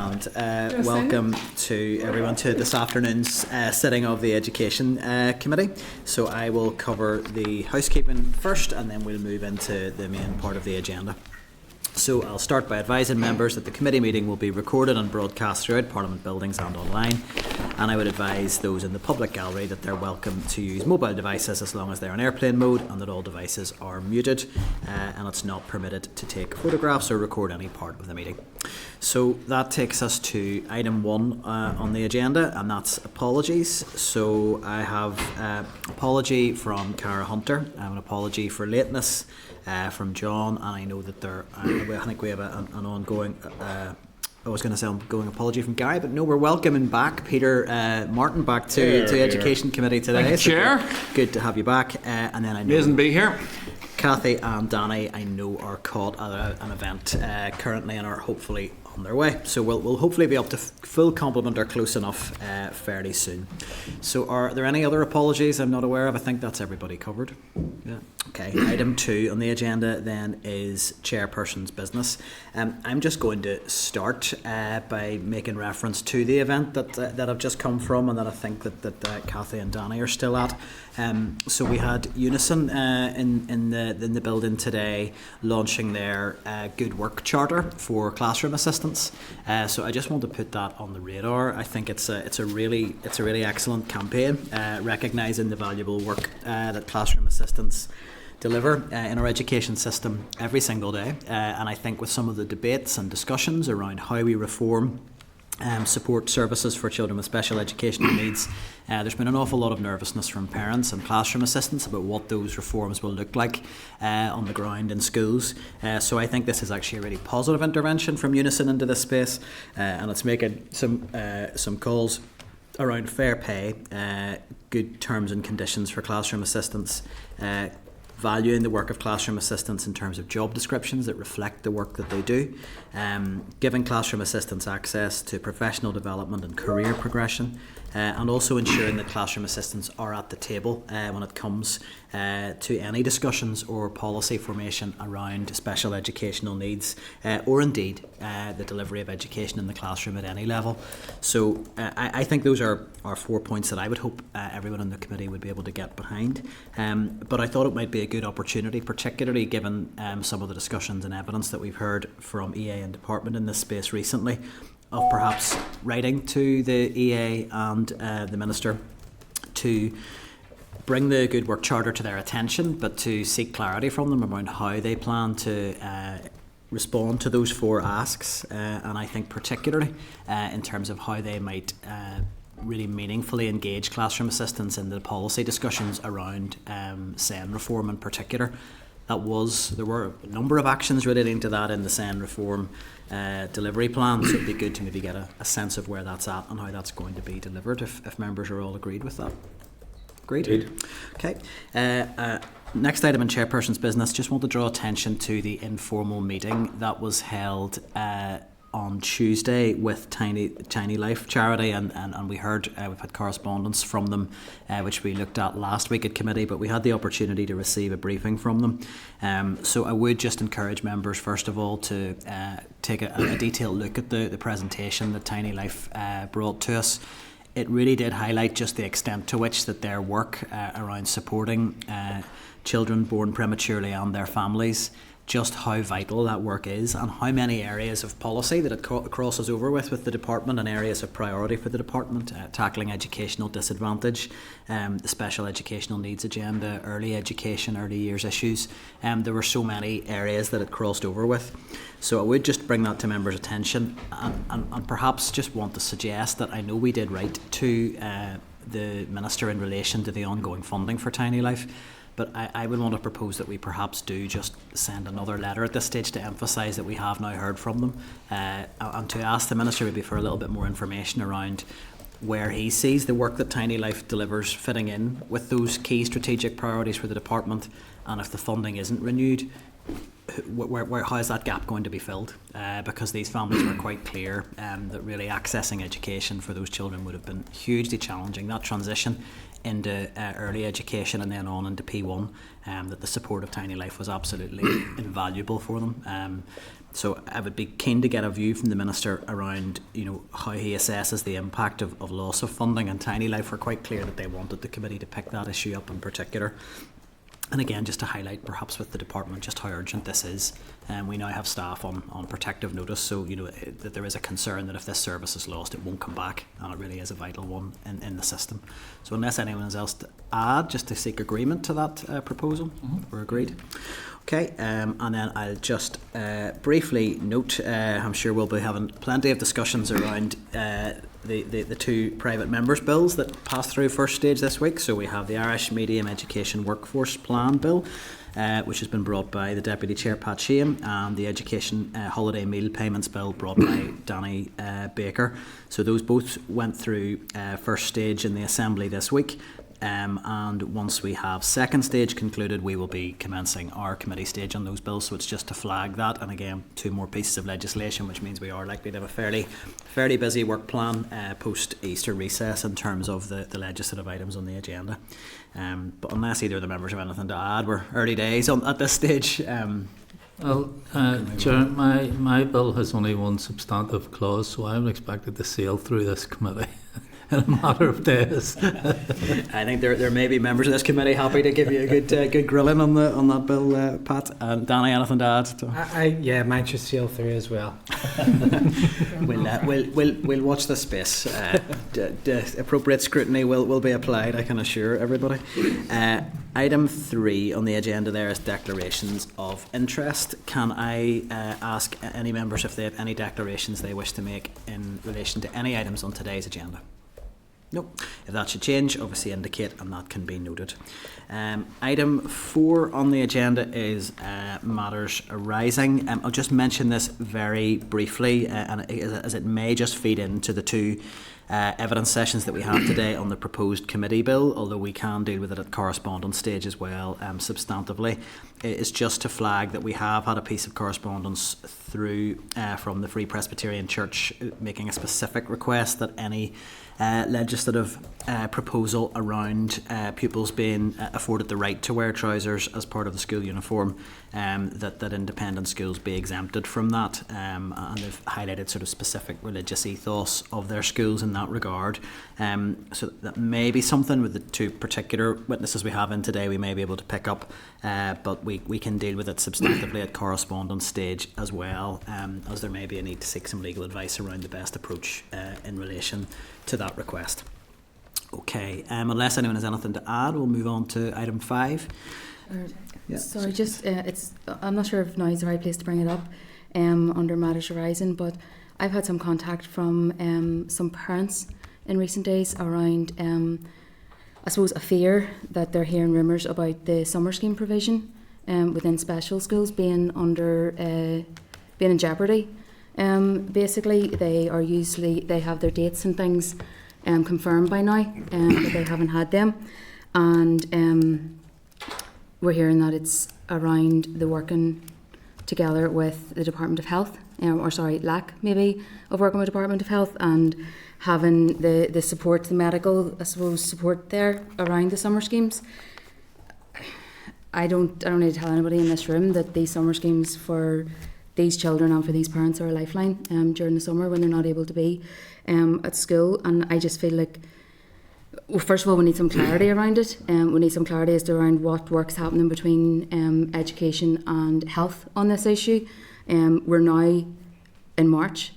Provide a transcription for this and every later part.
and welcome to everyone to this afternoon's sitting of the Education Committee. So I will cover the housekeeping first and then we'll move into the main part of the agenda. So I'll start by advising members that the committee meeting will be recorded and broadcast throughout Parliament buildings and online, and I would advise those in the public gallery that they're welcome to use mobile devices as long as they're in airplane mode and that all devices are muted, and it's not permitted to take photographs or record any part of the meeting. So that takes us to item 1 on the agenda, and that's apologies. So I have apology from Cara Hunter, an apology for lateness from John, and I know that I think we have an ongoing I was going to say ongoing apology from Gary, but no, we're welcoming back Peter Martin back to Education Committee today. Thank you, Chair. Good to have you back. And then I know amazing to be here. Kathy and Danny, I know, are caught at an event currently and are hopefully on their way. So we'll hopefully be up to full complement or close enough fairly soon. So are there any other apologies I'm not aware of? I think that's everybody covered. Yeah. Okay. Item 2 on the agenda then is Chairperson's business. I'm just going to start by making reference to the event that I've just come from and that I think that Kathy and Danny are still at. So we had Unison in the building today launching their Good Work Charter for classroom assistants. So I just want to put that on the radar. I think it's a really excellent campaign, recognising the valuable work that classroom assistants deliver in our education system every single day. And I think with some of the debates and discussions around how we reform support services for children with special educational needs, there's been an awful lot of nervousness from parents and classroom assistants about what those reforms will look like on the ground in schools. So I think this is actually a really positive intervention from Unison into this space, and it's making some calls around fair pay, good terms and conditions for classroom assistants, valuing the work of classroom assistants in terms of job descriptions that reflect the work that they do, giving classroom assistants access to professional development and career progression, and also ensuring that classroom assistants are at the table when it comes to any discussions or policy formation around special educational needs, or indeed the delivery of education in the classroom at any level. So I think those are 4 points that I would hope everyone in the committee would be able to get behind. But I thought it might be a good opportunity, particularly given some of the discussions and evidence that we've heard from EA and department in this space recently, of perhaps writing to the EA and the Minister to bring the Good Work Charter to their attention, but to seek clarity from them around how they plan to respond to those 4 asks, and I think particularly in terms of how they might really meaningfully engage classroom assistants in the policy discussions around SEN reform in particular. There were a number of actions relating to that in the SEN reform delivery plan, so it'd be good to maybe get a sense of where that's at and how that's going to be delivered if members are all agreed with that. Agreed? Okay. Next item in Chairperson's business, just want to draw attention to the informal meeting that was held on Tuesday with Tiny Life charity, and we heard we've had correspondence from them which we looked at last week at committee, but we had the opportunity to receive a briefing from them. So I would just encourage members first of all to take a detailed look at the presentation that Tiny Life brought to us. It really did highlight just the extent to which that their work around supporting children born prematurely and their families, just how vital that work is and how many areas of policy that it crosses over with the department and areas of priority for the department, tackling educational disadvantage, the special educational needs agenda, early education, early years issues. There were so many areas that it crossed over with. So I would just bring that to members' attention and perhaps just want to suggest that I know we did write to the Minister in relation to the ongoing funding for Tiny Life, but I would want to propose that we perhaps do just send another letter at this stage to emphasise that we have now heard from them, and to ask the Minister maybe for a little bit more information around where he sees the work that Tiny Life delivers fitting in with those key strategic priorities for the department, and if the funding isn't renewed, how is that gap going to be filled? Because these families were quite clear that really accessing education for those children would have been hugely challenging. That transition into early education and then on into P1, that the support of Tiny Life was absolutely invaluable for them. So I would be keen to get a view from the Minister around, how he assesses the impact of loss of funding, and Tiny Life were quite clear that they wanted the committee to pick that issue up in particular. And again, just to highlight perhaps with the department just how urgent this is. We now have staff on protective notice, so that there is a concern that if this service is lost, it won't come back, and it really is a vital one in the system. So unless anyone has else to add, just to seek agreement to that proposal, we're agreed. Okay, and then I'll just briefly note, I'm sure we'll be having plenty of discussions around the two private members' bills that passed through first stage this week. So we have the Irish Medium Education Workforce Plan Bill, which has been brought by the Deputy Chair Pat Sheehan, and the Education Holiday Meal Payments Bill brought by Danny Baker. So those both went through first stage in the Assembly this week. And once we have second stage concluded, we will be commencing our committee stage on those bills. So it's just to flag that, and again, two more pieces of legislation, which means we are likely to have a fairly busy work plan post Easter recess in terms of the legislative items on the agenda. But unless either of the members have anything to add, we're early days at this stage. Well, Chair, my bill has only one substantive clause, so I'm expected to sail through this committee in a matter of days. I think there may be members of this committee happy to give you a good grilling on that bill, Pat. And Danny, anything to add? Yeah, mine should sail through as well. We'll watch the space. The appropriate scrutiny will be applied, I can assure everybody. Item 3 on the agenda there is declarations of interest. Can I ask any members if they have any declarations they wish to make in relation to any items on today's agenda? No. If that should change, obviously indicate, and that can be noted. Item 4 on the agenda is matters arising. I'll just mention this very briefly, as it may just feed into the two evidence sessions that we have today on the proposed committee bill, although we can deal with it at correspondence stage as well, substantively. It is just to flag that we have had a piece of correspondence through from the Free Presbyterian Church making a specific request that any legislative proposal around pupils being afforded the right to wear trousers as part of the school uniform, that independent schools be exempted from that, and they've highlighted sort of specific religious ethos of their schools in that regard. So that may be something with the two particular witnesses we have in today we may be able to pick up, but we can deal with it substantively at correspondence stage as well, as there may be a need to seek some legal advice around the best approach in relation to that request. Okay, unless anyone has anything to add, we'll move on to item 5. Yeah. Sorry, just I'm not sure if now is the right place to bring it up under matters arising, but I've had some contact from some parents in recent days around I suppose a fear that they're hearing rumours about the summer scheme provision within special schools being in jeopardy. Basically they have their dates and things confirmed by now, but they haven't had them, and we're hearing that it's around the working together with the Department of Health, lack maybe of working with Department of Health and having the support, the medical, I suppose, support there around the summer schemes. I don't need to tell anybody in this room that these summer schemes for these children and for these parents are a lifeline during the summer when they're not able to be at school. And I just feel like, well, first of all, we need some clarity around it. We need some clarity as to around what work's happening between education and health on this issue. We're now in March,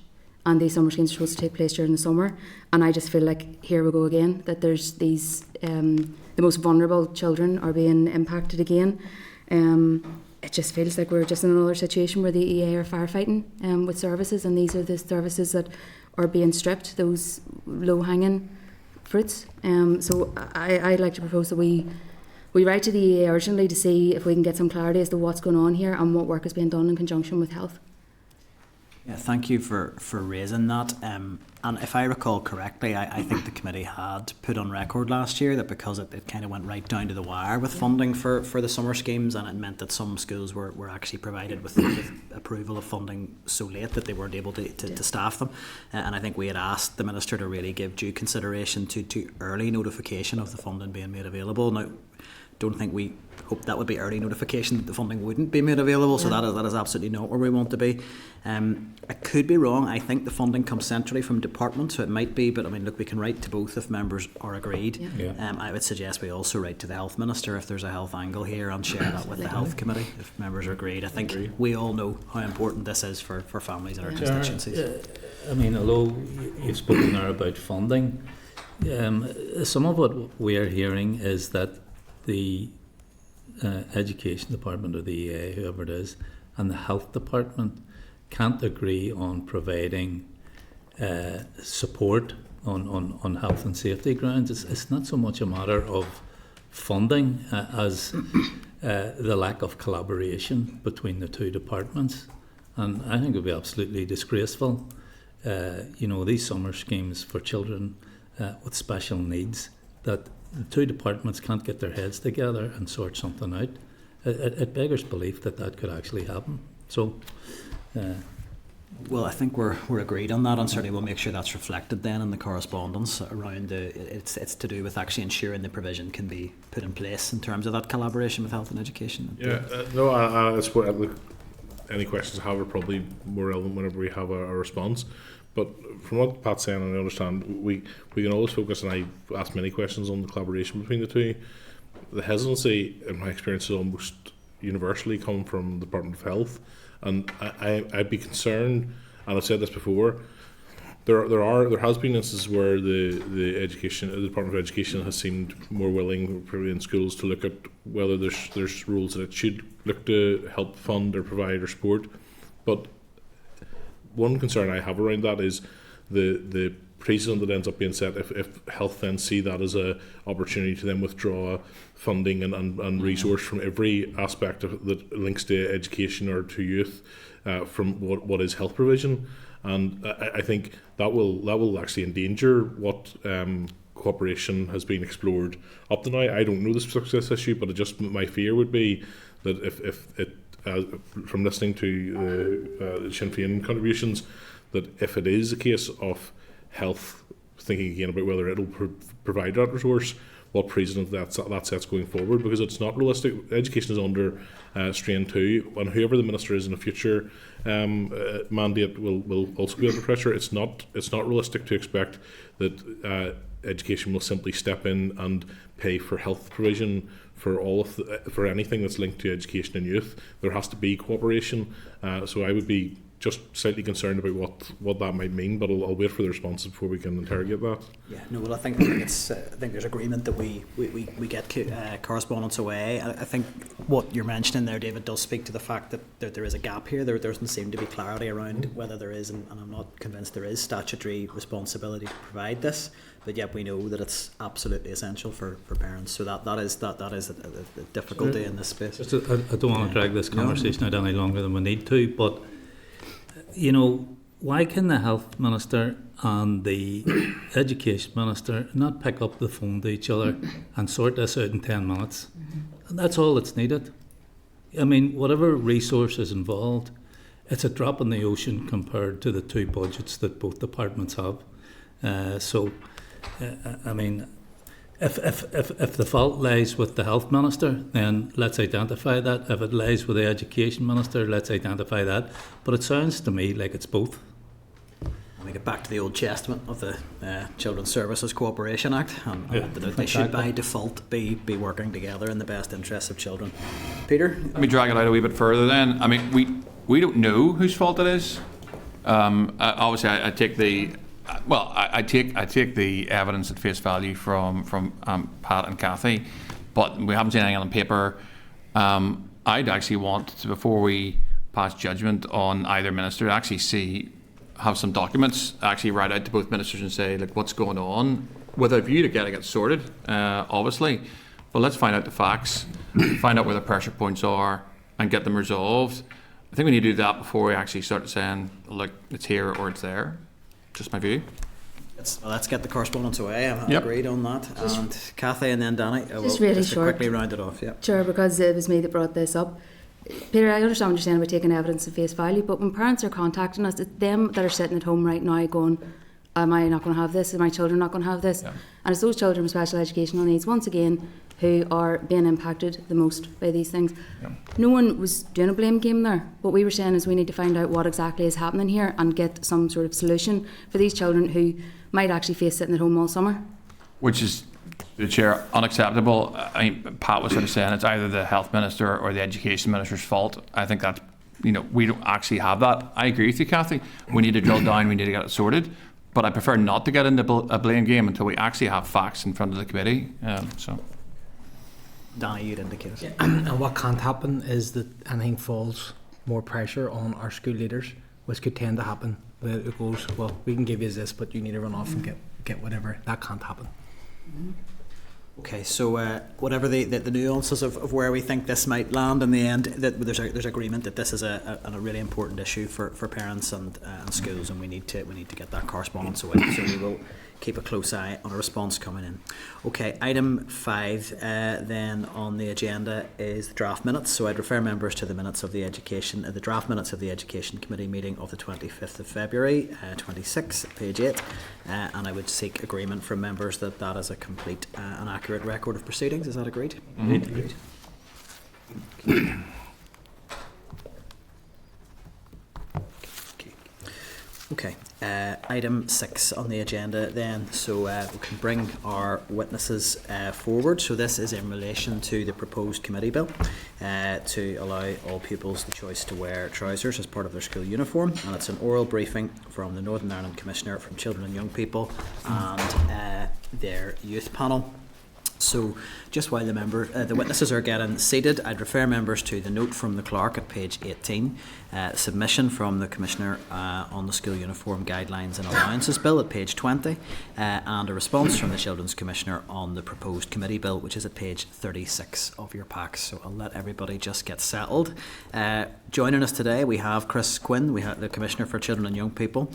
and these summer schemes are supposed to take place during the summer. And I just feel like here we go again, that there's these the most vulnerable children are being impacted again. It just feels like we're just in another situation where the EA are firefighting with services, and these are the services that are being stripped, those low-hanging fruits. So I'd like to propose that we write to the EA urgently to see if we can get some clarity as to what's going on here and what work is being done in conjunction with health. Yeah, thank you for raising that. And if I recall correctly, I think the committee had put on record last year that because it kind of went right down to the wire with funding for the summer schemes, and it meant that some schools were actually provided with approval of funding so late that they weren't able to staff them. And I think we had asked the Minister to really give due consideration to early notification of the funding being made available. Now, don't think we hope that would be early notification that the funding wouldn't be made available, so that is absolutely not where we want to be. I could be wrong. I think the funding comes centrally from department, so it might be, but I mean, look, we can write to both if members are agreed. Yeah. I would suggest we also write to the Health Minister if there's a health angle here, and share that with the Health Committee if members are agreed. I think we all know how important this is for families in our constituencies. I mean, although you've spoken there about funding, some of what we're hearing is that the Education Department, or the EA, whoever it is, and the Health Department can't agree on providing support on health and safety grounds. It's not so much a matter of funding as the lack of collaboration between the two departments, and I think it would be absolutely disgraceful. These summer schemes for children with special needs, that the two departments can't get their heads together and sort something out. It beggars belief that could actually happen. So, well, I think we're agreed on that, and certainly we'll make sure that's reflected then in the correspondence around it's to do with actually ensuring the provision can be put in place in terms of that collaboration with health and education. Yeah, no, I suppose any questions I have are probably more relevant whenever we have a response. But from what Pat's saying, and I understand, we can always focus, and I've asked many questions on the collaboration between the two. The hesitancy, in my experience, has almost universally come from the Department of Health, and I'd be concerned, and I've said this before. There has been instances where the Department of Education has seemed more willing, probably in schools, to look at whether there's rules that it should look to help fund or provide or support, but one concern I have around that is the precedent that ends up being set if health then see that as a opportunity to then withdraw funding and resource from every aspect that links to education or to youth from what is health provision, and I think that will actually endanger what cooperation has been explored up to now. I don't know the success issue, but my fear would be that if it from listening to the Sinn Féin contributions, that if it is a case of health, thinking again about whether it'll provide that resource, what precedent that sets going forward, because it's not realistic. Education is under strain too, and whoever the minister is in the future mandate will also be under pressure. It's not realistic to expect that education will simply step in and pay for health provision for anything that's linked to education and youth. There has to be cooperation. So I would be just slightly concerned about what that might mean, but I'll wait for the response before we can interrogate that. Yeah, no, well, I think there's agreement that we get correspondence away. I think what you're mentioning there, David, does speak to the fact that there is a gap here. There doesn't seem to be clarity around whether there is, and I'm not convinced there is, statutory responsibility to provide this, but yet we know that it's absolutely essential for parents. So that is a difficulty in this space. I don't want to drag this conversation out any longer than we need to, but why can the Health Minister and the Education Minister not pick up the phone to each other and sort this out in 10 minutes? And that's all that's needed. I mean, whatever resource is involved, it's a drop in the ocean compared to the two budgets that both departments have. I mean, if the fault lies with the Health Minister, then let's identify that. If it lies with the Education Minister, let's identify that. But it sounds to me like it's both. We get back to the old testament of the Children's Services Cooperation Act, and they should by default be working together in the best interests of children. Peter? Let me drag it out a wee bit further then. I mean, we don't know whose fault it is. Obviously, I take the... Well, I take the evidence at face value from Pat and Kathy, but we haven't seen anything on paper. I'd actually want to, before we pass judgment on either minister, to actually have some documents actually write out to both ministers and say, like, what's going on, with a view to getting it sorted, obviously. But let's find out the facts, find out where the pressure points are, and get them resolved. I think we need to do that before we actually start saying, look, it's here or it's there. Just my view. Let's get the correspondence away. I'm Yep. agreed on that. And Kathy and then Danny. Just really to short. quickly round it off. Yeah. Sure, because it was me that brought this up. Peter, I understand what you're saying about taking evidence at face value, but when parents are contacting us, it's them that are sitting at home right now going, am I not going to have this? Are my children not going to have this? Yeah. And it's those children with special educational needs, once again, who are being impacted the most by these things. Yeah. No one was doing a blame game there. What we were saying is we need to find out what exactly is happening here and get some sort of solution for these children who might actually face sitting at home all summer. Which is, the Chair, unacceptable. I mean, Pat was sort of saying it's either the Health Minister or the Education Minister's fault. I think that's, we don't actually have that. I agree with you, Kathy. We need to drill down, we need to get it sorted. But I prefer not to get into a blame game until we actually have facts in front of the committee. Danny, you'd indicated. Yeah. And what can't happen is that anything falls more pressure on our school leaders, which could tend to happen. Where it goes, well, we can give you this, but you need to run off and get whatever. That can't happen. Okay, so whatever the nuances of where we think this might land in the end, that there's agreement that this is a really important issue for parents and schools, and we need to get that correspondence away. So we will keep a close eye on a response coming in. Okay, item 5 then on the agenda is the draft minutes. So I'd refer members to the minutes of the draft minutes of the Education Committee meeting of the 25th of February, 26, page 8, and I would seek agreement from members that that is a complete and accurate record of proceedings. Is that agreed? Mhm. Agreed. Okay, item 6 on the agenda then, so we can bring our witnesses forward. So this is in relation to the proposed committee bill to allow all pupils the choice to wear trousers as part of their school uniform, and it's an oral briefing from the Northern Ireland Commissioner from Children and Young People and their youth panel. So just while the witnesses are getting seated, I'd refer members to the note from the clerk at page 18, submission from the Commissioner on the School Uniform Guidelines and Allowances Bill at page 20, and a response from the Children's Commissioner on the proposed committee bill, which is at page 36 of your packs. So I'll let everybody just get settled. Joining us today, we have Chris Quinn, we have the Commissioner for Children and Young People.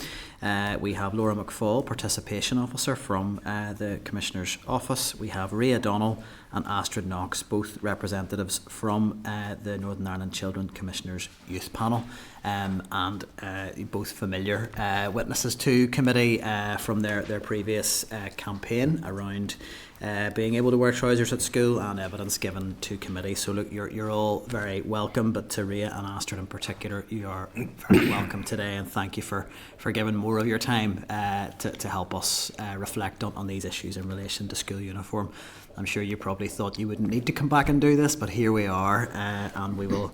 We have Laura McFall, Participation Officer from the Commissioner's Office. We have Ria Donnell and Astrid Knox, both representatives from the Northern Ireland Children Commissioners Youth Panel, and both familiar witnesses to committee from their previous campaign around being able to wear trousers at school and evidence given to committee. So look, you're all very welcome, but to Ria and Astrid in particular, you are very welcome today, and thank you for giving more of your time to help us reflect on these issues in relation to school uniform. I'm sure you probably thought you wouldn't need to come back and do this, but here we are, and we will.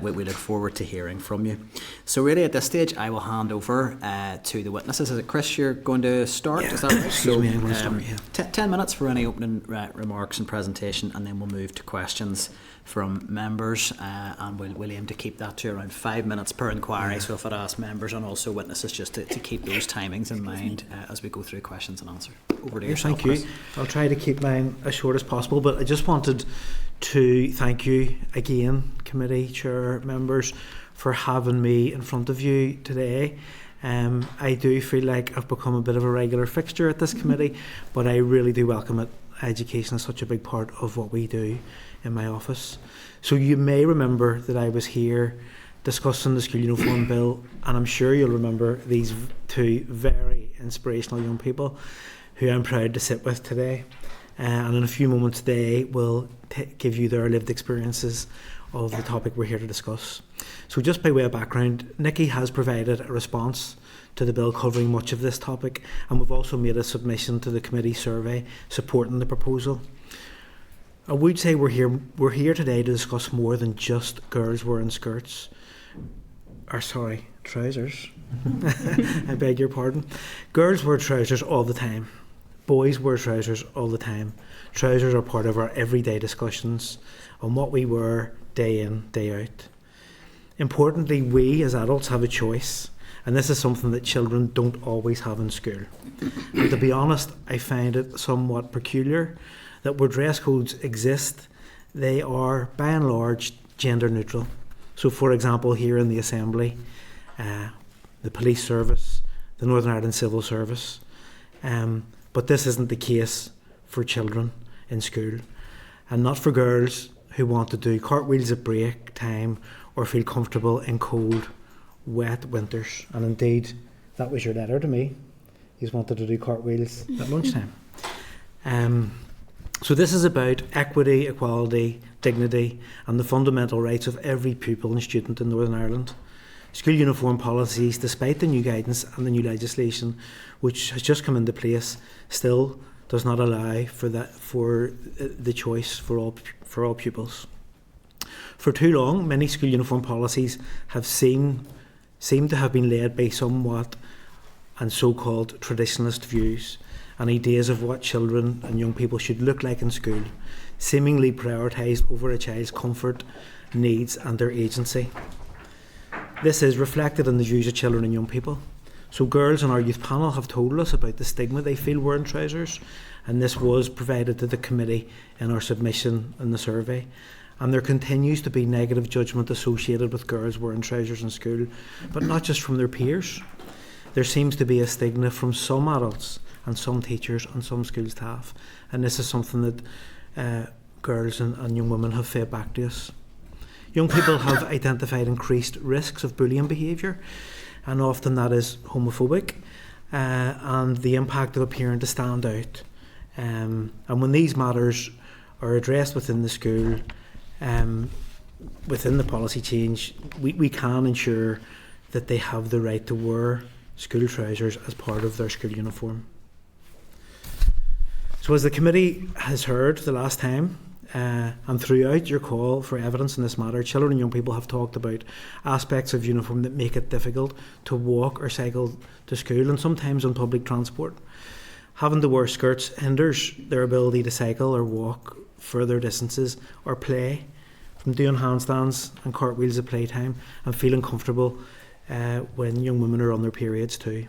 We look forward to hearing from you. So really at this stage I will hand over to the witnesses. Is it Chris you're going to start? Yeah. Is that right? Excuse me, I'm going to start, yeah. 10 minutes for any opening remarks and presentation, and then we'll move to questions from members, and we'll aim to keep that to around 5 minutes per inquiry. So if I'd ask members and also witnesses just to keep those timings in mind as we go through questions and answers. Over to yourself, Thank you. Chris. I'll try to keep mine as short as possible, but I just wanted to thank you again, committee chair members, for having me in front of you today. I do feel like I've become a bit of a regular fixture at this committee, but I really do welcome it. Education is such a big part of what we do in my office. So you may remember that I was here discussing the school uniform bill, and I'm sure you'll remember these two very inspirational young people who I'm proud to sit with today. And in a few moments they will give you their lived experiences of the topic we're here to discuss. So just by way of background, Nikki has provided a response to the bill covering much of this topic, and we've also made a submission to the committee survey supporting the proposal. I would say we're here today to discuss more than just girls wearing skirts. Trousers. I beg your pardon. Girls wear trousers all the time. Boys wear trousers all the time. Trousers are part of our everyday discussions on what we wear day in, day out. Importantly, we as adults have a choice, and this is something that children don't always have in school. And to be honest, I find it somewhat peculiar that where dress codes exist, they are by and large gender neutral. So, for example, here in the Assembly, the Police Service, the Northern Ireland Civil Service, but this isn't the case for children in school, and not for girls who want to do cartwheels at break time or feel comfortable in cold, wet winters. And indeed, that was your letter to me. You wanted to do cartwheels at lunchtime. So this is about equity, equality, dignity and the fundamental rights of every pupil and student in Northern Ireland. School uniform policies, despite the new guidance and the new legislation which has just come into place, still does not allow for the choice for all pupils. For too long, many school uniform policies have seemed to have been led by somewhat and so-called traditionalist views and ideas of what children and young people should look like in school, seemingly prioritised over a child's comfort, needs and their agency. This is reflected in the views of children and young people. So girls on our youth panel have told us about the stigma they feel wearing trousers, and this was provided to the committee in our submission in the survey. And there continues to be negative judgment associated with girls wearing trousers in school, but not just from their peers. There seems to be a stigma from some adults and some teachers and some school staff, and this is something that girls and young women have fed back to us. Young people have identified increased risks of bullying behaviour, and often that is homophobic, and the impact of appearing to stand out. And when these matters are addressed within the school, within the policy change, we can ensure that they have the right to wear school trousers as part of their school uniform. So as the committee has heard the last time, and throughout your call for evidence in this matter, children and young people have talked about aspects of uniform that make it difficult to walk or cycle to school, and sometimes on public transport. Having to wear skirts hinders their ability to cycle or walk further distances or play, from doing handstands and cartwheels at playtime and feeling comfortable when young women are on their periods too.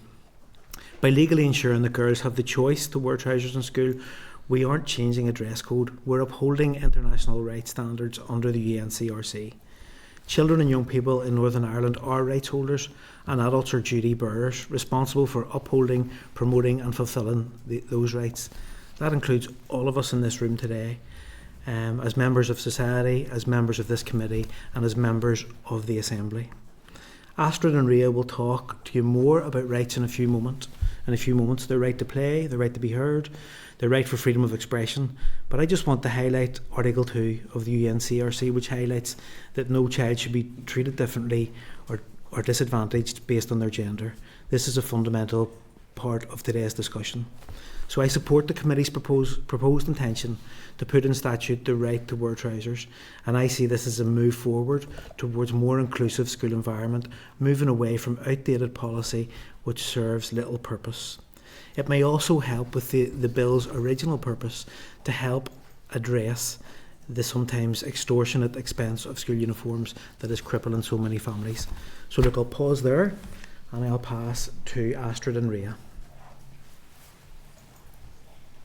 By legally ensuring that girls have the choice to wear trousers in school, we aren't changing a dress code, we're upholding international rights standards under the UNCRC. Children and young people in Northern Ireland are rights holders, and adults are duty bearers responsible for upholding, promoting and fulfilling those rights. That includes all of us in this room today, as members of society, as members of this committee and as members of the Assembly. Astrid and Ria will talk to you more about rights in a few moments. Their right to play, their right to be heard, their right for freedom of expression. But I just want to highlight Article 2 of the UNCRC, which highlights that no child should be treated differently or disadvantaged based on their gender. This is a fundamental part of today's discussion. So I support the committee's proposed intention to put in statute the right to wear trousers, and I see this as a move forward towards more inclusive school environment, moving away from outdated policy which serves little purpose. It may also help with the bill's original purpose to help address the sometimes extortionate expense of school uniforms that is crippling so many families. So look, I'll pause there and I'll pass to Astrid and Ria.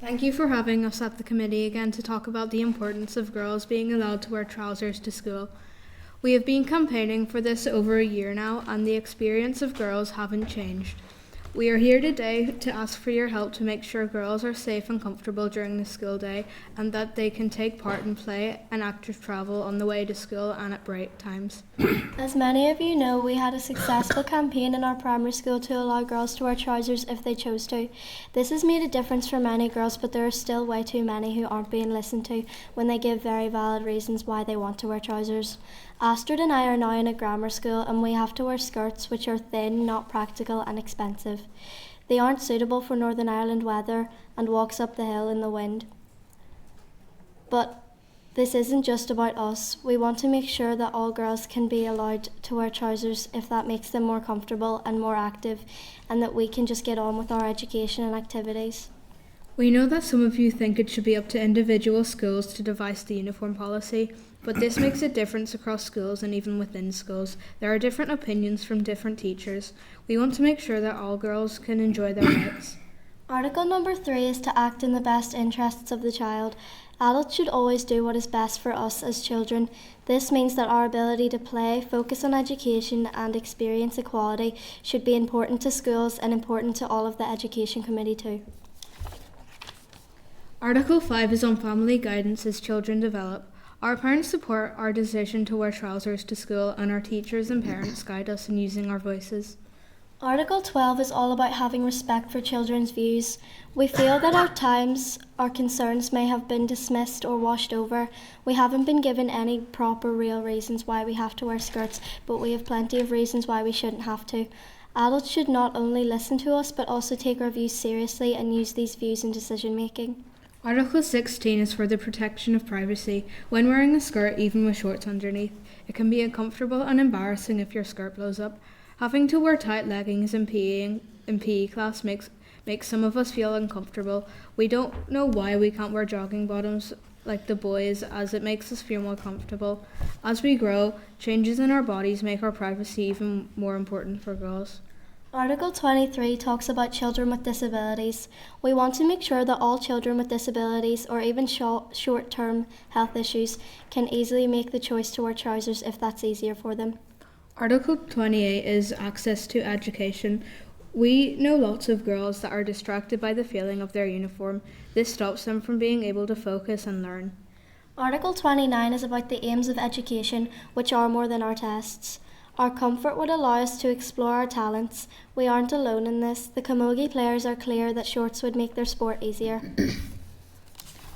Thank you for having us at the committee again to talk about the importance of girls being allowed to wear trousers to school. We have been campaigning for this over a year now, and the experience of girls haven't changed. We are here today to ask for your help to make sure girls are safe and comfortable during the school day, and that they can take part in play and active travel on the way to school and at break times. As many of you know, we had a successful campaign in our primary school to allow girls to wear trousers if they chose to. This has made a difference for many girls, but there are still way too many who aren't being listened to when they give very valid reasons why they want to wear trousers. Astrid and I are now in a grammar school, and we have to wear skirts which are thin, not practical and expensive. They aren't suitable for Northern Ireland weather and walks up the hill in the wind. But this isn't just about us. We want to make sure that all girls can be allowed to wear trousers if that makes them more comfortable and more active, and that we can just get on with our education and activities. We know that some of you think it should be up to individual schools to devise the uniform policy, but this makes a difference across schools and even within schools. There are different opinions from different teachers. We want to make sure that all girls can enjoy their rights. Article number 3 is to act in the best interests of the child. Adults should always do what is best for us as children. This means that our ability to play, focus on education and experience equality should be important to schools and important to all of the Education Committee too. Article 5 is on family guidance as children develop. Our parents support our decision to wear trousers to school, and our teachers and parents guide us in using our voices. Article 12 is all about having respect for children's views. We feel that at times our concerns may have been dismissed or washed over. We haven't been given any proper real reasons why we have to wear skirts, but we have plenty of reasons why we shouldn't have to. Adults should not only listen to us, but also take our views seriously and use these views in decision making. Article 16 is for the protection of privacy. When wearing a skirt, even with shorts underneath, it can be uncomfortable and embarrassing if your skirt blows up. Having to wear tight leggings in PE class makes some of us feel uncomfortable. We don't know why we can't wear jogging bottoms like the boys, as it makes us feel more comfortable. As we grow, changes in our bodies make our privacy even more important for girls. Article 23 talks about children with disabilities. We want to make sure that all children with disabilities or even short-term health issues can easily make the choice to wear trousers if that's easier for them. Article 28 is access to education. We know lots of girls that are distracted by the feeling of their uniform. This stops them from being able to focus and learn. Article 29 is about the aims of education, which are more than our tests. Our comfort would allow us to explore our talents. We aren't alone in this. The camogie players are clear that shorts would make their sport easier.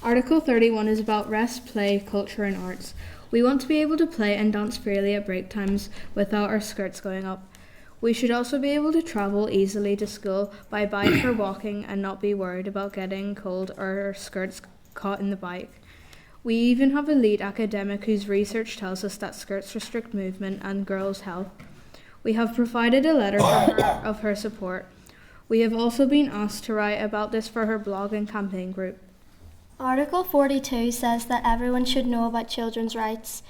Article 31 is about rest, play, culture and arts. We want to be able to play and dance freely at break times without our skirts going up. We should also be able to travel easily to school by bike or walking and not be worried about getting cold or our skirts caught in the bike. We even have a lead academic whose research tells us that skirts restrict movement and girls' health. We have provided a letter for her of her support. We have also been asked to write about this for her blog and campaign group. Article 42 says that everyone should know about children's rights.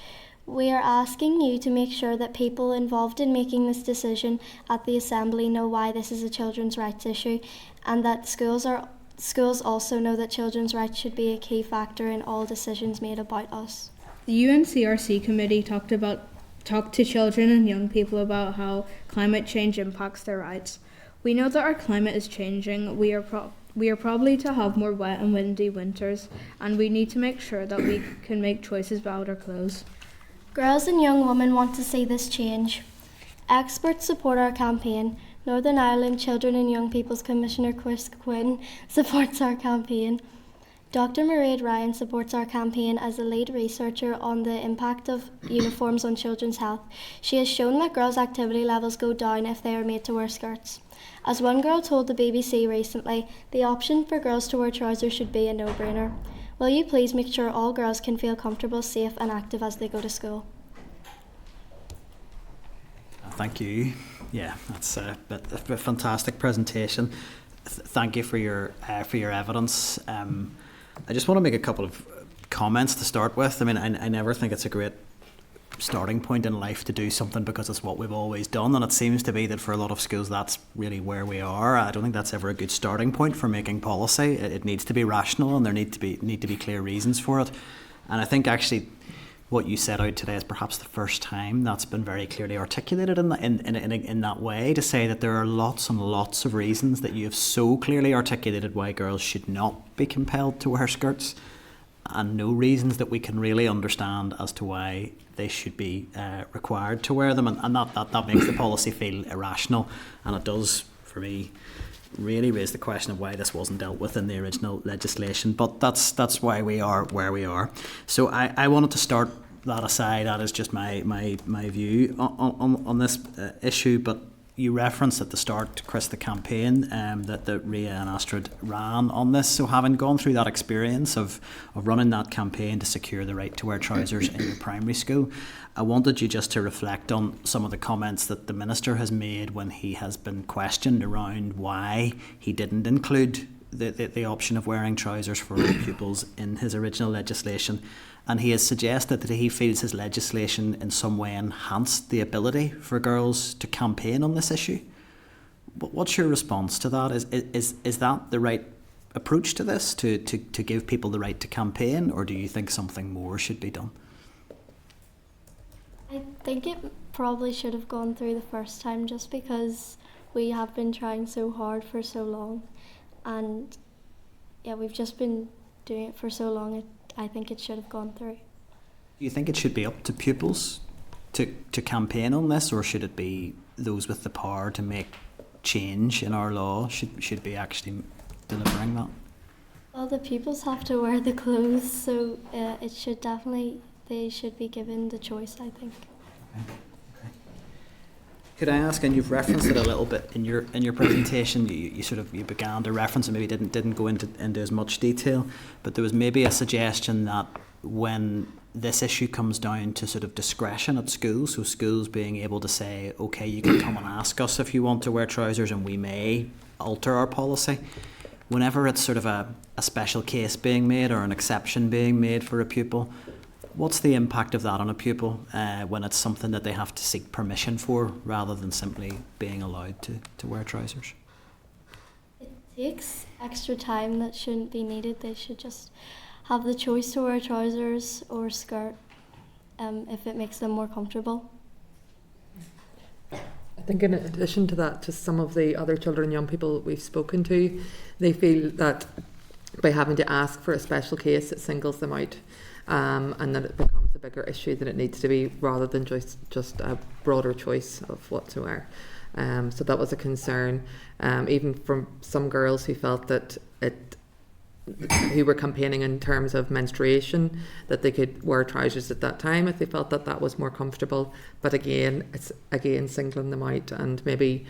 We are asking you to make sure that people involved in making this decision at the Assembly know why this is a children's rights issue, and that schools also know that children's rights should be a key factor in all decisions made about us. The UNCRC committee talked to children and young people about how climate change impacts their rights. We know that our climate is changing. We are probably to have more wet and windy winters, and we need to make sure that we can make choices about our clothes. Girls and young women want to see this change. Experts support our campaign. Northern Ireland Children and Young People's Commissioner Chris Quinn supports our campaign. Dr. Mairead Ryan supports our campaign as a lead researcher on the impact of uniforms on children's health. She has shown that girls' activity levels go down if they are made to wear skirts. As one girl told the BBC recently, the option for girls to wear trousers should be a no-brainer. Will you please make sure all girls can feel comfortable, safe and active as they go to school? Thank you. Yeah, that's a fantastic presentation. Thank you for your evidence. I just want to make a couple of comments to start with. I mean, I never think it's a great starting point in life to do something because it's what we've always done, and it seems to be that for a lot of schools that's really where we are. I don't think that's ever a good starting point for making policy. It needs to be rational, and there need to be clear reasons for it. And I think actually what you set out today is perhaps the first time that's been very clearly articulated in that way, to say that there are lots and lots of reasons that you have so clearly articulated why girls should not be compelled to wear skirts, and no reasons that we can really understand as to why they should be required to wear them, and that makes the policy feel irrational, and it does, for me, really raise the question of why this wasn't dealt with in the original legislation. But that's why we are where we are. So I wanted to start that aside. That is just my view on this issue. But you referenced at the start, Chris, the campaign that Ria and Astrid ran on this. So having gone through that experience of running that campaign to secure the right to wear trousers in your primary school, I wanted you just to reflect on some of the comments that the Minister has made when he has been questioned around why he didn't include the option of wearing trousers for all pupils in his original legislation. And he has suggested that he feels his legislation in some way enhanced the ability for girls to campaign on this issue. What's your response to that? Is that the right approach to this to give people the right to campaign, or do you think something more should be done? I think it probably should have gone through the first time just because we have been trying so hard for so long, and yeah, we've just been doing it for so long. I think it should have gone through. Do you think it should be up to pupils to campaign on this, or should it be those with the power to make change in our law should be actually delivering that? Well, the pupils have to wear the clothes, so they should be given the choice, I think. Okay. Could I ask, and you've referenced it a little bit in your presentation, you began to reference and maybe didn't go into as much detail, but there was maybe a suggestion that when this issue comes down to sort of discretion at schools, so schools being able to say, okay, you can come and ask us if you want to wear trousers and we may alter our policy. Whenever it's sort of a special case being made or an exception being made for a pupil, what's the impact of that on a pupil when it's something that they have to seek permission for rather than simply being allowed to wear trousers? It takes extra time that shouldn't be needed. They should just have the choice to wear trousers or skirt if it makes them more comfortable. I think in addition to that, to some of the other children and young people we've spoken to, they feel that by having to ask for a special case, it singles them out, and that it becomes a bigger issue than it needs to be, rather than just a broader choice of what to wear. So that was a concern, even from some girls who felt that who were campaigning in terms of menstruation, that they could wear trousers at that time if they felt that that was more comfortable. But again, it's singling them out and maybe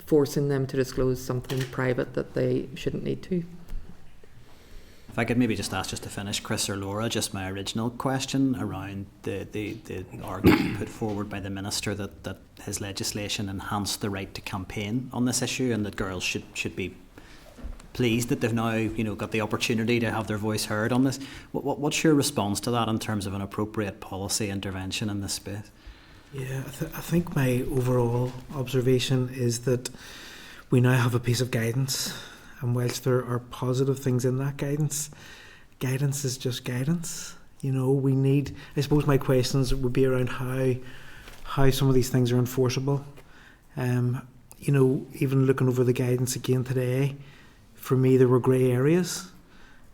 forcing them to disclose something private that they shouldn't need to. If I could maybe just ask, just to finish, Chris or Laura, just my original question around the argument put forward by the Minister that his legislation enhanced the right to campaign on this issue and that girls should be pleased that they've now got the opportunity to have their voice heard on this. What's your response to that in terms of an appropriate policy intervention in this space? Yeah, I think my overall observation is that we now have a piece of guidance, and whilst there are positive things in that guidance is just guidance. We need, I suppose my questions would be around how some of these things are enforceable. Even looking over the guidance again today, for me there were grey areas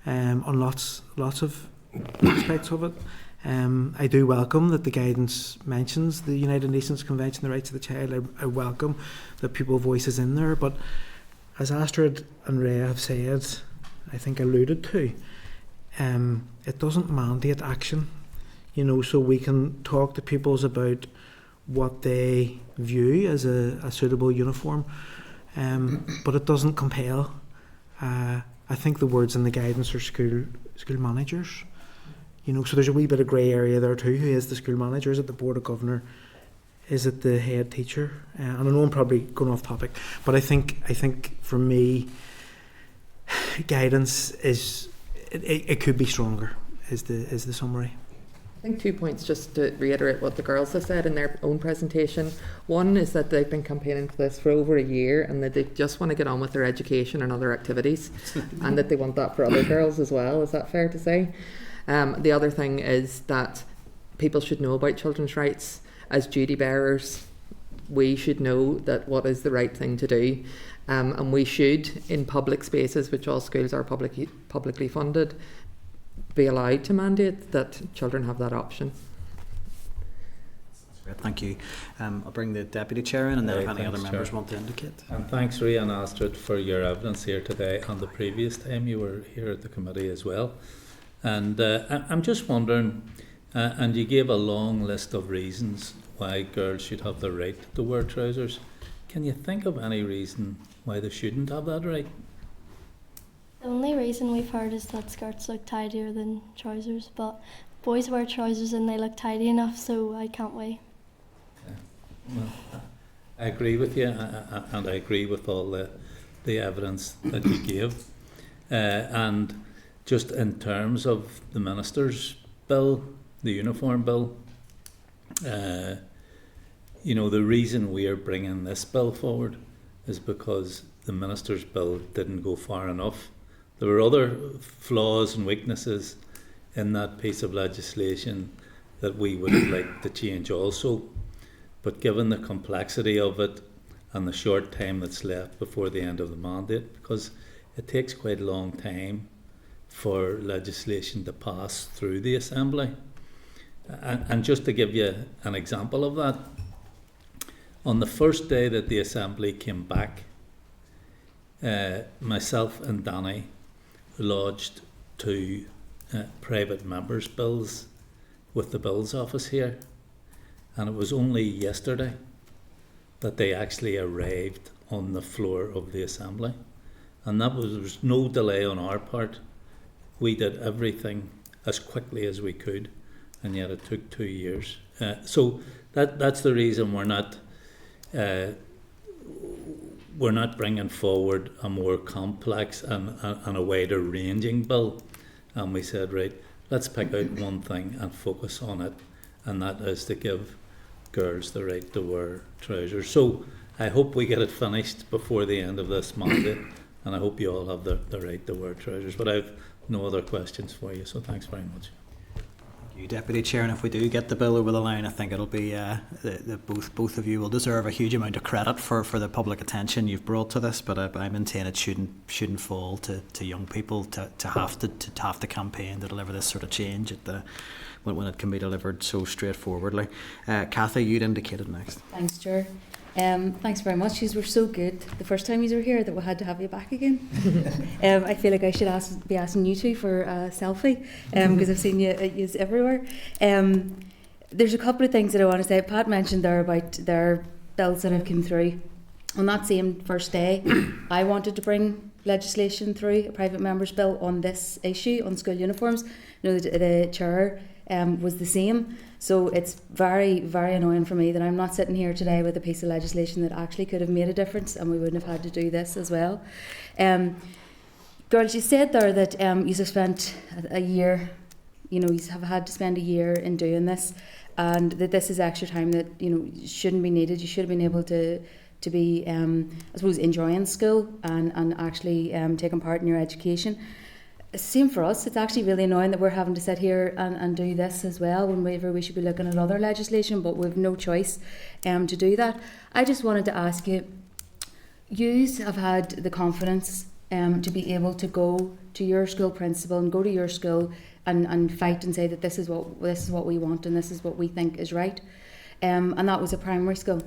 on lots of aspects of it. I do welcome that the guidance mentions the United Nations Convention on the Rights of the Child. I welcome that people's voice is in there, but as Astrid and Ray have said, I think alluded to, it doesn't mandate action, so we can talk to pupils about what they view as a suitable uniform, but it doesn't compel. I think the words in the guidance are school managers. So there's a wee bit of grey area there too. Who is the school manager? Is it the Board of Governor? Is it the head teacher? And I know I'm probably going off topic, but I think for me, guidance is it could be stronger. Is the summary. I think 2 points just to reiterate what the girls have said in their own presentation. One is that they've been campaigning for this for over a year and that they just want to get on with their education and other activities and that they want that for other girls as well. Is that fair to say? The other thing is that people should know about children's rights. As duty bearers, we should know that what is the right thing to do, and we should, in public spaces, which all schools are publicly funded, be allowed to mandate that children have that option. Great, thank you. I'll bring the Deputy Chair in, and then if any other members Chair. want to indicate. And thanks, Ray and Astrid, for your evidence here today and the previous time you were here at the committee as well. And I'm just wondering, and you gave a long list of reasons why girls should have the right to wear trousers. Can you think of any reason why they shouldn't have that right? The only reason we've heard is that skirts look tidier than trousers, but boys wear trousers and they look tidy enough, so I can't wait. Well, I agree with you, and I agree with all the evidence that you gave. And just in terms of the Minister's bill, the uniform bill, the reason we are bringing this bill forward is because the minister's bill didn't go far enough. There were other flaws and weaknesses in that piece of legislation that we would have liked to change also. But given the complexity of it and the short time that's left before the end of the mandate, because it takes quite a long time for legislation to pass through the Assembly. And just to give you an example of that, on the first day that the Assembly came back, myself and Danny lodged 2 private members' bills with the Bills Office here, and it was only yesterday that they actually arrived on the floor of the Assembly, and there was no delay on our part. We did everything as quickly as we could, and yet it took 2 years. So that's the reason we're not bringing forward a more complex and a wider ranging bill. And we said, right, let's pick out one thing and focus on it, and that is to give girls the right to wear trousers. So I hope we get it finished before the end of this mandate, and I hope you all have the right to wear trousers. But I have no other questions for you, so thanks very much. You, Deputy Chair, and if we do get the bill over the line, I think it'll be both of you will deserve a huge amount of credit for the public attention you've brought to this. But I maintain it shouldn't fall to young people to have to campaign to deliver this sort of change when it can be delivered so straightforwardly. Cathy, you'd indicated next. Thanks, Chair. Thanks very much. You were so good the first time you were here that we had to have you back again. I feel like I should be asking you two for a selfie because I've seen you everywhere. There's a couple of things that I want to say. Pat mentioned there about their bills that have come through. On that same first day, I wanted to bring legislation through, a private member's bill on this issue, on school uniforms. You know, the chair was the same. So it's very, very annoying for me that I'm not sitting here today with a piece of legislation that actually could have made a difference, and we wouldn't have had to do this as well. Girls, you said there that you have spent a year, you have had to spend a year in doing this, and that this is extra time that, shouldn't be needed. You should have been able to be, I suppose, enjoying school and actually taking part in your education. Same for us. It's actually really annoying that we're having to sit here and do this as well when we should be looking at other legislation, but we've no choice to do that. I just wanted to ask you, yous have had the confidence to be able to go to your school principal and go to your school and fight and say that this is what we want and this is what we think is right. And that was a primary school.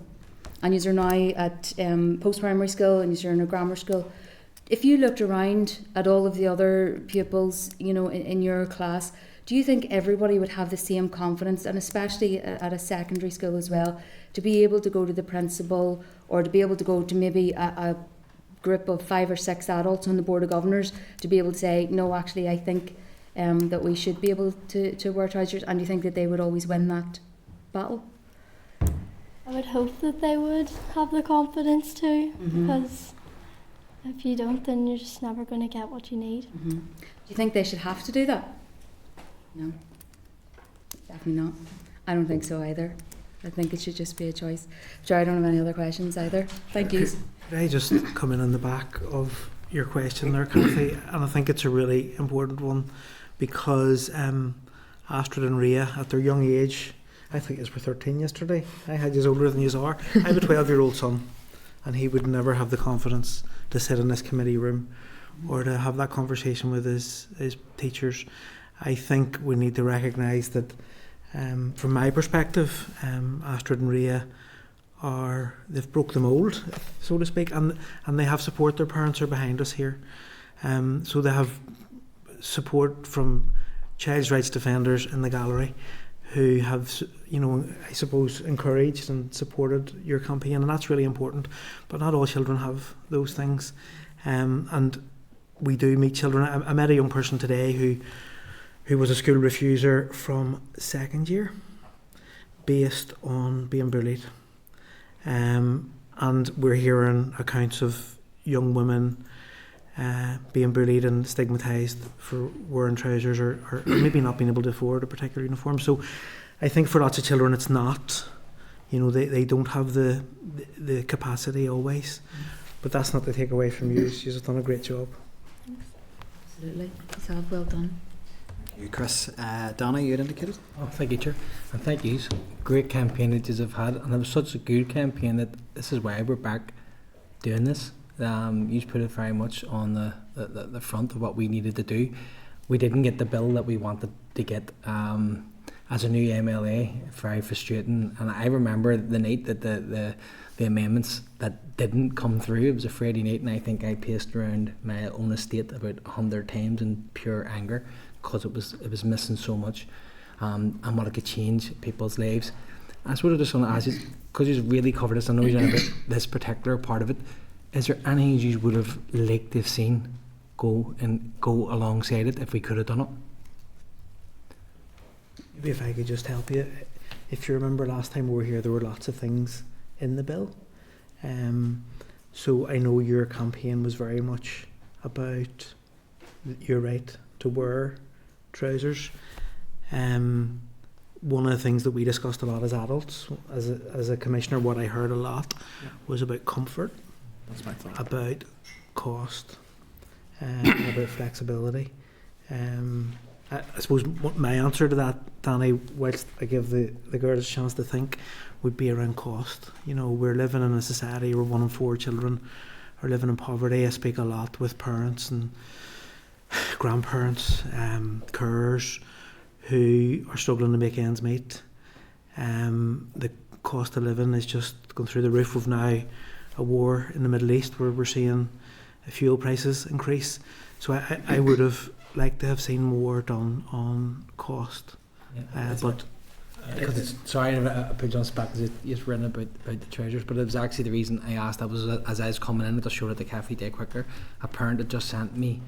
And yous are now at post-primary school and yous are in a grammar school. If you looked around at all of the other pupils, in your class, do you think everybody would have the same confidence, and especially at a secondary school as well, to be able to go to the principal or to be able to go to maybe a group of 5 or 6 adults on the Board of Governors to be able to say, no, actually, I think that we should be able to wear trousers, and do you think that they would always win that battle? I would hope that they would have the confidence to, because if you don't, then you're just never going to get what you need. Do you think they should have to do that? No, definitely not. I don't think so either. I think it should just be a choice. Sure, I don't have any other questions either. Thank you. Could I just come in the back of your question there, Cathy? And I think it's a really important one because Astrid and Ria, at their young age, I think you were 13 yesterday. I had you older than you are. I have a 12-year-old son, and he would never have the confidence to sit in this committee room or to have that conversation with his teachers. I think we need to recognise that, from my perspective, Astrid and Ria they've broke the mould, so to speak, and they have support. Their parents are behind us here. So they have support from child's rights defenders in the gallery who have, I suppose, encouraged and supported your campaign, and that's really important. But not all children have those things, and we do meet children. I met a young person today who was a school refuser from second year, based on being bullied, and we're hearing accounts of young women being bullied and stigmatised for wearing trousers or maybe not being able to afford a particular uniform. So I think for lots of children it's not, they don't have the capacity always. but that's not to take away from you. You've done a great job. Absolutely. So well done. You, Chris. Donna, you had indicated? Oh, thank you, Chair. And thank you. Great campaign that you have had. And it was such a good campaign that this is why we're back doing this. You put it very much on the front of what we needed to do. We didn't get the bill that we wanted to get as a new MLA. Very frustrating. And I remember the night that the amendments that didn't come through. It was a Friday night, and I think I paced around my own estate about 100 times in pure anger, because it was missing so much, and what it could change people's lives. I suppose I just want to ask you, because you've really covered this, I know you're about this particular part of it, is there anything you would have liked to have seen go alongside it if we could have done it? Maybe if I could just help you. If you remember last time we were here, there were lots of things in the bill. So I know your campaign was very much about your right to wear trousers. One of the things that we discussed a lot as adults, as a commissioner, what I heard a lot was about comfort. That's my thought. About cost, about flexibility. I suppose what my answer to that, Danny, whilst I give the girls a chance to think, would be around cost. You know, we're living in a society where 1 in 4 children are living in poverty. I speak a lot with parents and grandparents, carers who are struggling to make ends meet. The cost of living is just going through the roof. We've now a war in the Middle East where we're seeing fuel prices increase. So I would have liked to have seen more done on cost. But sorry, I put you on spot because you've written about the treasures, but it was actually the reason I asked. That was as I was coming in, it just showed at the cafe day quicker. A parent had just sent me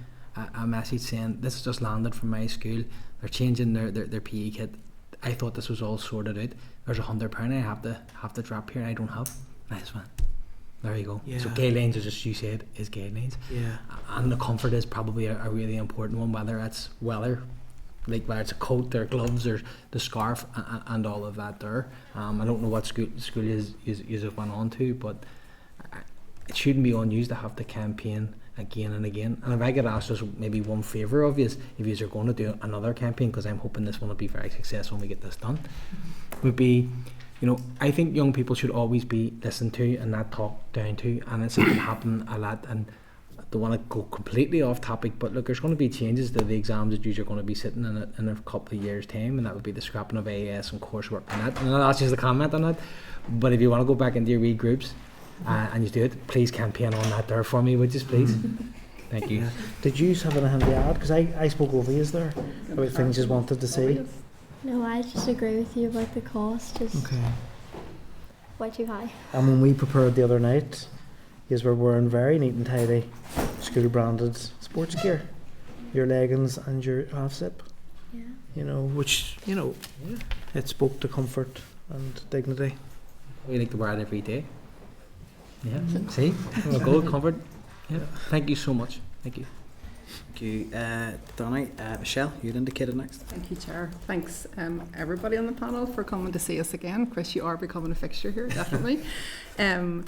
a message saying, this has just landed from my school, they're changing their PE kit. I thought this was all sorted out. There's £100 I have to drop here, I don't have. Nice one. There you go. Yeah. So guidelines, as just you said, is guidelines. yeah, And the comfort is probably a really important one, whether it's weather, like whether it's a coat or gloves or the scarf and all of that there. I don't know what school you have went on to, but it shouldn't be unused to have to campaign again and again. And if I could ask just maybe one favour of you, if you are going to do another campaign, because I'm hoping this one will be very successful when we get this done, would be, you know, I think young people should always be listened to and not talked down to, and it's been happening a lot. And I don't want to go completely off topic, but look, there's going to be changes to the exams that you're going to be sitting in a couple of years' time, and that would be the scrapping of AS and coursework and that. And that's just a comment on that. But if you want to go back into your wee groups and you do it, please campaign on that there for me, would you please? Thank you. yeah. Did you have anything to add? Because I spoke over you there about things you wanted to see. No, I just agree with you about the cost. Just Okay. way too high. And when we prepared the other night, you were wearing very neat and tidy school branded sports gear, your leggings and your half zip. Yeah. You know, which it spoke to comfort and dignity. We like to wear it every day. Yeah. See? We'll go with comfort. Yeah. Thank you so much. Thank you. Thank you, Donnie. Michelle, you'd indicated next. Thank you, Chair. Thanks, everybody on the panel, for coming to see us again. Chris, you are becoming a fixture here, definitely.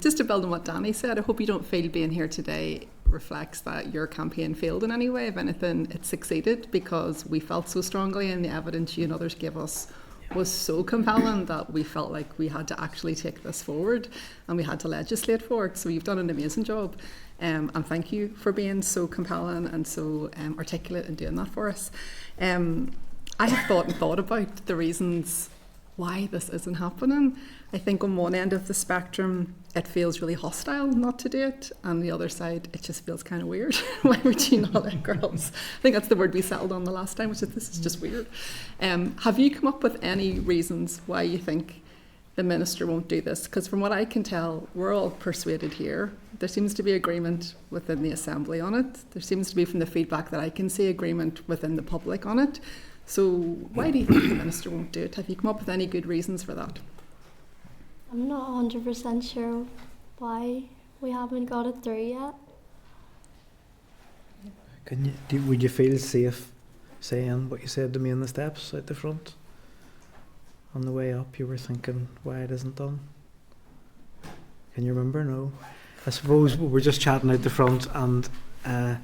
Just to build on what Danny said, I hope you don't feel being here today reflects that your campaign failed in any way. If anything, it succeeded because we felt so strongly, and the evidence you and others gave us was so compelling that we felt like we had to actually take this forward and we had to legislate for it. So you've done an amazing job. And thank you for being so compelling and so articulate in doing that for us. I have thought about the reasons why this isn't happening. I think on one end of the spectrum, it feels really hostile not to do it. On the other side, it just feels kind of weird. Why would you not let girls? I think that's the word we settled on the last time, which is this is just weird. Have you come up with any reasons why you think the minister won't do this? Because from what I can tell, we're all persuaded here. There seems to be agreement within the Assembly on it. There seems to be, from the feedback that I can see, agreement within the public on it. So why do you think the minister won't do it? Have you come up with any good reasons for that? I'm not 100% sure why we haven't got it through yet. Would you feel safe saying what you said to me in the steps out the front? On the way up, you were thinking why it isn't done. Can you remember? No. I suppose we were just chatting out the front, and I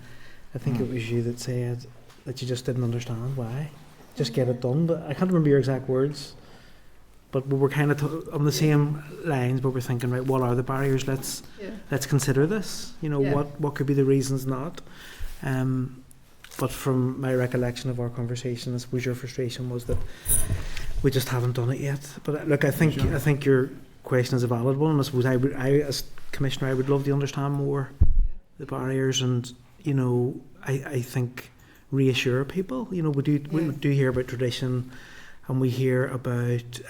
think it was you that said that you just didn't understand why. Just get it done. But I can't remember your exact words. But we were kind of on the same lines, but we're thinking, right, what are the barriers? Let's consider this. You know, what could be the reasons not? But from my recollection of our conversation, I suppose your frustration was that we just haven't done it yet. But look, I think your question is a valid one. And I suppose I as Commissioner, I would love to understand more the barriers, and you know, I think reassure people. You know, we do hear about tradition, and we hear about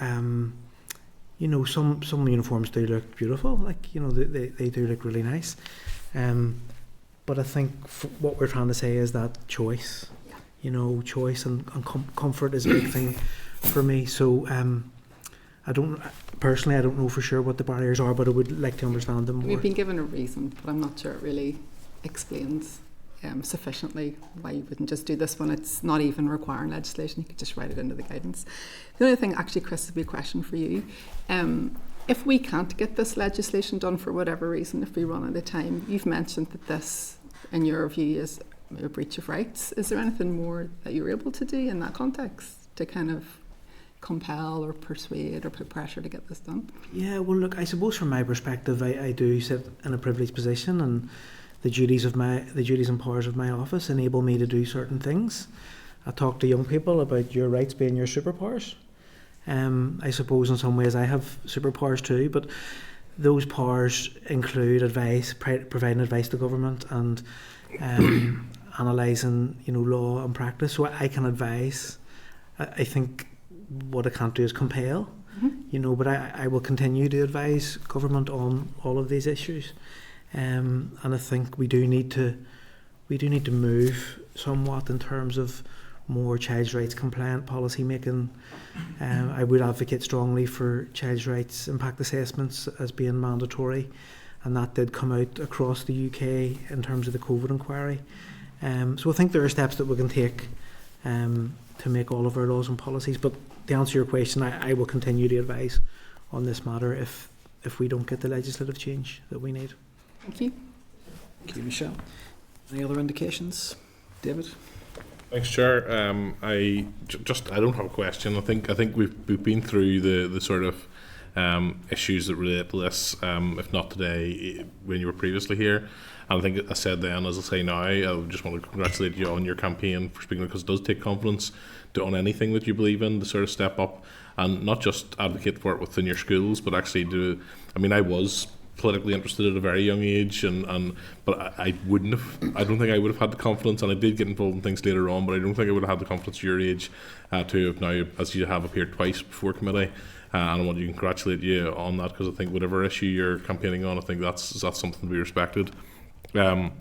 you know, some uniforms do look beautiful, like, you know, they do look really nice. But I think what we're trying to say is that choice, you know, choice and comfort is a big thing for me. So I don't know for sure what the barriers are, but I would like to understand them more. We've been given a reason, but I'm not sure it really explains sufficiently why you wouldn't just do this when it's not even requiring legislation. You could just write it into the guidance. The only thing, actually, Chris, would be a question for you. If we can't get this legislation done for whatever reason, if we run out of time, you've mentioned that this, in your view, is a breach of rights. Is there anything more that you're able to do in that context to kind of compel or persuade or put pressure to get this done? Yeah, well, look, I suppose from my perspective, I do sit in a privileged position, and the duties and powers of my office enable me to do certain things. I talk to young people about your rights being your superpowers. I suppose in some ways I have superpowers too, but those powers include advice, providing advice to government, and analysing, you know, law and practice. So I can advise. I think what I can't do is compel, you know, but I will continue to advise government on all of these issues. And I think we do need to move somewhat in terms of more child's rights compliant policy making. I would advocate strongly for child's rights impact assessments as being mandatory, and that did come out across the UK in terms of the COVID inquiry. So I think there are steps that we can take to make all of our laws and policies. But to answer your question, I will continue to advise on this matter if we don't get the legislative change that we need. Thank you. Thank you, Michelle. Any other indications? David? Thanks, Chair. I don't have a question. I think we've been through the sort of issues that relate to this, if not today, when you were previously here. And I think I said then, as I say now, I just want to congratulate you on your campaign for speaking, because it does take confidence to own anything that you believe in, to sort of step up and not just advocate for it within your schools, but actually do. I mean, I was politically interested at a very young age, but I don't think I would have had the confidence, and I did get involved in things later on, but I don't think I would have had the confidence at your age to have now, as you have, appeared twice before committee. And I want to congratulate you on that, because I think whatever issue you're campaigning on, I think that's something to be respected. I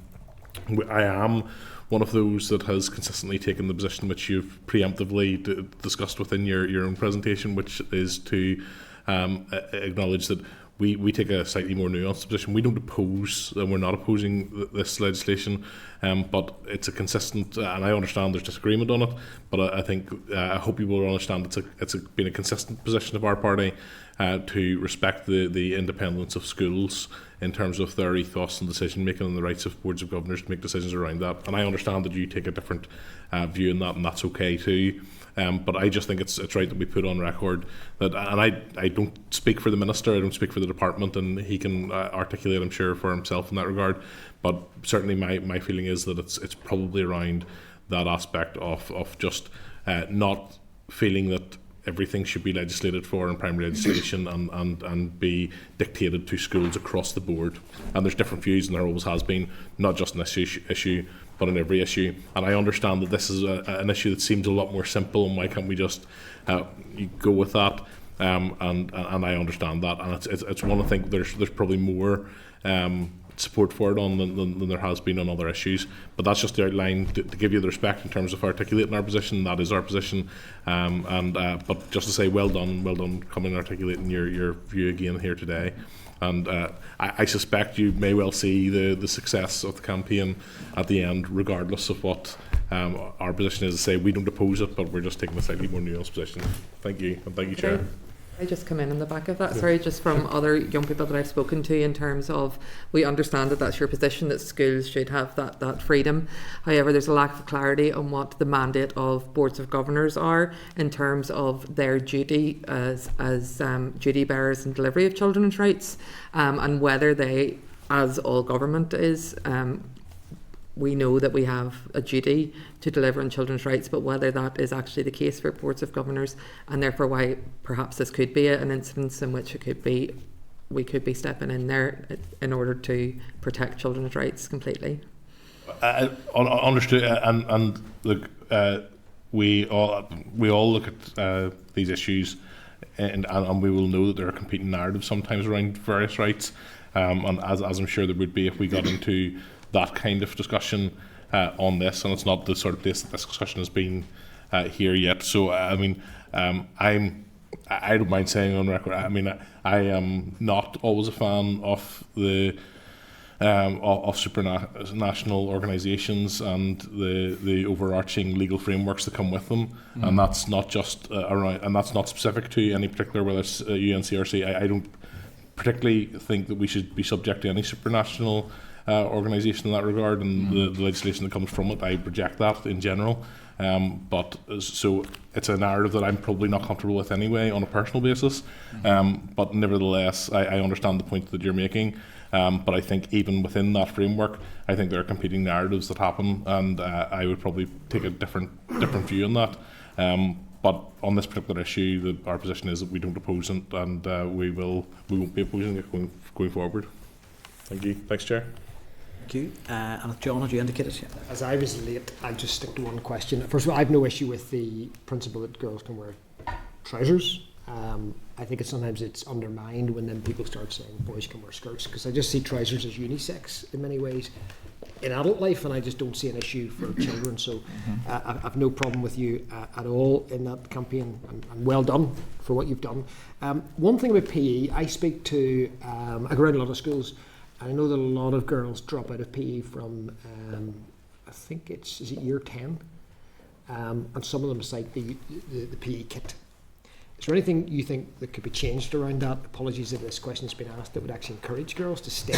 am one of those that has consistently taken the position which you've preemptively discussed within your own presentation, which is to acknowledge that we take a slightly more nuanced position. We don't oppose, and we're not opposing this legislation, but it's a consistent, and I understand there's disagreement on it, but I hope you will understand it's been a consistent position of our party to respect the independence of schools in terms of their ethos and decision making, and the rights of boards of governors to make decisions around that. And I understand that you take a different view in that, and that's okay too. But I just think it's right that we put on record that, and I don't speak for the Minister, I don't speak for the department, and he can articulate, I'm sure, for himself in that regard, but certainly my feeling is that it's probably around that aspect of just not feeling that everything should be legislated for in primary legislation and be dictated to schools across the board. And there's different views, and there always has been, not just in this issue, but in every issue. And I understand that this is an issue that seems a lot more simple, and why can't we just go with that? And I understand that, and it's one. I think there's probably more support for it on than there has been on other issues. But that's just the outline to give you the respect in terms of articulating our position. That is our position. But just to say, well done coming and articulating your view again here today. And I suspect you may well see the success of the campaign at the end, regardless of what our position is. To say we don't oppose it, but we're just taking a slightly more nuanced position. Thank you, and thank you, Chair. I just come in the back of that, sorry, just from other young people that I've spoken to, in terms of, we understand that that's your position, that schools should have that freedom. However, there's a lack of clarity on what the mandate of boards of governors are in terms of their duty as duty bearers in delivery of children's rights, and whether they, as all government is, we know that we have a duty to deliver on children's rights, but whether that is actually the case for boards of governors, and therefore why perhaps this could be an instance in which we could be stepping in there in order to protect children's rights completely. Understood, and look, we all look at these issues, and we will know that there are competing narratives sometimes around various rights, and as I'm sure there would be if we got into that kind of discussion on this, and it's not the sort of place that this discussion has been here yet. So I mean, I don't mind saying on record, I mean, I am not always a fan of the of supranational organisations and the overarching legal frameworks that come with them, and that's not just around, and that's not specific to any particular, whether it's UNCRC. I don't particularly think that we should be subject to any supranational organisation in that regard, and the legislation that comes from it, I reject that in general. But so it's a narrative that I'm probably not comfortable with anyway on a personal basis. But nevertheless, I understand the point that you're making. But I think even within that framework, I think there are competing narratives that happen, and I would probably take a different view on that. But on this particular issue, our position is that we don't oppose it, and we won't be opposing it going forward. Thank you. Thanks, Chair. Thank you. And John, as you indicated, as I was late, I'll just stick to one question. First of all, I have no issue with the principle that girls can wear trousers. I think sometimes it's undermined when then people start saying boys can wear skirts, because I just see trousers as unisex in many ways in adult life, and I just don't see an issue for children. So I've no problem with you at all in that campaign, and well done for what you've done. One thing about PE, I speak to, I go around a lot of schools, and I know that a lot of girls drop out of PE from, I think is it year 10? And some of them cite the PE kit. Is there anything you think that could be changed around that? Apologies if this question has been asked, that would actually encourage girls to stay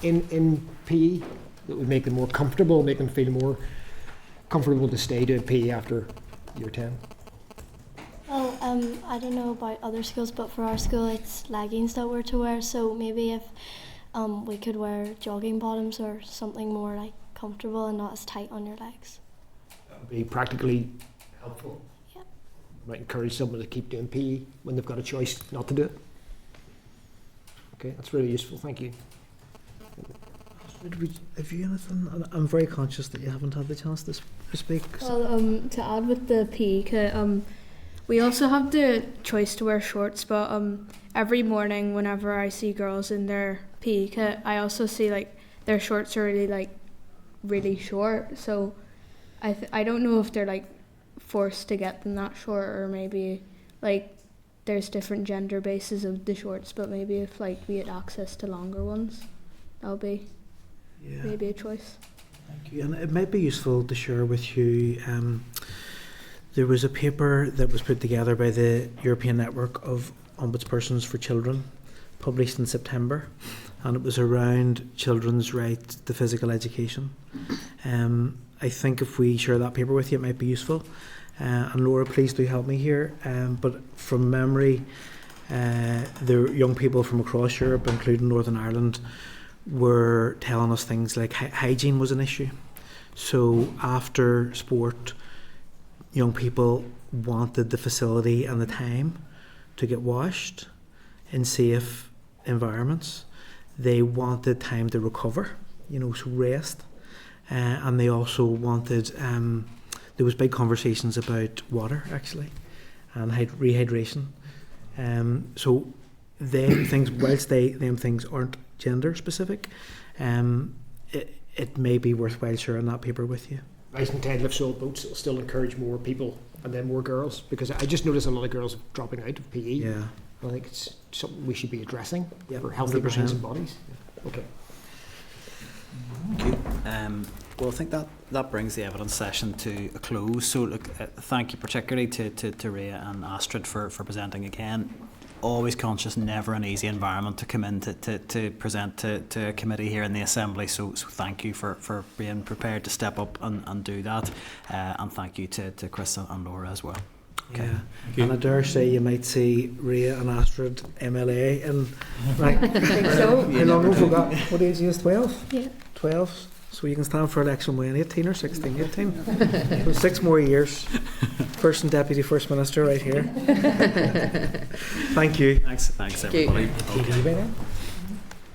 in PE, that would make them more comfortable, make them feel more comfortable to stay doing PE after year 10? Well, I don't know about other schools, but for our school it's leggings that we're to wear, so maybe if we could wear jogging bottoms or something more like comfortable and not as tight on your legs. That would be practically helpful. Yeah. Might encourage someone to keep doing PE when they've got a choice not to do it. Okay, that's really useful. Thank you. Have you anything? I'm very conscious that you haven't had the chance to speak. Well, to add with the PE kit, we also have the choice to wear shorts, but every morning whenever I see girls in their PE kit, I also see like their shorts are really short. So I don't know if they're like forced to get them that short, or maybe like there's different gender bases of the shorts, but maybe if like we had access to longer ones, that would be maybe a choice. Thank you. And it might be useful to share with you, there was a paper that was put together by the European Network of Ombudspersons for Children, published in September, and it was around children's right to physical education. I think if we share that paper with you, it might be useful. And Laura, please do help me here. But from memory, the young people from across Europe, including Northern Ireland, were telling us things like hygiene was an issue. So after sport, young people wanted the facility and the time to get washed in safe environments. They wanted time to recover, so rest. And they also wanted, there was big conversations about water actually, and rehydration. So them things, whilst them things aren't gender specific, it may be worthwhile sharing that paper with you. Rice and Ted lift sold boats, it'll still encourage more people and then more girls, because I just notice a lot of girls dropping out of PE. Yeah. I think it's something we should be addressing for 100%. healthy minds and bodies. Okay. Thank you. Well, I think that brings the evidence session to a close. So, look, thank you particularly to Rhea and Astrid for presenting again. Always conscious, never an easy environment to come in to present to a committee here in the Assembly. So thank you for being prepared to step up and do that. And thank you to Chris and Laura as well. Okay. Yeah. And I dare say you might see Rhea and Astrid MLA in right. I think so. How long have we got? What age is 12? Yeah. 12. So you can stand for election when 18 or 16, 18. So 6 more years. First and Deputy First Minister right here. Thank you. Thanks everybody.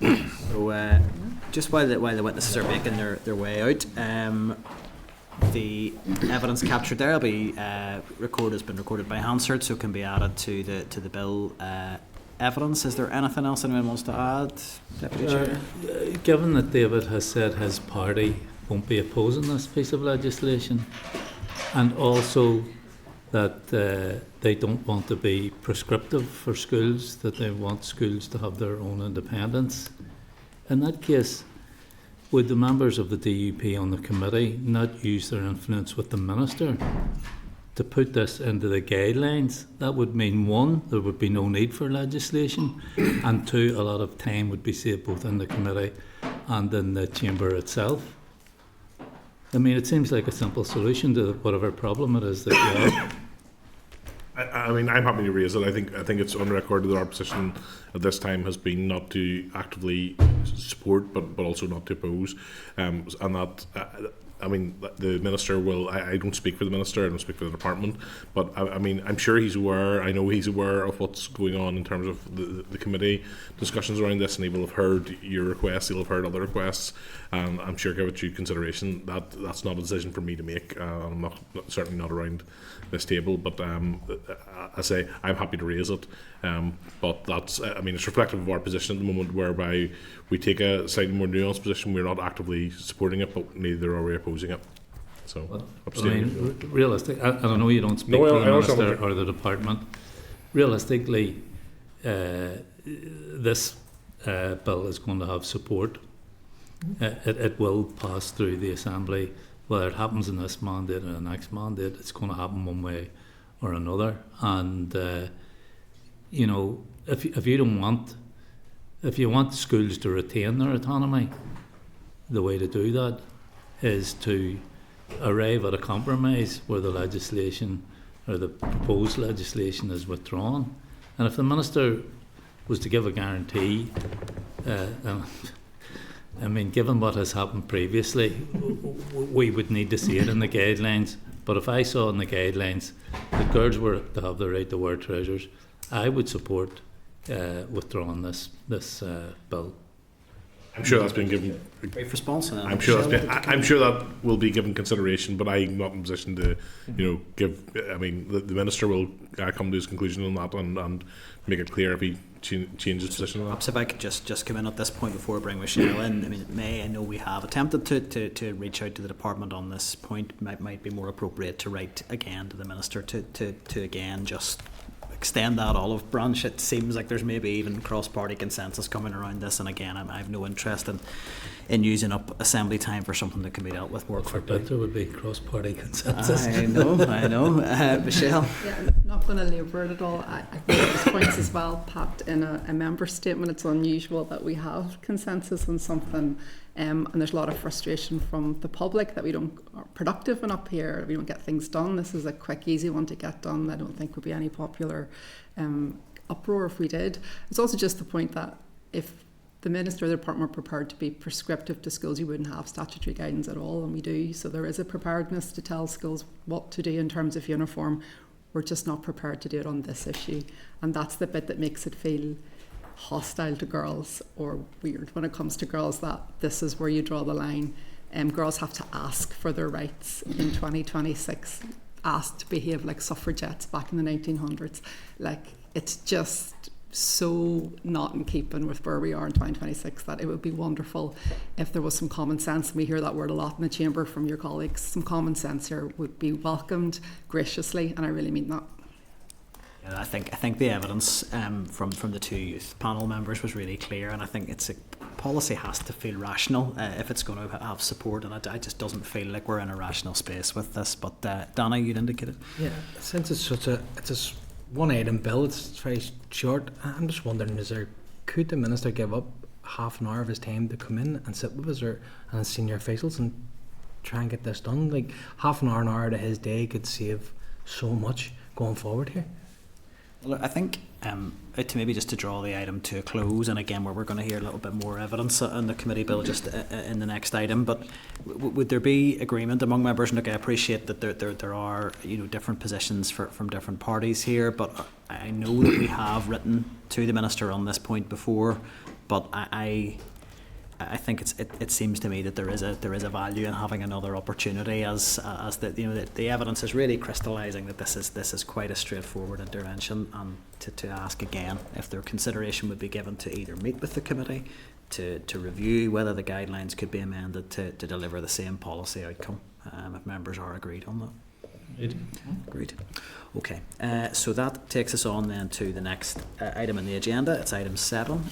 Okay. So just while the witnesses are making their way out, the evidence captured there will be has been recorded by Hansard, so can be added to the bill evidence. Is there anything else anyone wants to add, Deputy Chair? Given that David has said his party won't be opposing this piece of legislation, and also that they don't want to be prescriptive for schools, that they want schools to have their own independence, in that case, would the members of the DUP on the committee not use their influence with the Minister to put this into the guidelines? That would mean, 1, there would be no need for legislation, and 2, a lot of time would be saved both in the committee and in the chamber itself. I mean, it seems like a simple solution to whatever problem it is that you have. I mean, I'm happy to raise it. I think it's on record that our position at this time has been not to actively support, but also not to oppose, and that. I mean, the Minister will. I don't speak for the Minister. I don't speak for the department. But I mean, I'm sure he's aware. I know he's aware of what's going on in terms of the committee discussions around this, and he will have heard your requests. He'll have heard other requests, and I'm sure give it due consideration. That's not a decision for me to make. I'm certainly not around this table. But I say I'm happy to raise it. But that's. I mean, it's reflective of our position at the moment, whereby we take a slightly more nuanced position. We're not actively supporting it, but neither are we opposing it. So, well, I mean, realistic. I know you don't speak for the Minister or the department. Realistically, this bill is going to have support. It will pass through the Assembly. Whether it happens in this mandate or the next mandate, it's going to happen one way or another. And you know, if you want schools to retain their autonomy, the way to do that is to arrive at a compromise where the legislation or the proposed legislation is withdrawn. And if the Minister was to give a guarantee, I mean, given what has happened previously, we would need to see it in the guidelines. But if I saw in the guidelines that girls were to have the right to wear trousers, I would support withdrawing this bill. I'm sure that's been given. Brief response. I'm sure that will be given consideration, but I'm not in a position to, give. I mean, the Minister will come to his conclusion on that and make it clear if he changes position on that. Perhaps if I could just come in at this point before I bring Michelle in. I mean, I know we have attempted to reach out to the department on this point. Might be more appropriate to write again to the Minister to again just extend that olive branch. It seems like there's maybe even cross-party consensus coming around this, and again, I have no interest in using up Assembly time for something that can be dealt with more quickly. There would be cross-party consensus. I know. Michelle? Yeah, I'm not going to labour it at all. I think there's points as well, Pat, in a member statement. It's unusual that we have consensus on something, and there's a lot of frustration from the public that we are productive enough here, we don't get things done. This is a quick, easy one to get done. I don't think would be any popular uproar if we did. It's also just the point that if the Minister or the Department were prepared to be prescriptive to schools, you wouldn't have statutory guidance at all, and we do. So there is a preparedness to tell schools what to do in terms of uniform. We're just not prepared to do it on this issue, and that's the bit that makes it feel hostile to girls or weird when it comes to girls, that this is where you draw the line. Girls have to ask for their rights in 2026, ask to behave like suffragettes back in the 1900s. Like, it's just so not in keeping with where we are in 2026 that it would be wonderful if there was some common sense, and we hear that word a lot in the chamber from your colleagues. Some common sense here would be welcomed graciously, and I really mean that. I think the evidence from the two youth panel members was really clear, and I think policy has to feel rational if it's going to have support, and it just doesn't feel like we're in a rational space with this. But Dana, you'd indicated. Yeah, since it's a one item bill, it's very short. I'm just wondering, could the minister give up half an hour of his time to come in and sit with us and senior officials and try and get this done? Like half an hour to his day could save so much going forward here. Well, I think to maybe just to draw the item to a close, and again we're going to hear a little bit more evidence on the committee bill just in the next item, but would there be agreement among members? And look, I appreciate that there are different positions from different parties here, but I know that we have written to the minister on this point before, but I think it seems to me that there is a value in having another opportunity as the evidence is really crystallising that this is quite a straightforward intervention, and to ask again if their consideration would be given to either meet with the committee to review whether the guidelines could be amended to deliver the same policy outcome, if members are agreed on that. Agreed. Okay, so that takes us on then to the next item on the agenda. It's item 7.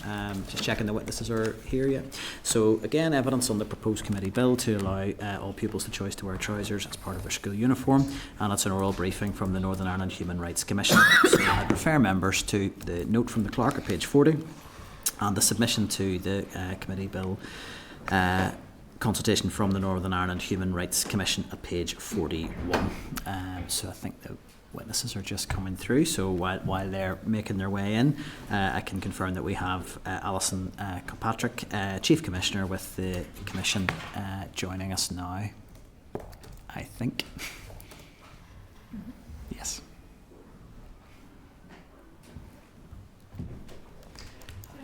Just checking the witnesses are here yet. So again, evidence on the proposed committee bill to allow all pupils the choice to wear trousers as part of their school uniform, and it's an oral briefing from the Northern Ireland Human Rights Commission. So I'd refer members to the note from the clerk at page 40 and the submission to the committee bill consultation from the Northern Ireland Human Rights Commission at page 41. So I think the witnesses are just coming through, so while they're making their way in, I can confirm that we have Alison Kilpatrick, Chief Commissioner with the Commission, joining us now, I think. Yes.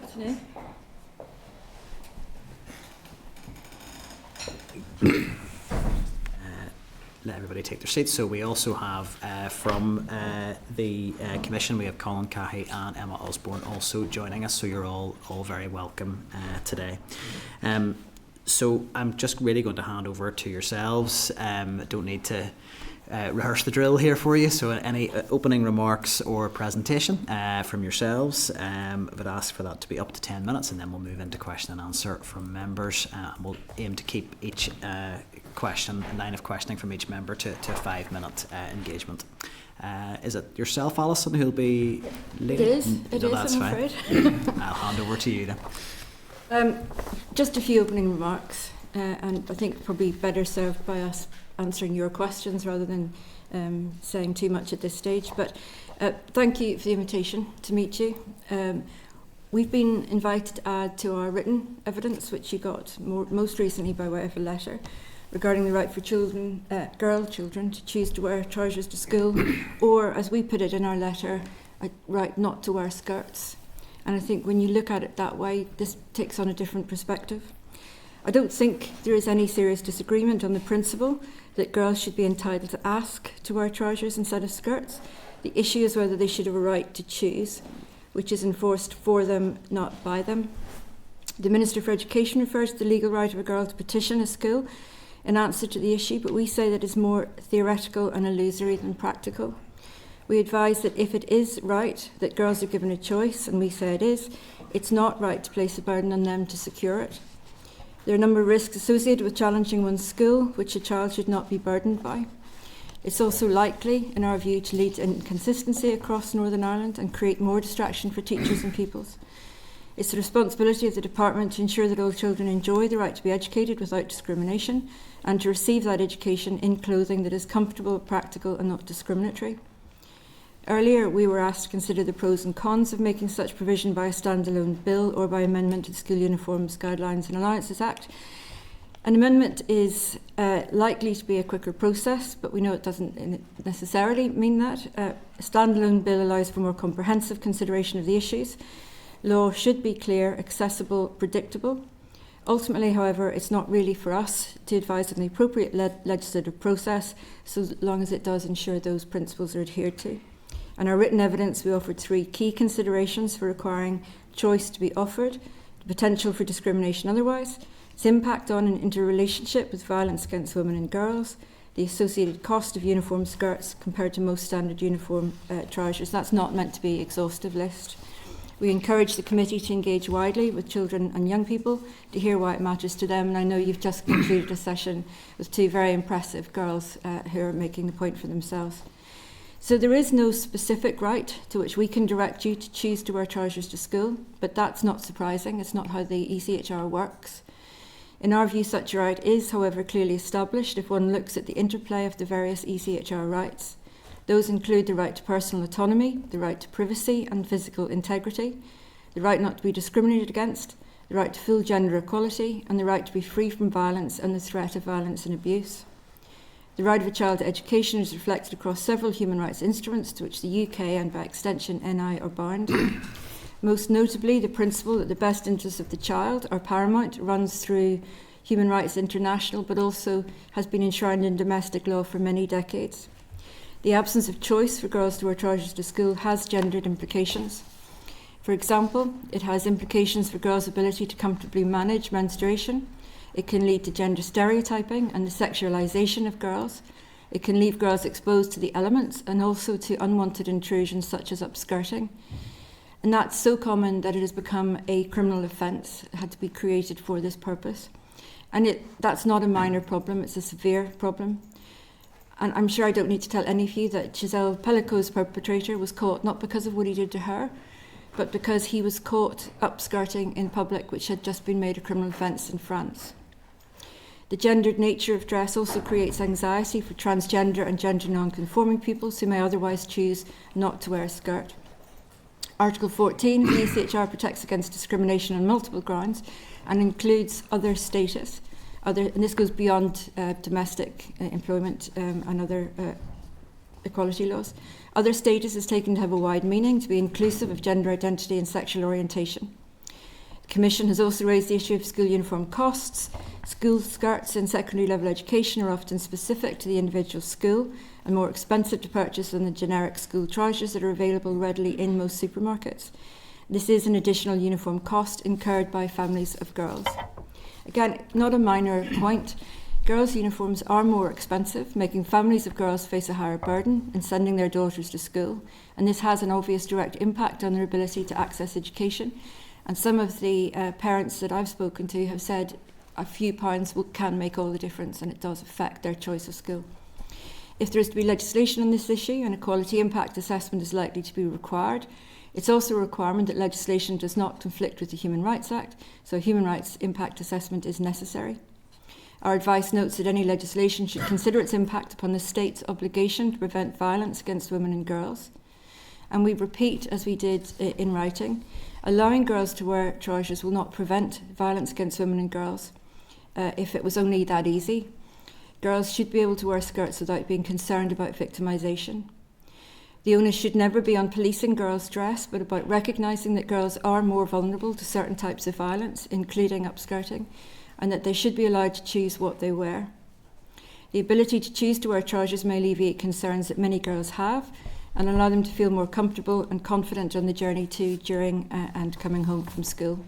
Good afternoon. Let everybody take their seats. So we also have from the Commission, we have Colin Cahy and Emma Osborne also joining us, so you're all very welcome today. So I'm just really going to hand over to yourselves. I don't need to rehearse the drill here for you, so any opening remarks or presentation from yourselves, I would ask for that to be up to 10 minutes, and then we'll move into question and answer from members. We'll aim to keep each line of questioning from each member to a 5-minute engagement. Is it yourself, Alison, who'll be leading? It is, that's I'm fine. afraid. I'll hand over to you then. Just a few opening remarks, and I think probably better served by us answering your questions rather than saying too much at this stage. But thank you for the invitation to meet you. We've been invited to add to our written evidence, which you got most recently by way of a letter, regarding the right for girl children to choose to wear trousers to school, or, as we put it in our letter, a right not to wear skirts. And I think when you look at it that way, this takes on a different perspective. I don't think there is any serious disagreement on the principle that girls should be entitled to ask to wear trousers instead of skirts. The issue is whether they should have a right to choose, which is enforced for them, not by them. The Minister for Education refers to the legal right of a girl to petition a school in answer to the issue, but we say that it's more theoretical and illusory than practical. We advise that if it is right that girls are given a choice, and we say it is, it's not right to place a burden on them to secure it. There are a number of risks associated with challenging one's school, which a child should not be burdened by. It's also likely, in our view, to lead to inconsistency across Northern Ireland and create more distraction for teachers and pupils. It's the responsibility of the department to ensure that all children enjoy the right to be educated without discrimination and to receive that education in clothing that is comfortable, practical and not discriminatory. Earlier, we were asked to consider the pros and cons of making such provision by a standalone bill or by amendment to the School Uniforms Guidelines and Allowances Act. An amendment is likely to be a quicker process, but we know it doesn't necessarily mean that. A standalone bill allows for more comprehensive consideration of the issues. Law should be clear, accessible, predictable. Ultimately, however, it's not really for us to advise on the appropriate legislative process, so long as it does ensure those principles are adhered to. In our written evidence, we offered 3 key considerations for requiring choice to be offered: the potential for discrimination otherwise, its impact on and interrelationship with violence against women and girls, the associated cost of uniform skirts compared to most standard uniform trousers. That's not meant to be an exhaustive list. We encourage the committee to engage widely with children and young people to hear why it matters to them. And I know you've just concluded a session with two very impressive girls who are making the point for themselves. So there is no specific right to which we can direct you to choose to wear trousers to school, but that's not surprising. It's not how the ECHR works. In our view, such a right is, however, clearly established if one looks at the interplay of the various ECHR rights. Those include the right to personal autonomy, the right to privacy and physical integrity, the right not to be discriminated against, the right to full gender equality, and the right to be free from violence and the threat of violence and abuse. The right of a child to education is reflected across several human rights instruments to which the UK and by extension NI are bound. Most notably, the principle that the best interests of the child are paramount runs through Human Rights International, but also has been enshrined in domestic law for many decades. The absence of choice for girls to wear trousers to school has gendered implications. For example, it has implications for girls' ability to comfortably manage menstruation. It can lead to gender stereotyping and the sexualisation of girls. It can leave girls exposed to the elements and also to unwanted intrusions such as upskirting. And that's so common that it has become a criminal offence. It had to be created for this purpose. And that's not a minor problem, it's a severe problem. And I'm sure I don't need to tell any of you that Giselle Pellico's perpetrator was caught not because of what he did to her, but because he was caught upskirting in public, which had just been made a criminal offence in France. The gendered nature of dress also creates anxiety for transgender and gender non-conforming peoples who may otherwise choose not to wear a skirt. Article 14 of the ECHR protects against discrimination on multiple grounds and includes other status. And this goes beyond domestic employment and other equality laws. Other status is taken to have a wide meaning, to be inclusive of gender identity and sexual orientation. The Commission has also raised the issue of school uniform costs. School skirts in secondary level education are often specific to the individual school and more expensive to purchase than the generic school trousers that are available readily in most supermarkets. This is an additional uniform cost incurred by families of girls. Again, not a minor point. Girls' uniforms are more expensive, making families of girls face a higher burden in sending their daughters to school, and this has an obvious direct impact on their ability to access education. And some of the parents that I've spoken to have said a few pounds can make all the difference, and it does affect their choice of school. If there is to be legislation on this issue, an equality impact assessment is likely to be required. It's also a requirement that legislation does not conflict with the Human Rights Act, so a human rights impact assessment is necessary. Our advice notes that any legislation should consider its impact upon the state's obligation to prevent violence against women and girls. And we repeat, as we did in writing, allowing girls to wear trousers will not prevent violence against women and girls if it was only that easy. Girls should be able to wear skirts without being concerned about victimisation. The onus should never be on policing girls' dress, but about recognising that girls are more vulnerable to certain types of violence, including upskirting, and that they should be allowed to choose what they wear. The ability to choose to wear trousers may alleviate concerns that many girls have and allow them to feel more comfortable and confident on the journey to, during and coming home from school.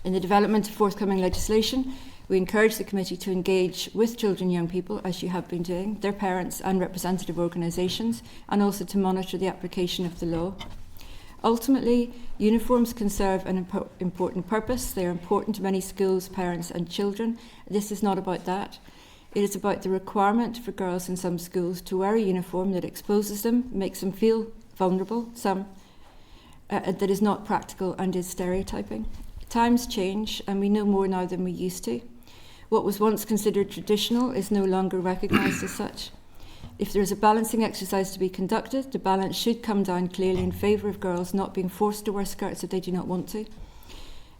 In the development of forthcoming legislation, we encourage the committee to engage with children and young people, as you have been doing, their parents and representative organisations, and also to monitor the application of the law. Ultimately, uniforms can serve an important purpose. They are important to many schools, parents and children. This is not about that. It is about the requirement for girls in some schools to wear a uniform that exposes them, makes them feel vulnerable, that is not practical and is stereotyping. Times change, and we know more now than we used to. What was once considered traditional is no longer recognised as such. If there is a balancing exercise to be conducted, the balance should come down clearly in favour of girls not being forced to wear skirts if they do not want to.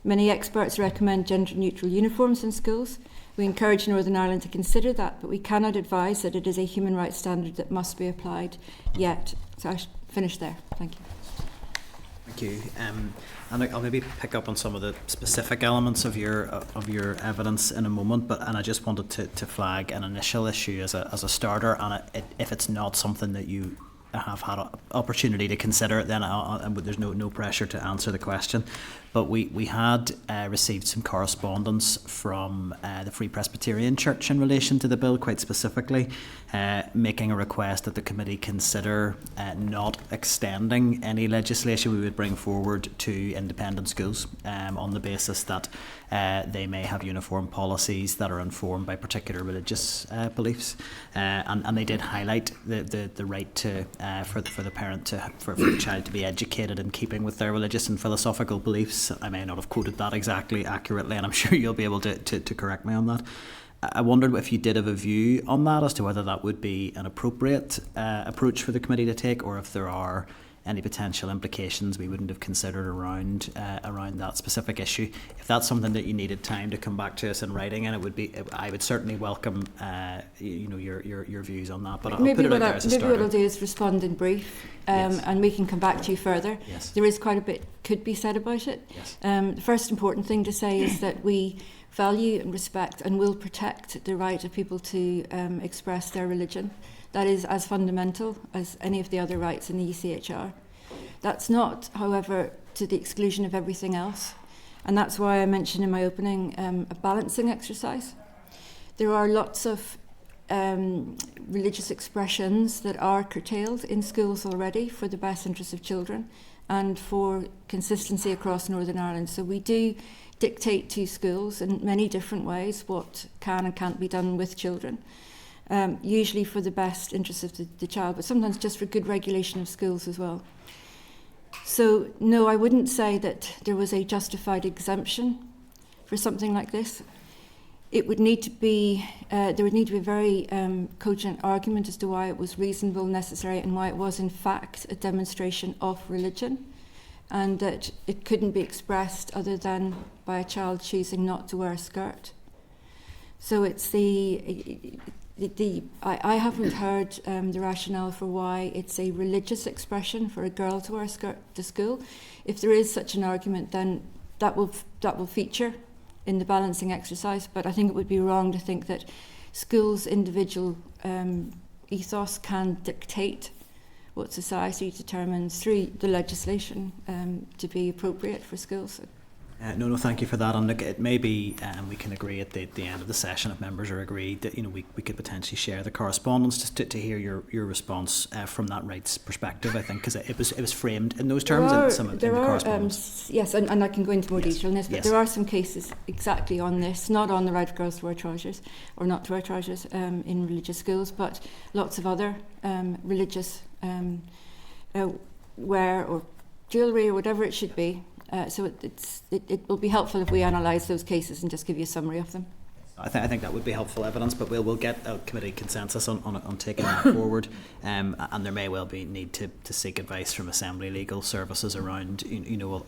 Many experts recommend gender-neutral uniforms in schools. We encourage Northern Ireland to consider that, but we cannot advise that it is a human rights standard that must be applied yet. So I finish there. Thank you. Thank you. And I'll maybe pick up on some of the specific elements of your evidence in a moment, and I just wanted to flag an initial issue as a starter, and if it's not something that you have had an opportunity to consider it, then there's no pressure to answer the question. But we had received some correspondence from the Free Presbyterian Church in relation to the bill, quite specifically, making a request that the committee consider not extending any legislation we would bring forward to independent schools on the basis that they may have uniform policies that are informed by particular religious beliefs. And they did highlight the right to for the parent for the child to be educated in keeping with their religious and philosophical beliefs. I may not have quoted that exactly accurately, and I'm sure you'll be able to correct me on that. I wondered if you did have a view on that as to whether that would be an appropriate approach for the committee to take, or if there are any potential implications we wouldn't have considered around that specific issue. If that's something that you needed time to come back to us in writing, and I would certainly welcome your views on that. But I'll put it out there as a starter. Maybe what I'll do is respond in brief, Yes. and we can come back to you further. Yes. There is quite a bit could be said about it. Yes. The first important thing to say is that we value and respect and will protect the right of people to express their religion. That is as fundamental as any of the other rights in the ECHR. That's not, however, to the exclusion of everything else. And that's why I mentioned in my opening a balancing exercise. There are lots of religious expressions that are curtailed in schools already for the best interests of children and for consistency across Northern Ireland. So we do dictate to schools in many different ways what can and can't be done with children. Usually for the best interests of the child, but sometimes just for good regulation of schools as well. So, no, I wouldn't say that there was a justified exemption for something like this. It would need to be, there would need to be a very cogent argument as to why it was reasonable, necessary, and why it was in fact a demonstration of religion, and that it couldn't be expressed other than by a child choosing not to wear a skirt. So it's I haven't heard the rationale for why it's a religious expression for a girl to wear a skirt to school. If there is such an argument, then that will feature in the balancing exercise. But I think it would be wrong to think that schools' individual ethos can dictate what society determines through the legislation to be appropriate for schools. No, thank you for that. And look, it may be, we can agree at the end of the session if members are agreed that we could potentially share the correspondence just to hear your response from that rights perspective. I think because it was framed in those terms in the correspondence. Yes, and I can go into more detail on this, but Yes. there are some cases exactly on this, not on the right of girls to wear trousers or not to wear trousers in religious schools, but lots of other religious wear or jewellery or whatever it should be. So it will be helpful if we analyse those cases and just give you a summary of them. I think that would be helpful evidence, but we'll get a committee consensus on taking that forward, and there may well be need to seek advice from Assembly Legal Services around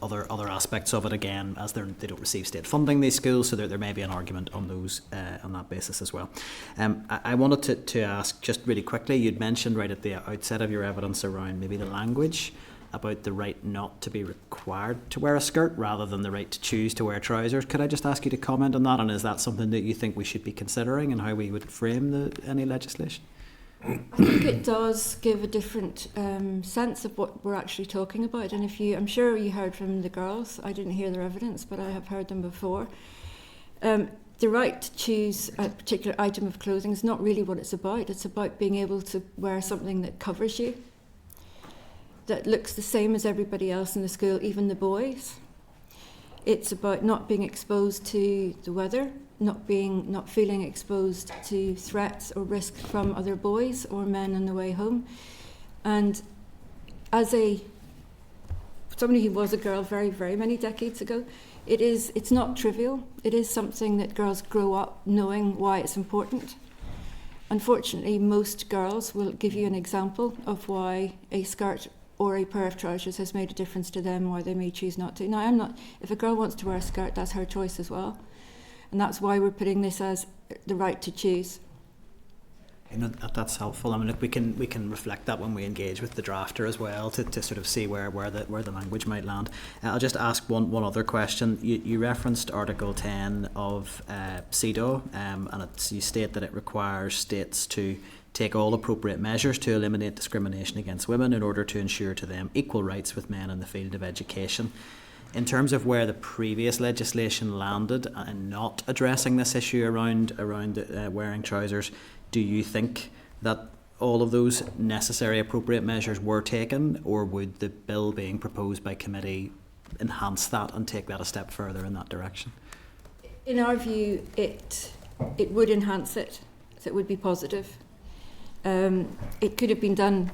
other aspects of it again, as they don't receive state funding, these schools, so there may be an argument on those on that basis as well. I wanted to ask just really quickly, you'd mentioned right at the outset of your evidence around maybe the language about the right not to be required to wear a skirt rather than the right to choose to wear trousers. Could I just ask you to comment on that, and is that something that you think we should be considering and how we would frame any legislation? I think it does give a different sense of what we're actually talking about. And I'm sure you heard from the girls, I didn't hear their evidence, but I have heard them before. The right to choose a particular item of clothing is not really what it's about. It's about being able to wear something that covers you, that looks the same as everybody else in the school, even the boys. It's about not being exposed to the weather, not feeling exposed to threats or risk from other boys or men on the way home. And as somebody who was a girl very, very many decades ago, it's not trivial. It is something that girls grow up knowing why it's important. Unfortunately, most girls will give you an example of why a skirt or a pair of trousers has made a difference to them, why they may choose not to. Now, if a girl wants to wear a skirt, that's her choice as well. And that's why we're putting this as the right to choose. That's helpful. I mean, look, we can reflect that when we engage with the drafter as well to sort of see where the language might land. I'll just ask one other question. You referenced Article 10 of CEDAW, and you state that it requires states to take all appropriate measures to eliminate discrimination against women in order to ensure to them equal rights with men in the field of education. In terms of where the previous legislation landed and not addressing this issue around wearing trousers, do you think that all of those necessary appropriate measures were taken, or would the bill being proposed by committee enhance that and take that a step further in that direction? In our view, it would enhance it, so it would be positive. It could have been done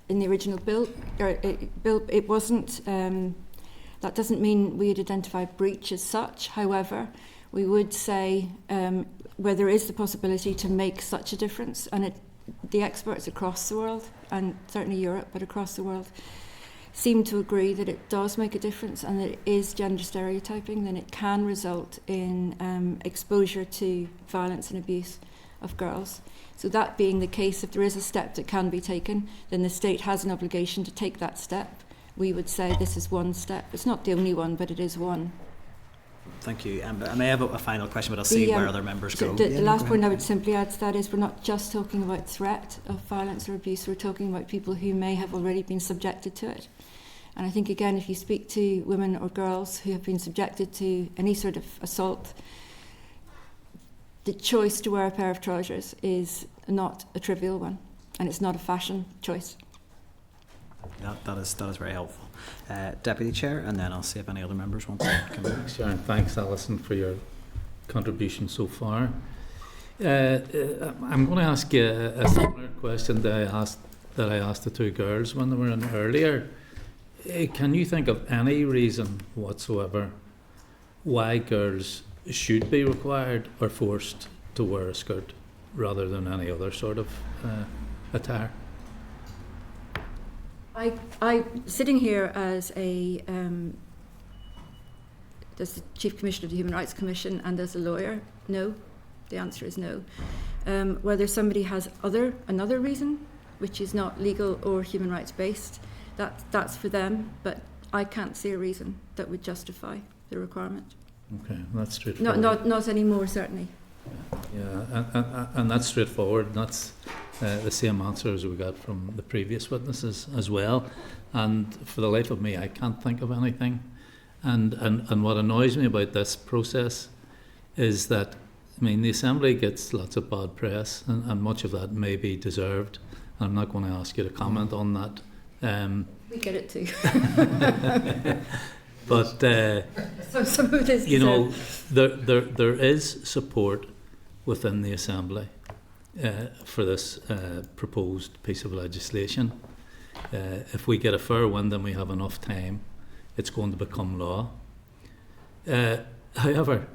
in the original bill, it wasn't. That doesn't mean we'd identify breach as such. However, we would say where there is the possibility to make such a difference, and the experts across the world, and certainly Europe, but across the world, seem to agree that it does make a difference and that it is gender stereotyping, then it can result in exposure to violence and abuse of girls. So that being the case, if there is a step that can be taken, then the state has an obligation to take that step. We would say this is one step. It's not the only one, but it is one. Thank you. I may have a final question, but I'll see where other members go. The last point I would simply add to that is we're not just talking about threat of violence or abuse, we're talking about people who may have already been subjected to it. And I think, again, if you speak to women or girls who have been subjected to any sort of assault, the choice to wear a pair of trousers is not a trivial one, and it's not a fashion choice. That is very helpful. Deputy Chair, and then I'll see if any other members want to come in. Thanks, Sharon. Thanks, Alison, for your contribution so far. I'm going to ask you a similar question that I asked the two girls when they were in earlier. Can you think of any reason whatsoever why girls should be required or forced to wear a skirt rather than any other sort of attire? I sitting here as the Chief Commissioner of the Human Rights Commission and as a lawyer, no. The answer is no. Whether somebody has another reason, which is not legal or human rights based, that's for them. But I can't see a reason that would justify the requirement. Okay, that's straightforward. Not anymore, certainly. Yeah, and that's straightforward. That's the same answer as we got from the previous witnesses as well. And for the life of me, I can't think of anything. And what annoys me about this process is that, I mean, the Assembly gets lots of bad press, and much of that may be deserved. I'm not going to ask you to comment on that. We get it too. But so some of this, you know, there is support within the Assembly for this proposed piece of legislation. If we get a fair wind and we have enough time, it's going to become law. However,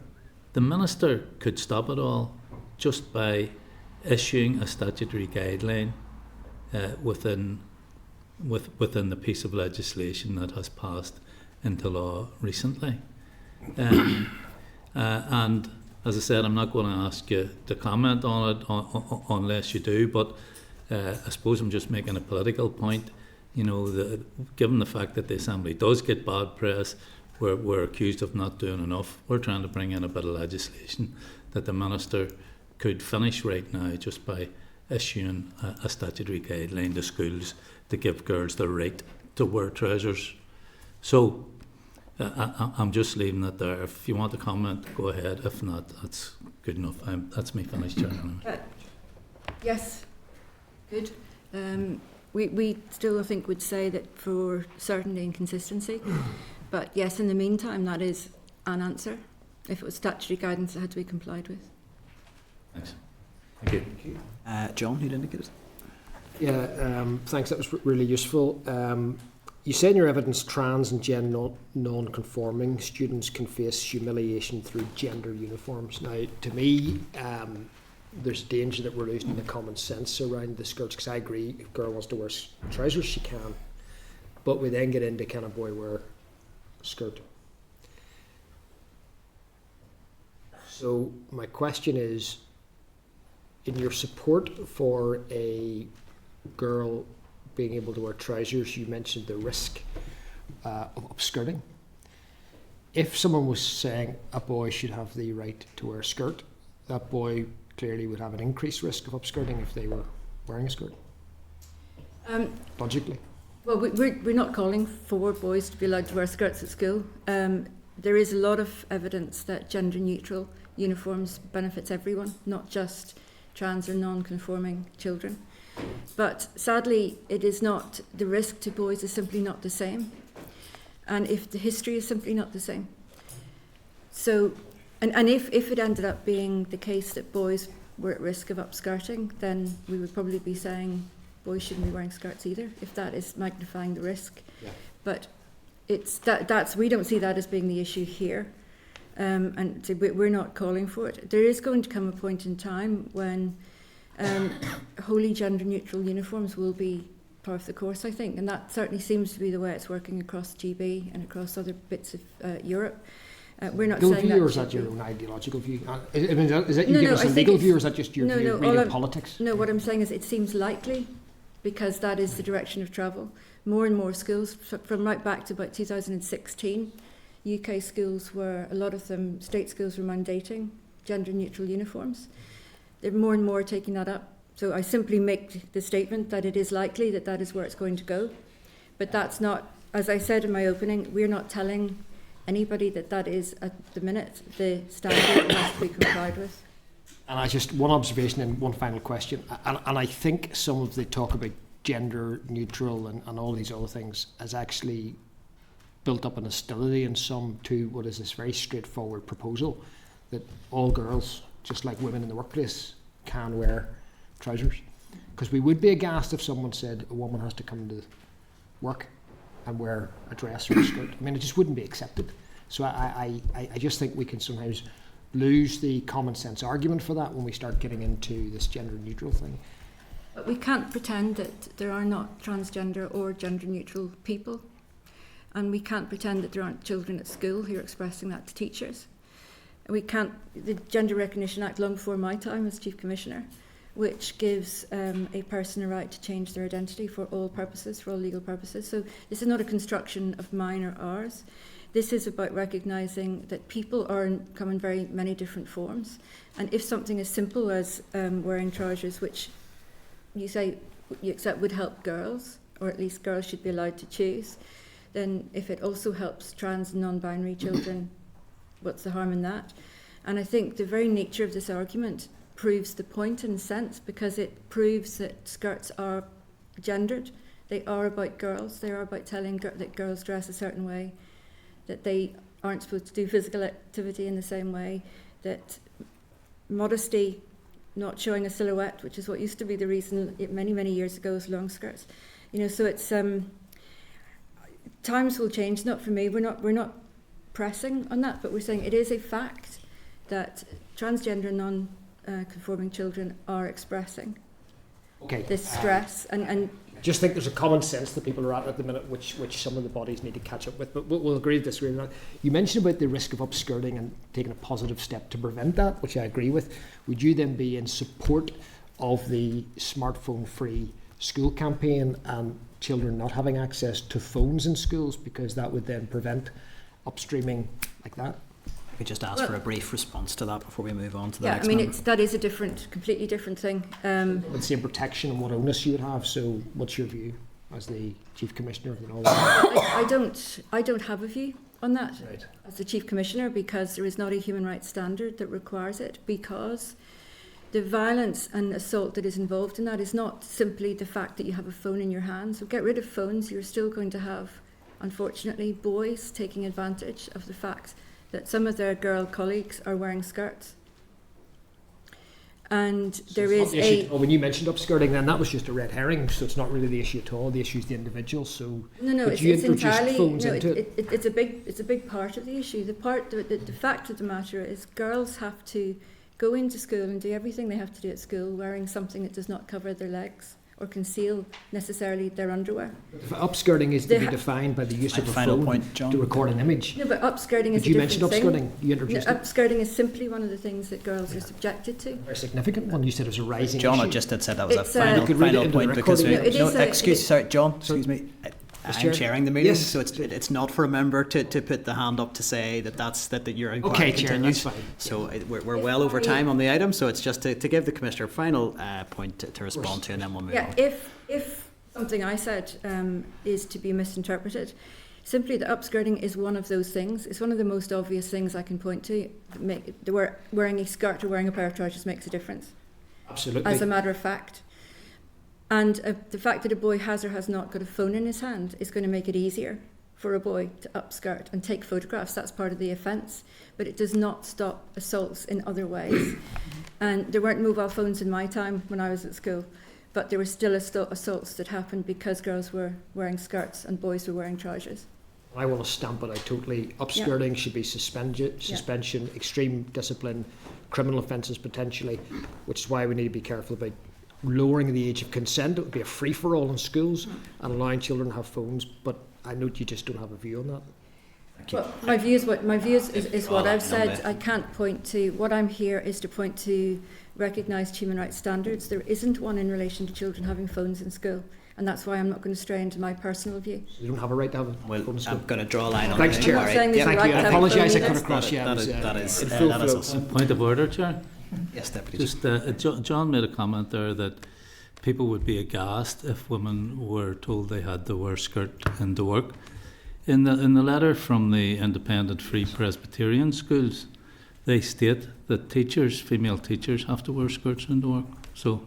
the Minister could stop it all just by issuing a statutory guideline within the piece of legislation that has passed into law recently. And as I said, I'm not going to ask you to comment on it unless you do, but I suppose I'm just making a political point. You know, given the fact that the Assembly does get bad press, we're accused of not doing enough. We're trying to bring in a bit of legislation that the Minister could finish right now just by issuing a statutory guideline to schools to give girls the right to wear trousers. So I'm just leaving it there. If you want to comment, go ahead. If not, that's good enough. That's me finished, Chair. Yes, good. We still, I think, would say that for certainty and consistency. But yes, in the meantime, that is an answer. If it was statutory guidance, it had to be complied with. Thanks. Thank you. John, you'd indicated? Yeah, thanks. That was really useful. You say in your evidence trans and gender non-conforming students can face humiliation through gender uniforms. Now, to me, there's danger that we're losing the common sense around the skirts, because I agree, if a girl wants to wear trousers, she can. But we then get into, can a boy wear a skirt? So my question is, in your support for a girl being able to wear trousers, you mentioned the risk of upskirting. If someone was saying a boy should have the right to wear a skirt, that boy clearly would have an increased risk of upskirting if they were wearing a skirt. Logically. Well, we're not calling for boys to be allowed to wear skirts at school. There is a lot of evidence that gender-neutral uniforms benefits everyone, not just trans or non-conforming children. But sadly, it is not, the risk to boys is simply not the same. And if the history is simply not the same. So, and if it ended up being the case that boys were at risk of upskirting, then we would probably be saying boys shouldn't be wearing skirts either, if that is magnifying the risk. Yeah. But it's that's we don't see that as being the issue here. And so we're not calling for it. There is going to come a point in time when wholly gender-neutral uniforms will be part of the course, I think, and that certainly seems to be the way it's working across GB and across other bits of Europe. We're not saying that. Or is that your own ideological view? Is that you give us a legal view, or is that just your view of politics? No, what I'm saying is it seems likely, because that is the direction of travel. More and more schools, from right back to about 2016, UK schools were, a lot of them, state schools were mandating gender-neutral uniforms. They're more and more taking that up. So I simply make the statement that it is likely that that is where it's going to go. But that's not, as I said in my opening, we're not telling anybody that that is, at the minute, the standard that has to be complied with. And I just, one observation and one final question. And I think some of the talk about gender neutral and all these other things has actually built up an hostility in some to what is this very straightforward proposal that all girls, just like women in the workplace, can wear trousers. Because we would be aghast if someone said a woman has to come to work and wear a dress or a skirt. I mean, it just wouldn't be accepted. So I just think we can sometimes lose the common sense argument for that when we start getting into this gender neutral thing. But we can't pretend that there are not transgender or gender neutral people. And we can't pretend that there aren't children at school who are expressing that to teachers. We can't, the Gender Recognition Act, long before my time as Chief Commissioner, which gives a person a right to change their identity for all purposes, for all legal purposes. So this is not a construction of mine or ours. This is about recognising that people come in very many different forms. And if something as simple as wearing trousers, which you say you accept would help girls, or at least girls should be allowed to choose, then if it also helps trans and non-binary children, what's the harm in that? And I think the very nature of this argument proves the point in a sense, because it proves that skirts are gendered. They are about girls. They are about telling that girls dress a certain way, that they aren't supposed to do physical activity in the same way, that modesty, not showing a silhouette, which is what used to be the reason many, many years ago was long skirts. You know, so it's times will change. Not for me. We're not pressing on that, but we're saying it is a fact that transgender non-conforming children are expressing this stress and just think there's a common sense that people are at the minute which some of the bodies need to catch up with, but we'll agree to disagree on that. You mentioned about the risk of upskirting and taking a positive step to prevent that, which I agree with. Would you then be in support of the smartphone free school campaign and children not having access to phones in schools, because that would then prevent upstreaming like that? I could just ask for a brief response to that before we move on to the next member. member. That is a completely different thing. The same protection and what onus you would have. So, what's your view as the Chief Commissioner of the Northern? I don't have a view on that right. As the Chief Commissioner, because there is not a human rights standard that requires it. Because the violence and assault that is involved in that is not simply the fact that you have a phone in your hand. So, get rid of phones. You're still going to have, unfortunately, boys taking advantage of the fact that some of their girl colleagues are wearing skirts. And so there is when you mentioned upskirting, then that was just a red herring, so it's not really the issue at all. The issue is the individual. So it's entirely it's a big part of the issue. The fact of the matter is girls have to go into school and do everything they have to do at school wearing something that does not cover their legs or conceal necessarily their underwear. If upskirting is to be defined by the use of a phone to record an image. No, but upskirting is Did you a different mention upskirting? thing. You introduced it. Upskirting is simply one of the things that girls are subjected to. A very significant one. You said it was a rising John issue. had just had said that was It's, a final, could read it final into the point because recording. No, it is a- sorry, John, excuse me. I'm Chair? chairing the meeting, Yes. so it's not for a member to put the hand up to say that your inquiry Okay, Chair, continues. that's fine. So we're well over time on the item, so it's just to give the Commissioner a final point to respond to, and then we'll move on. If something I said is to be misinterpreted, simply the upskirting is one of those things. It's one of the most obvious things I can point to. Wearing a skirt or wearing a pair of trousers makes a difference. Absolutely. As a matter of fact. And the fact that a boy has or has not got a phone in his hand is going to make it easier for a boy to upskirt and take photographs. That's part of the offence. But it does not stop assaults in other ways. And there weren't mobile phones in my time when I was at school, but there were still assaults that happened because girls were wearing skirts and boys were wearing trousers. I want to stamp it out totally. Upskirting should be suspension, extreme discipline, criminal offences potentially, which is why we need to be careful about lowering the age of consent. It would be a free-for-all in schools and allowing children to have phones, but I note you just don't have a view on that. Well, my view is what I've said. I can't point to, what I'm here is to point to recognised human rights standards. There isn't one in relation to children having phones in school, and that's why I'm not going to stray into my personal view. You don't have a right to have a Well, phone in school. I'm going to draw a line on Thanks, it. Chair. I'm not saying there's a Thank right you. to I have a apologise phone I cut either. across you. That is in full flow. us. Point of order, Chair. Yes, Deputy. Just John made a comment there that people would be aghast if women were told they had to wear skirt into work. In the letter from the Independent Free Presbyterian schools, they state that female teachers, have to wear skirts into work. So,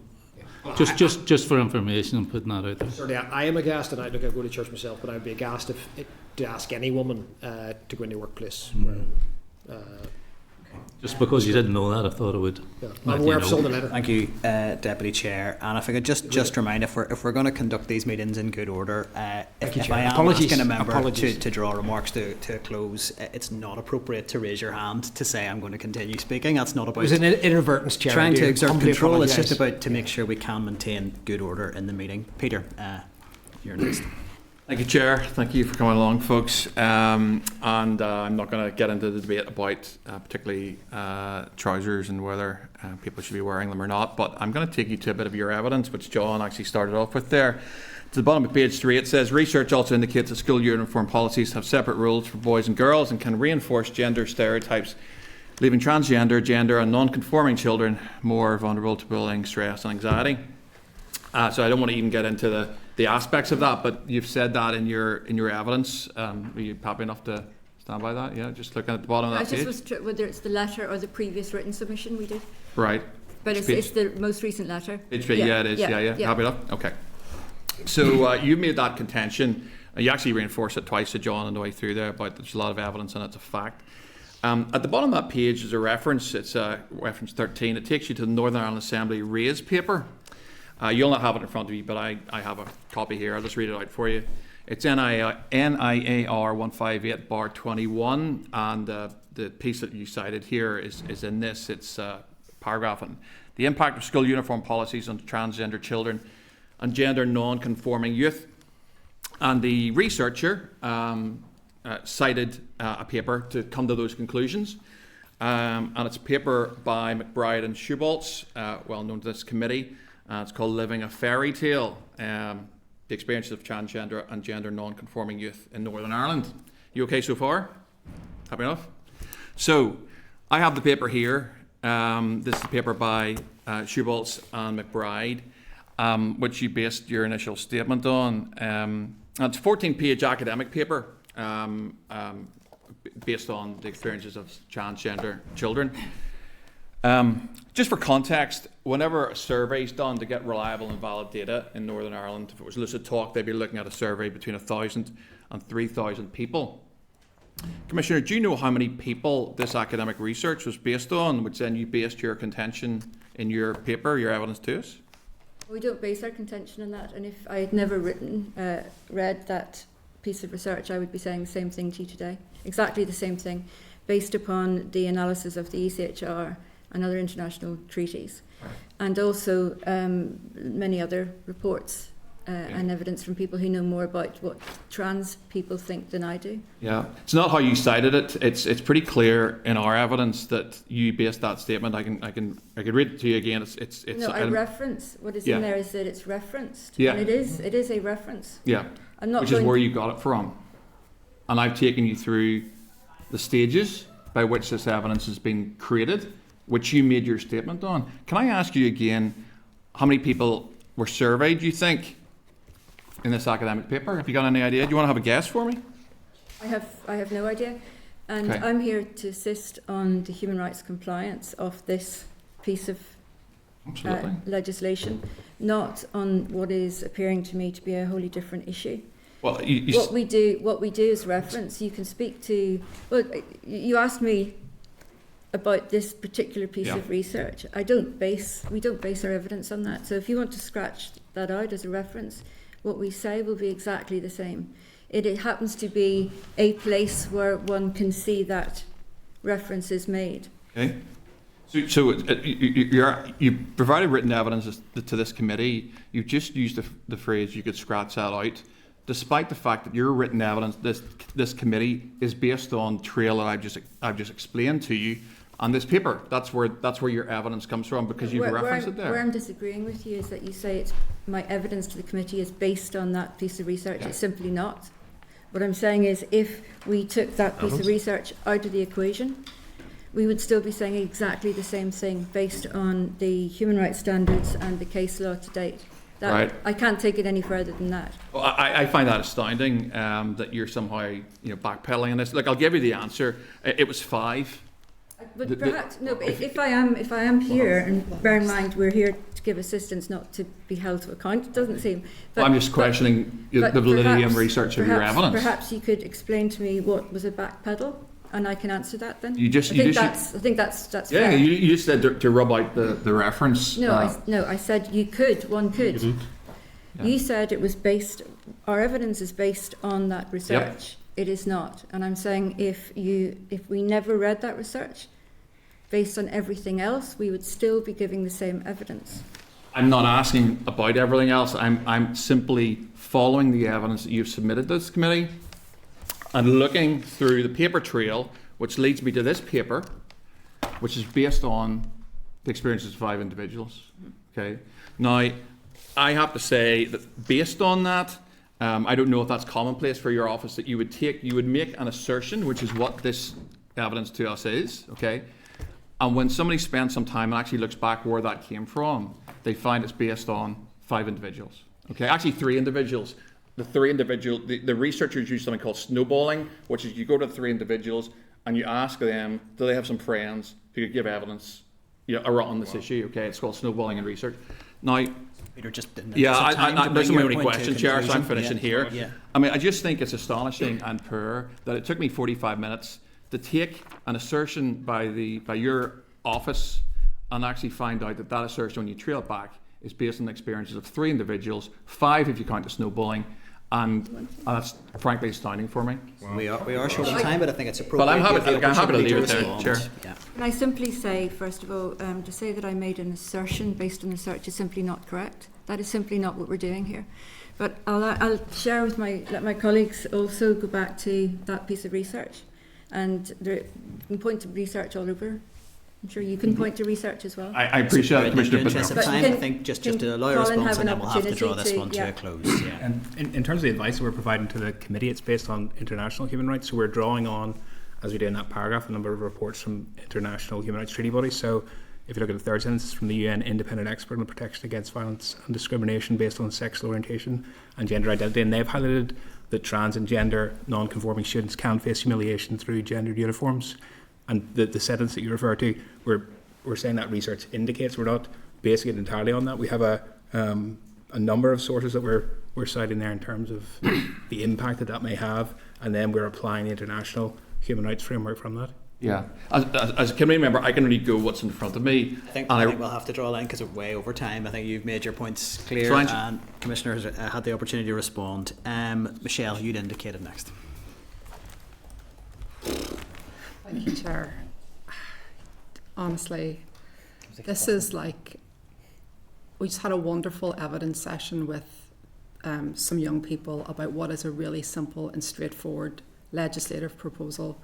just for information, I'm putting that out there. Certainly, I am aghast, and I go to church myself, but I'd be aghast to ask any woman to go into a workplace. Just because you didn't know that, I thought it would. Yeah. let I'm you aware of know. some of the letter. Thank you, Deputy Chair. And if I could just remind, if we're going to conduct these meetings in good order, if I am asking a member to draw remarks to a close, it's not appropriate to raise your hand to say I'm going to continue speaking. That's not about It was an inadvertence, Chair. trying to exert Humbly control. It's just apologise. about to make sure we can maintain good order in the meeting. Peter, you're next. Thank you, Chair. Thank you for coming along, folks. I'm not going to get into the debate about particularly trousers and whether people should be wearing them or not, but I'm going to take you to a bit of your evidence, which John actually started off with there. To the bottom of page 3, it says, research also indicates that school uniform policies have separate rules for boys and girls and can reinforce gender stereotypes, leaving transgender, gender and non-conforming children more vulnerable to bullying, stress and anxiety. So I don't want to even get into the aspects of that, but you've said that in your evidence. Are you happy enough to stand by that? Yeah, just looking at the bottom of that page. Whether it's the letter or the previous written submission we did. Right. But it's the most recent letter. It is. Yeah. Happy enough? Okay. So you made that contention. You actually reinforced it twice to John on the way through there, but there's a lot of evidence and it's a fact. At the bottom of that page is a reference. It's reference 13. It takes you to the Northern Ireland Assembly Raise paper. You'll not have it in front of you, but I have a copy here. I'll just read it out for you. It's NIAR 158/21, and the piece that you cited here is in this. It's paragraph on the impact of school uniform policies on transgender children and gender non-conforming youth. And the researcher cited a paper to come to those conclusions. And it's a paper by McBride and Schubaltz, well known to this committee. It's called Living a Fairy Tale, the experiences of transgender and gender non-conforming youth in Northern Ireland. You okay so far? Happy enough? So, I have the paper here. This is the paper by Schubaltz and McBride, which you based your initial statement on. It's a 14-page academic paper based on the experiences of transgender children. Just for context, whenever a survey is done to get reliable and valid data in Northern Ireland, if it was Lucid Talk, they'd be looking at a survey between 1,000 and 3,000 people. Commissioner, do you know how many people this academic research was based on, which then you based your contention in your paper, your evidence to us? We don't base our contention on that, and if I had never read that piece of research, I would be saying the same thing to you today. Exactly the same thing, based upon the analysis of the ECHR and other international treaties, and also many other reports and evidence from people who know more about what trans people think than I do. Yeah, it's not how you cited it. It's pretty clear in our evidence that you based that statement. I can read it to you again. It's no, I reference what is yeah. in there is that it's referenced. Yeah. And it is a reference. Yeah. I'm not which is where you got it from. And I've taken you through the stages by which this evidence has been created, which you made your statement on. Can I ask you again, how many people were surveyed, you think, in this academic paper? Have you got any idea? Do you want to have a guess for me? I have no idea. And Okay. I'm here to assist on the human rights compliance of this piece of legislation, not on what is appearing to me to be a wholly different issue. Well, what we do is reference. You can speak to. Well, you asked me about this particular piece of research. We don't base our evidence on that. So if you want to scratch that out as a reference, what we say will be exactly the same. It happens to be a place where one can see that reference is made. Okay. So you provided written evidence to this committee. You've just used the phrase "you could scratch that out," despite the fact that your written evidence, this committee, is based on trail that I've just explained to you, on this paper. That's where your evidence comes from, because you've referenced it there. Where I'm disagreeing with you is that you say my evidence to the committee is based on that piece of research. It's simply not. What I'm saying is, if we took that piece of research out of the equation, we would still be saying exactly the same thing based on the human rights standards and the case law to date. Right. I can't take it any further than that. Well, I find that astounding, that you're somehow backpedaling on this. Look, I'll give you the answer. It was 5. But perhaps no. But if I am here, and bear in mind we're here to give assistance, not to be held to account. It doesn't seem. But, I'm just questioning the validity and research of your evidence. Perhaps you could explain to me what was a backpedal, and I can answer that then. I think that's yeah. fair. You just said to rub out the reference. No, I said you could. One could. Mm-hmm. Yeah. You said it was based. Our evidence is based on that research. Yep. It is not, and I'm saying if we never read that research, based on everything else, we would still be giving the same evidence. I'm not asking about everything else. I'm simply following the evidence that you've submitted to this committee and looking through the paper trail, which leads me to this paper, which is based on the experiences of 5 individuals. Okay. Now, I have to say that based on that, I don't know if that's commonplace for your office, that you would make an assertion, which is what this evidence to us is. Okay. And when somebody spends some time and actually looks back where that came from, they find it's based on 5 individuals. Okay, actually 3 individuals. The researchers use something called snowballing, which is you go to the 3 individuals and you ask them, do they have some friends who could give evidence on this issue? Okay, it's called snowballing in research. Now, Peter, just there's so many questions, Chair, so I'm finishing here. Yeah. I mean, I just think it's astonishing and poor that it took me 45 minutes to take an assertion by your office and actually find out that assertion, when you trail it back, is based on the experiences of 3 individuals, 5 if you count the snowballing, and that's frankly astounding for me. Wow. We are short on time, but I think it's appropriate. But I'm happy to leave it there, Chair. Yeah. Can I simply say, first of all, to say that I made an assertion based on research is simply not correct. That is simply not what we're doing here. But I'll share with let my colleagues also go back to that piece of research. And you can point to research all over. I'm sure you can point to research as well. I appreciate it, Commissioner. In the interest of time, I think just to allow a response, and then we'll have to draw this one to a close. Yeah. And in terms of the advice that we're providing to the committee, it's based on international human rights. So we're drawing on, as we do in that paragraph, a number of reports from international human rights treaty bodies. So if you look at the third sentence, from the UN Independent Expert on the Protection Against Violence and Discrimination based on Sexual Orientation and Gender Identity, and they've highlighted that trans and gender non-conforming students can face humiliation through gendered uniforms. And the sentence that you refer to, we're saying that research indicates, we're not basing it entirely on that. We have a number of sources that we're citing there in terms of the impact that may have, and then we're applying the international human rights framework from that. Yeah, as a committee member, I can only go what's in front of me. I think we'll have to draw a line because we're way over time. I think you've made your points clear, and Commissioner has had the opportunity to respond. Michelle, you'd indicated next. Thank you, Chair. Honestly, This is like, we just had a wonderful evidence session with some young people about what is a really simple and straightforward legislative proposal,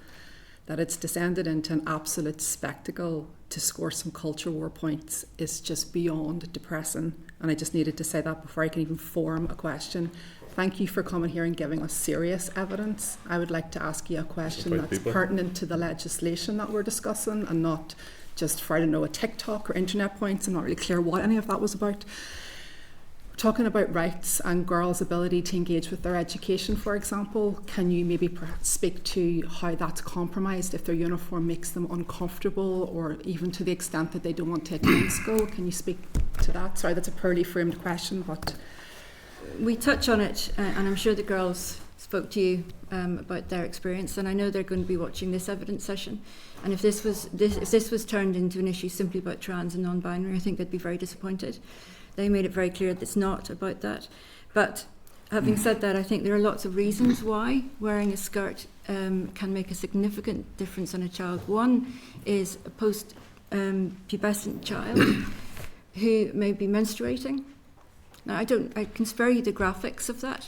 that it's descended into an absolute spectacle to score some culture war points is just beyond depressing. And I just needed to say that before I can even form a question. Thank you for coming here and giving us serious evidence. I would like to ask you a question that's pertinent to the legislation that we're discussing, and not just for, I don't know, a TikTok or internet points. I'm not really clear what any of that was about. We're talking about rights and girls' ability to engage with their education, for example. Can you maybe perhaps speak to how that's compromised if their uniform makes them uncomfortable, or even to the extent that they don't want to attend school? Can you speak to that? Sorry, that's a poorly framed question, but... We touch on it, and I'm sure the girls spoke to you about their experience, and I know they're going to be watching this evidence session. And if this was turned into an issue simply about trans and non-binary, I think they'd be very disappointed. They made it very clear that it's not about that. But having said that, I think there are lots of reasons why wearing a skirt can make a significant difference on a child. One is a post-pubescent child who may be menstruating. Now, I can spare you the graphics of that,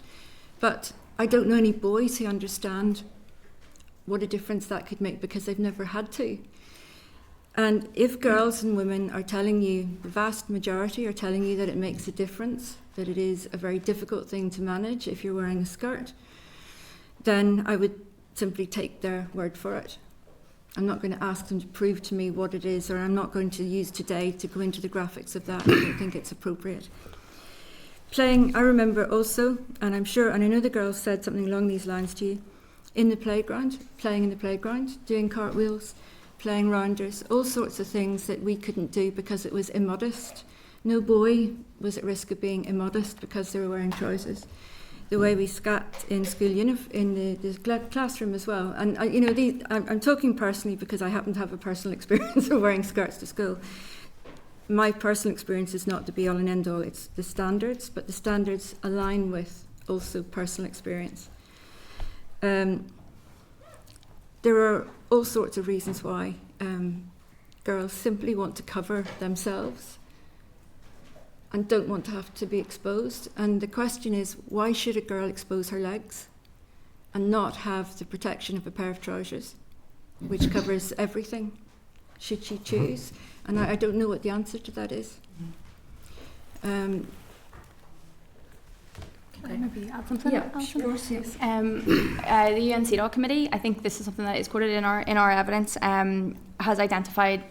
but I don't know any boys who understand what a difference that could make because they've never had to. And if girls and women are telling you, the vast majority are telling you that it makes a difference, that it is a very difficult thing to manage if you're wearing a skirt, then I would simply take their word for it. I'm not going to ask them to prove to me what it is, or I'm not going to use today to go into the graphics of that. I don't think it's appropriate. Playing, I remember also, and I'm sure, and I know the girls said something along these lines to you, in the playground, playing in the playground, doing cartwheels, playing rounders, all sorts of things that we couldn't do because it was immodest. No boy was at risk of being immodest because they were wearing trousers. The way we scat in school in the classroom as well. And I'm talking personally because I happen to have a personal experience of wearing skirts to school. My personal experience is not the be all and end all, it's the standards, but the standards align with also personal experience. There are all sorts of reasons why girls simply want to cover themselves and don't want to have to be exposed. And the question is, why should a girl expose her legs and not have the protection of a pair of trousers, which covers everything, should she choose? And I don't know what the answer to that is. Can I maybe add something? Yeah, sure. The UN CEDAW committee, I think this is something that is quoted in our evidence, has identified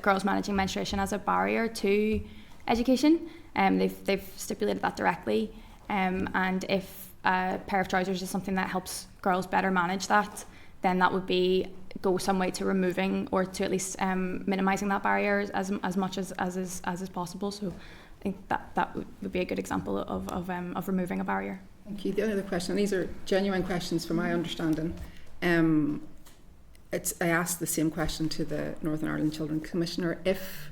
girls managing menstruation as a barrier to education. They've stipulated that directly, and if a pair of trousers is something that helps girls better manage that, then that would go some way to removing, or to at least minimising that barrier as much as is possible. So I think that would be a good example of removing a barrier. Thank you. The only other question, these are genuine questions from my understanding. I asked the same question to the Northern Ireland Children Commissioner. If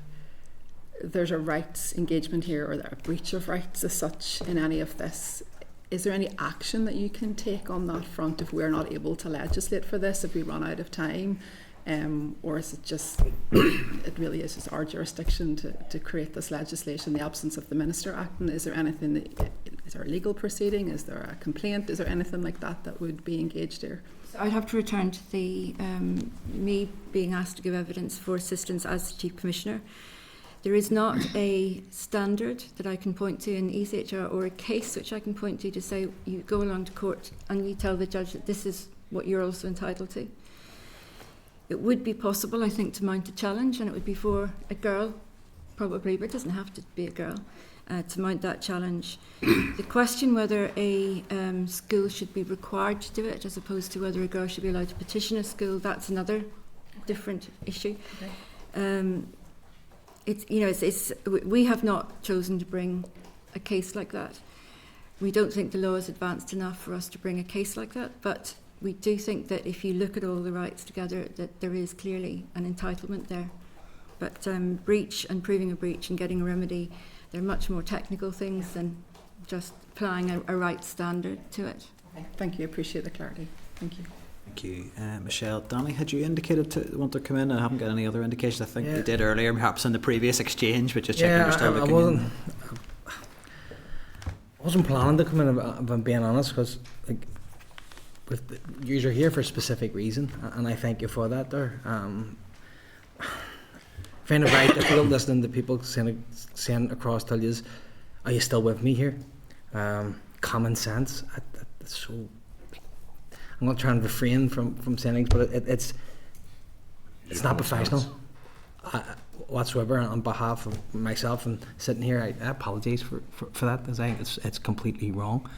there's a rights engagement here, or a breach of rights as such in any of this, is there any action that you can take on that front if we're not able to legislate for this, if we run out of time? Or is it just, it really is just our jurisdiction to create this legislation in the absence of the Minister acting? Is there anything, is there a legal proceeding? Is there a complaint? Is there anything like that would be engaged here? So I'd have to return to the me being asked to give evidence for assistance as the Chief Commissioner. There is not a standard that I can point to in ECHR, or a case which I can point to say you go along to court and you tell the judge that this is what you're also entitled to. It would be possible, I think, to mount a challenge, and it would be for a girl, probably, but it doesn't have to be a girl, to mount that challenge. The question whether a school should be required to do it, as opposed to whether a girl should be allowed to petition a school, that's another different issue. Okay. We have not chosen to bring a case like that. We don't think the law is advanced enough for us to bring a case like that, but we do think that if you look at all the rights together, that there is clearly an entitlement there. But breach and proving a breach and getting a remedy, they're much more technical things than just applying a right standard to it. Okay. Thank you. Appreciate the clarity. Thank you. Thank you, Michelle. Danny, had you indicated to want to come in? I haven't got any other indications. I think you did earlier, perhaps in the previous exchange, but just checking you're still looking in. I wasn't planning to come in, if I'm being honest, because like, you're here for a specific reason, and I thank you for that there. I find it very difficult listening to people saying across to you, are you still with me here? Common sense. It's so... I'm not trying to refrain from saying things, but it's not professional whatsoever. On behalf of myself and sitting here, I apologise for that, because I think it's completely wrong.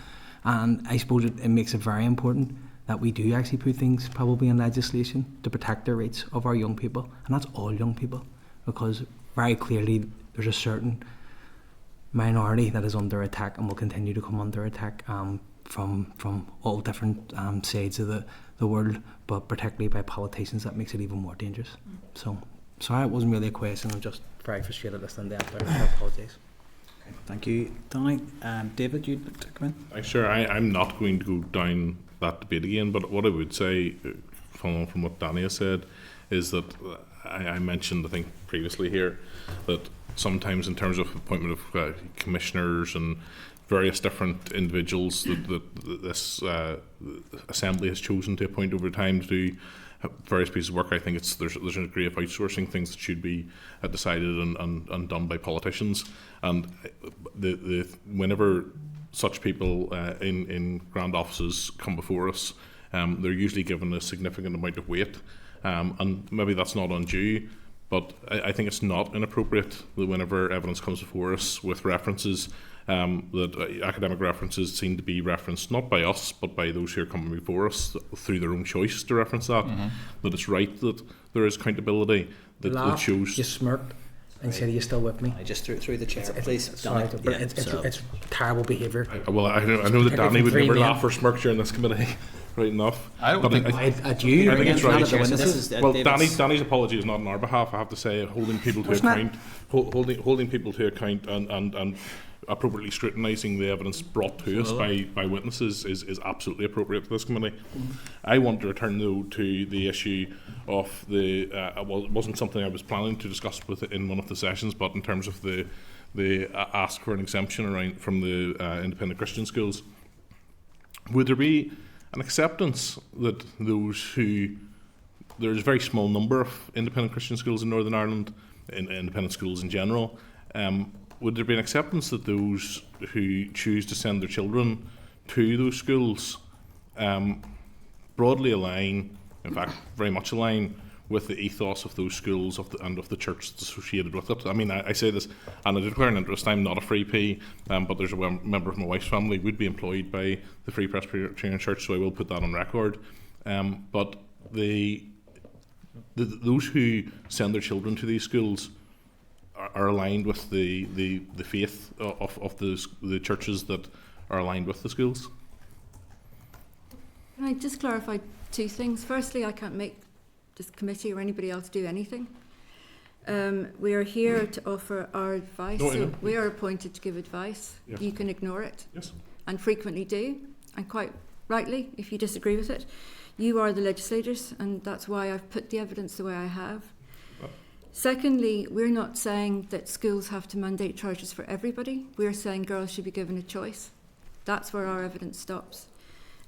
And I suppose it makes it very important that we do actually put things probably in legislation to protect the rights of our young people, and that's all young people, because very clearly there's a certain minority that is under attack and will continue to come under attack from all different sides of the world, but particularly by politicians. That makes it even more dangerous. So sorry, it wasn't really a question. I'm just very frustrated listening to that there. I apologise. Thank you, Danny. David, you'd like to come in? Sure. I'm not going to go down that debate again, but what I would say, following on from what Danny has said, is that I mentioned, I think, previously here, that sometimes in terms of appointment of commissioners and various different individuals that this assembly has chosen to appoint over time to do various pieces of work, I think there's a degree of outsourcing things that should be decided and done by politicians. And whenever such people in grand offices come before us, they're usually given a significant amount of weight, and maybe that's not undue, but I think it's not inappropriate that whenever evidence comes before us with references, that academic references seem to be referenced not by us but by those who are coming before us through their own choice to reference that, that it's right that there is accountability, that shows... You smirked and said, are you still with me? I just threw the chair, please. Sorry, but it's terrible behaviour. I know that Danny would never laugh or smirk during this committee. Right enough. I don't think it's right. Well, Danny's apology is not on our behalf. I have to say, holding people to account, holding people to account, and appropriately scrutinising the evidence brought to us by witnesses is absolutely appropriate for this committee. I want to return though to the issue of the. Well, it wasn't something I was planning to discuss in one of the sessions, but in terms of the ask for an exemption from the independent Christian schools, would there be an acceptance that there's a very small number of independent Christian schools in Northern Ireland, independent schools in general, would there be an acceptance that those who choose to send their children to those schools broadly align, in fact very much align, with the ethos of those schools and of the church that's associated with it? I mean, I say this, and I declare an interest. I'm not a Free P, but there's a member of my wife's family would be employed by the Free Presbyterian Church, so I will put that on record. But those who send their children to these schools are aligned with the faith of the churches that are aligned with the schools. Can I just clarify two things? Firstly, I can't make this committee or anybody else do anything. We are here to offer our advice. So we are appointed to give advice. Yes. You can ignore it. Yes. And frequently do, and quite rightly, if you disagree with it. You are the legislators, and that's why I've put the evidence the way I have. Secondly, we're not saying that schools have to mandate charges for everybody. We're saying girls should be given a choice. That's where our evidence stops.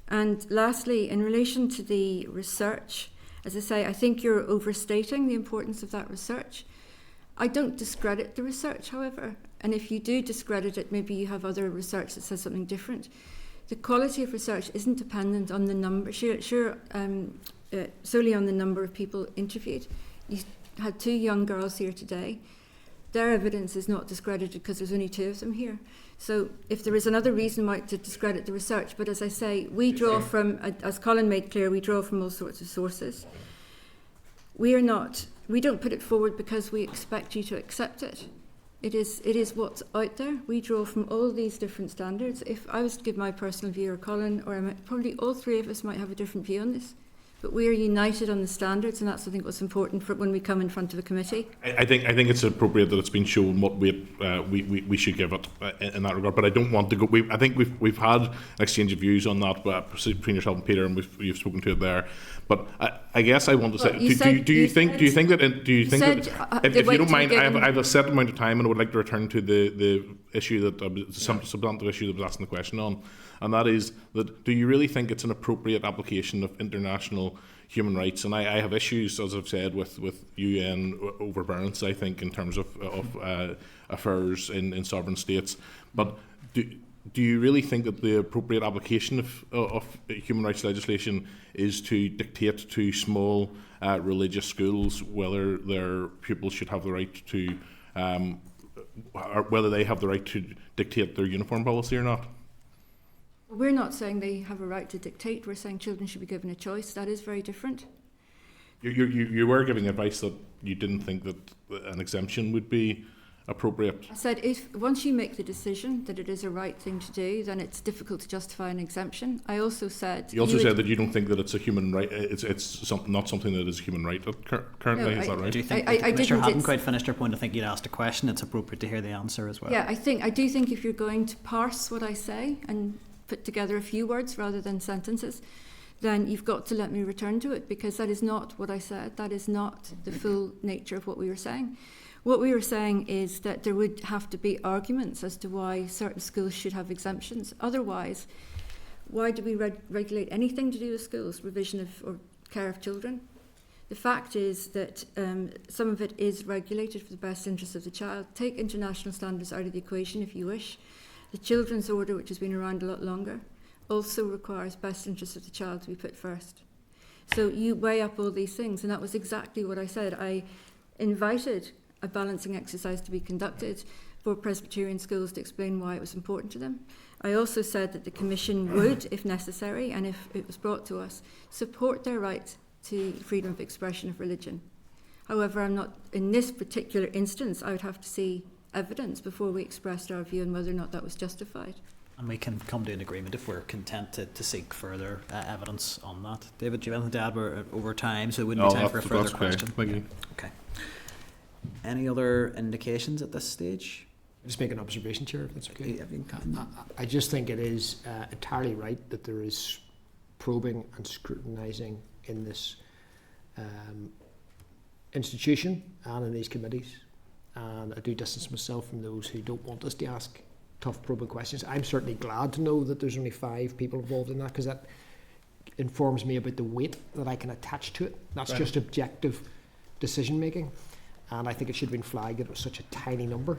And lastly, in relation to the research, as I say, I think you're overstating the importance of that research. I don't discredit the research, however, and if you do discredit it, maybe you have other research that says something different. The quality of research isn't dependent on the number, solely on the number of people interviewed. You had 2 young girls here today. Their evidence is not discredited because there's only 2 of them here. So if there is another reason why to discredit the research, but as I say, we draw from, as Colin made clear, we draw from all sorts of sources. We don't put it forward because we expect you to accept it. It is what's out there. We draw from all these different standards. If I was to give my personal view, or Colin, or probably all 3 of us might have a different view on this, But we are united on the standards, and that's, I think, what's important for when we come in front of a committee. I think it's appropriate that it's been shown what weight we should give it in that regard. But I don't want to go. I think we've had an exchange of views on that between yourself and Peter, and you've spoken to it there. But I guess I want to say, do you think that if you don't mind, I have a set amount of time, and I would like to return to the issue that the substantive issue that was asking the question on, and that is that do you really think it's an appropriate application of international human rights? And I have issues, as I've said, with UN overbearance, I think, in terms of affairs in sovereign states. But do you really think that the appropriate application of human rights legislation is to dictate to small religious schools whether their pupils should have the right to, or whether they have the right to dictate their uniform policy or not? We're not saying they have a right to dictate. We're saying children should be given a choice. That is very different. You were giving advice that you didn't think that an exemption would be appropriate. I said if once you make the decision that it is a right thing to do, then it's difficult to justify an exemption. I also said you also said that you don't think that it's a human right. It's not something that is a human right currently. No, is that right? Do you think Commissioner hadn't quite finished her point? I think you'd asked a question. It's appropriate to hear the answer as well. Yeah, I do think if you're going to parse what I say and put together a few words rather than sentences, then you've got to let me return to it, because that is not what I said. That is not the full nature of what we were saying. What we were saying is that there would have to be arguments as to why certain schools should have exemptions. Otherwise, why do we regulate anything to do with schools, provision of or care of children? The fact is that some of it is regulated for the best interest of the child. Take international standards out of the equation if you wish. The Children's Order, which has been around a lot longer, also requires best interest of the child to be put first. So you weigh up all these things, and that was exactly what I said. I invited a balancing exercise to be conducted for Presbyterian schools to explain why it was important to them. I also said that the Commission would, if necessary, and if it was brought to us, support their right to freedom of expression of religion. However, I'm not, in this particular instance, I would have to see evidence before we expressed our view on whether or not that was justified. And we can come to an agreement if we're content to seek further evidence on that. David, do you have anything to add? We're over time, so it wouldn't be time for a further question. Thank you. Okay. Any other indications at this stage? Just make an observation, Chair, if that's okay. Yeah, I just think it is entirely right that there is probing and scrutinising in this institution and in these committees. And I do distance myself from those who don't want us to ask tough probing questions. I'm certainly glad to know that there's only 5 people involved in that, because that informs me about the weight that I can attach to it. That's just objective decision making. And I think it should have been flagged that it was such a tiny number,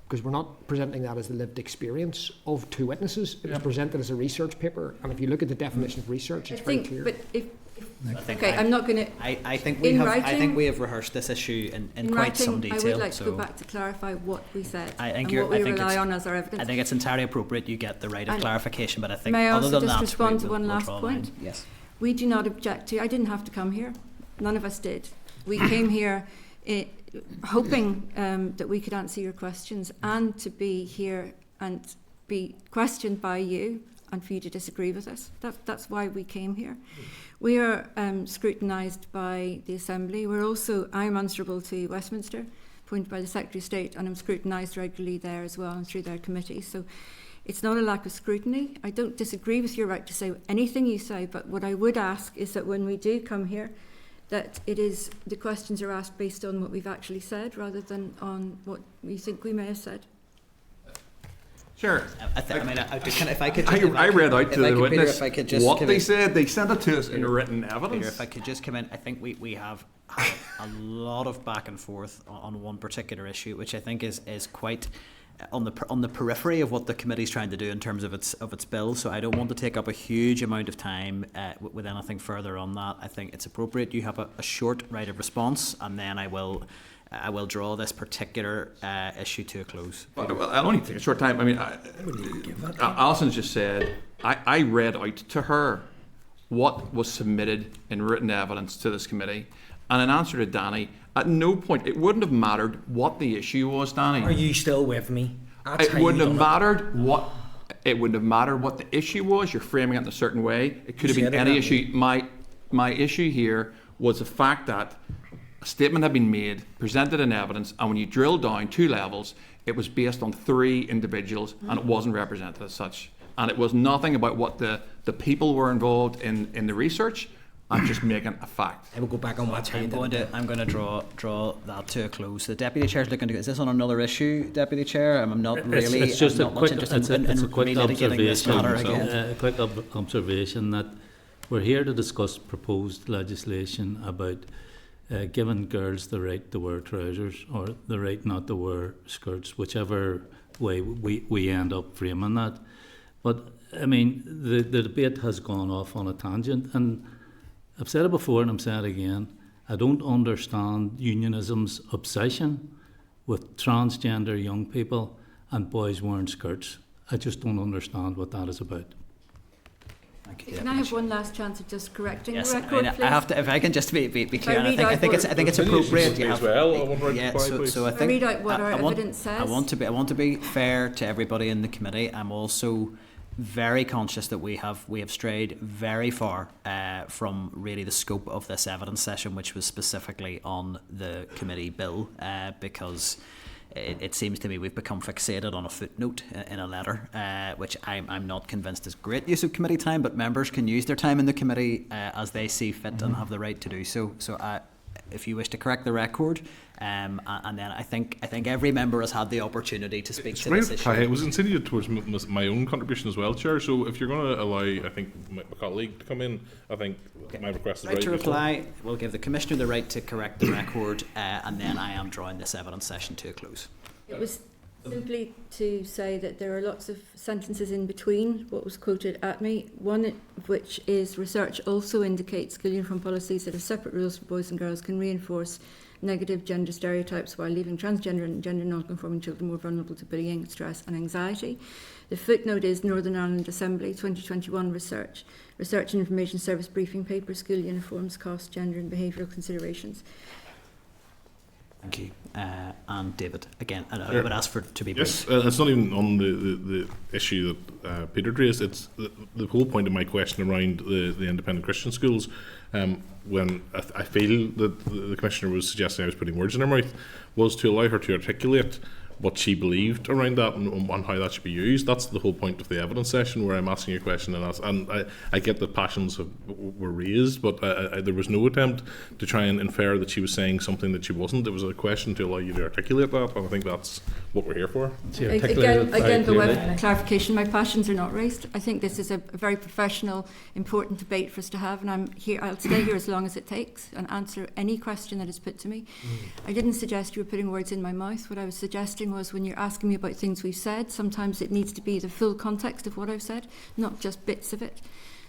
because we're not presenting that as the lived experience of 2 witnesses. It was presented as a research paper, and if you look at the definition of research, it's very clear. But I'm not going to. I think we have rehearsed this issue in quite some detail. I would like to go back to clarify what we said and what we rely on as our evidence. I think it's entirely appropriate you get the right of clarification, but I think may I other also than just that, respond to one last point? Yes. We do not object to. I didn't have to come here. None of us did. We came here hoping that we could answer your questions and to be here and be questioned by you and for you to disagree with us. That's why we came here. We are scrutinised by the Assembly. I'm answerable to Westminster, appointed by the Secretary of State, and I'm scrutinised regularly there as well and through their committee. So it's not a lack of scrutiny. I don't disagree with your right to say anything you say, but what I would ask is that when we do come here, that the questions are asked based on what we've actually said rather than on what we think we may have said. Sure. I read out to the witness what they said. They sent it to us in written evidence. Peter, if I could just come in, I think we have a lot of back and forth on one particular issue, which I think is quite on the periphery of what the committee's trying to do in terms of its bill. So I don't want to take up a huge amount of time with anything further on that. I think it's appropriate you have a short right of response, and then I will draw this particular issue to a close. Well, I'll only take a short time. I mean, Alison's just said, I read out to her what was submitted in written evidence to this committee, and in answer to Danny, at no point, it wouldn't have mattered what the issue was, Danny. Are you still with me? It wouldn't have mattered what the issue was. You're framing it in a certain way. It could have been any issue. My my issue here was the fact that a statement had been made, presented in evidence, and when you drill down 2 levels, it was based on 3 individuals, and it wasn't represented as such. And it was nothing about what the people were involved in the research. I'm just making a fact. I will go back and watch how you did it. I'm going to draw that to a close. The Deputy Chair's looking to. Is this on another issue, Deputy Chair? I'm not really. It's just I'm a not quick. much It's interested in a quick relitigating this matter observation. again. A quick observation that we're here to discuss proposed legislation about giving girls the right to wear trousers or the right not to wear skirts, whichever way we end up framing that. But I mean, the debate has gone off on a tangent, and I've said it before and I'm saying it again. I don't understand unionism's obsession with transgender young people and boys wearing skirts. I just don't understand what that is about. Can I have one last chance of just correcting Yes, the record, please? I have to. If I can just be clear, I and I think it's appropriate. As well, I want to Yeah, reply, so I I think read out what our I want, evidence says. I want to be fair to everybody in the committee. I'm also very conscious that we have strayed very far from really the scope of this evidence session, which was specifically on the committee bill, because it seems to me we've become fixated on a footnote in a letter, which I'm not convinced is great use of committee time, but members can use their time in the committee as they see fit and have the right to do so. So if you wish to correct the record, and then I think every member has had the opportunity to speak to this issue. It was insinuated towards my own contribution as well, Chair. So if you're going to allow, I think, my colleague to come in, I think my request is right to reply. We'll give the Commissioner the right to correct the record, and then I am drawing this evidence session to a close. It was simply to say that there are lots of sentences in between what was quoted at me, one of which is research also indicates school uniform policies that have separate rules for boys and girls can reinforce negative gender stereotypes while leaving transgender and gender non-conforming children more vulnerable to bullying, stress and anxiety. The footnote is Northern Ireland Assembly 2021 Research and Information Service Briefing Paper, School Uniforms, Cost, Gender and Behavioural Considerations. Thank you. And David, again, and I would ask for to be brief. Yes, it's not even on the issue that Peter raised. It's the whole point of my question around the independent Christian schools. When I feel that the Commissioner was suggesting I was putting words in her mouth, was to allow her to articulate what she believed around that and how that should be used. That's the whole point of the evidence session, where I'm asking you a question, and I get that passions were raised, but there was no attempt to try and infer that she was saying something that she wasn't. It was a question to allow you to articulate that, and I think that's what we're here for. Again, by way of clarification, my passions are not raised. I think this is a very professional, important debate for us to have, and I'll stay here as long as it takes and answer any question that is put to me. I didn't suggest you were putting words in my mouth. What I was suggesting was, when you're asking me about things we've said, sometimes it needs to be the full context of what I've said, not just bits of it.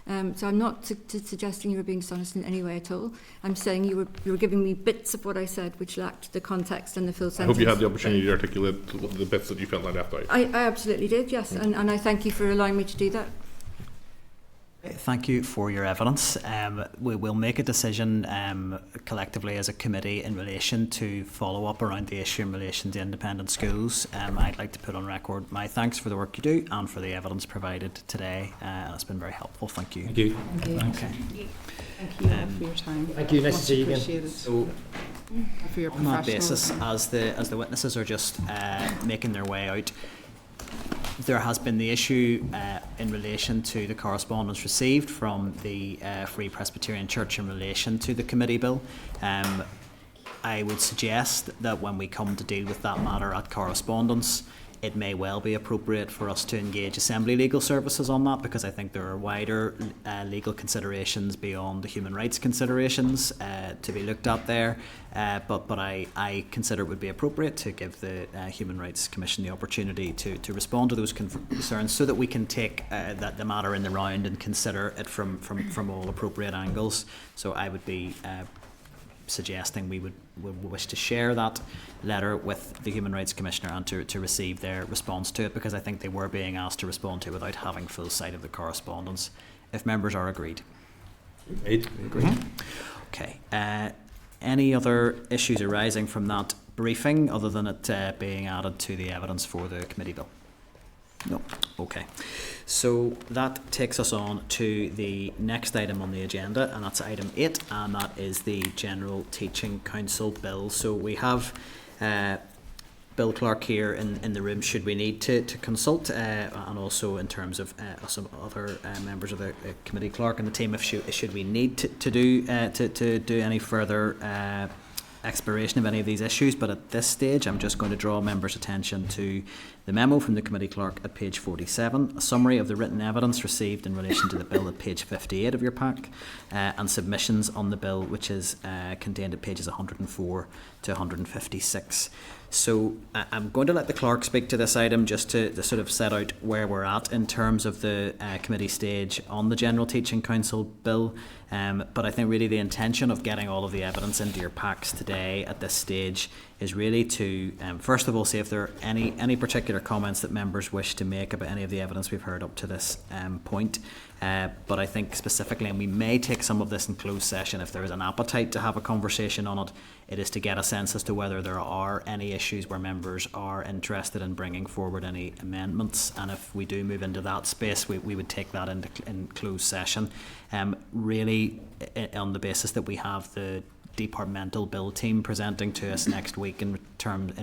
So I'm not suggesting you were being dishonest in any way at all. I'm saying you were giving me bits of what I said which lacked the context and the full sentence. I hope you had the opportunity to articulate the bits that you felt like left out. I absolutely did, yes, and I thank you for allowing me to do that. Thank you for your evidence. We will make a decision collectively as a committee in relation to follow up around the issue in relation to independent schools. I'd like to put on record my thanks for the work you do and for the evidence provided today. It's been very helpful. Thank you. Thank you. Okay. Thank you all for your time. Thank you. Nice to see you again. Appreciated. So, for your on that professional- basis, as the witnesses are just making their way out, there has been the issue in relation to the correspondence received from the Free Presbyterian Church in relation to the committee bill. I would suggest that when we come to deal with that matter at correspondence, it may well be appropriate for us to engage Assembly Legal Services on that, because I think there are wider legal considerations beyond the human rights considerations to be looked at there. But I consider it would be appropriate to give the Human Rights Commission the opportunity to respond to those concerns, so that we can take the matter in the round and consider it from all appropriate angles. So I would be suggesting we would wish to share that letter with the Human Rights Commissioner and to receive their response to it, because I think they were being asked to respond to it without having full sight of the correspondence. If members are agreed. Agreed. Okay. Any other issues arising from that briefing other than it being added to the evidence for the committee bill? No. Okay. So that takes us on to the next item on the agenda, and that's item 8, and that is the General Teaching Council Bill. So we have Bill Clark here in the room should we need to consult, and also in terms of some other members of the committee, Clark and the team, if should we need to do any further exploration of any of these issues. But at this stage I'm just going to draw members' attention to the memo from the committee clerk at page 47, a summary of the written evidence received in relation to the bill at page 58 of your pack, and submissions on the bill, which is contained at pages 104 to 156. So I'm going to let the clerk speak to this item just to sort of set out where we're at in terms of the committee stage on the General Teaching Council bill. But I think really the intention of getting all of the evidence into your packs today at this stage is really to first of all see if there are any particular comments that members wish to make about any of the evidence we've heard up to this point. But I think specifically, and we may take some of this in closed session if there is an appetite to have a conversation on it, it is to get a sense as to whether there are any issues where members are interested in bringing forward any amendments, and if we do move into that space, we would take that in closed session, really on the basis that we have the departmental bill team presenting to us next week in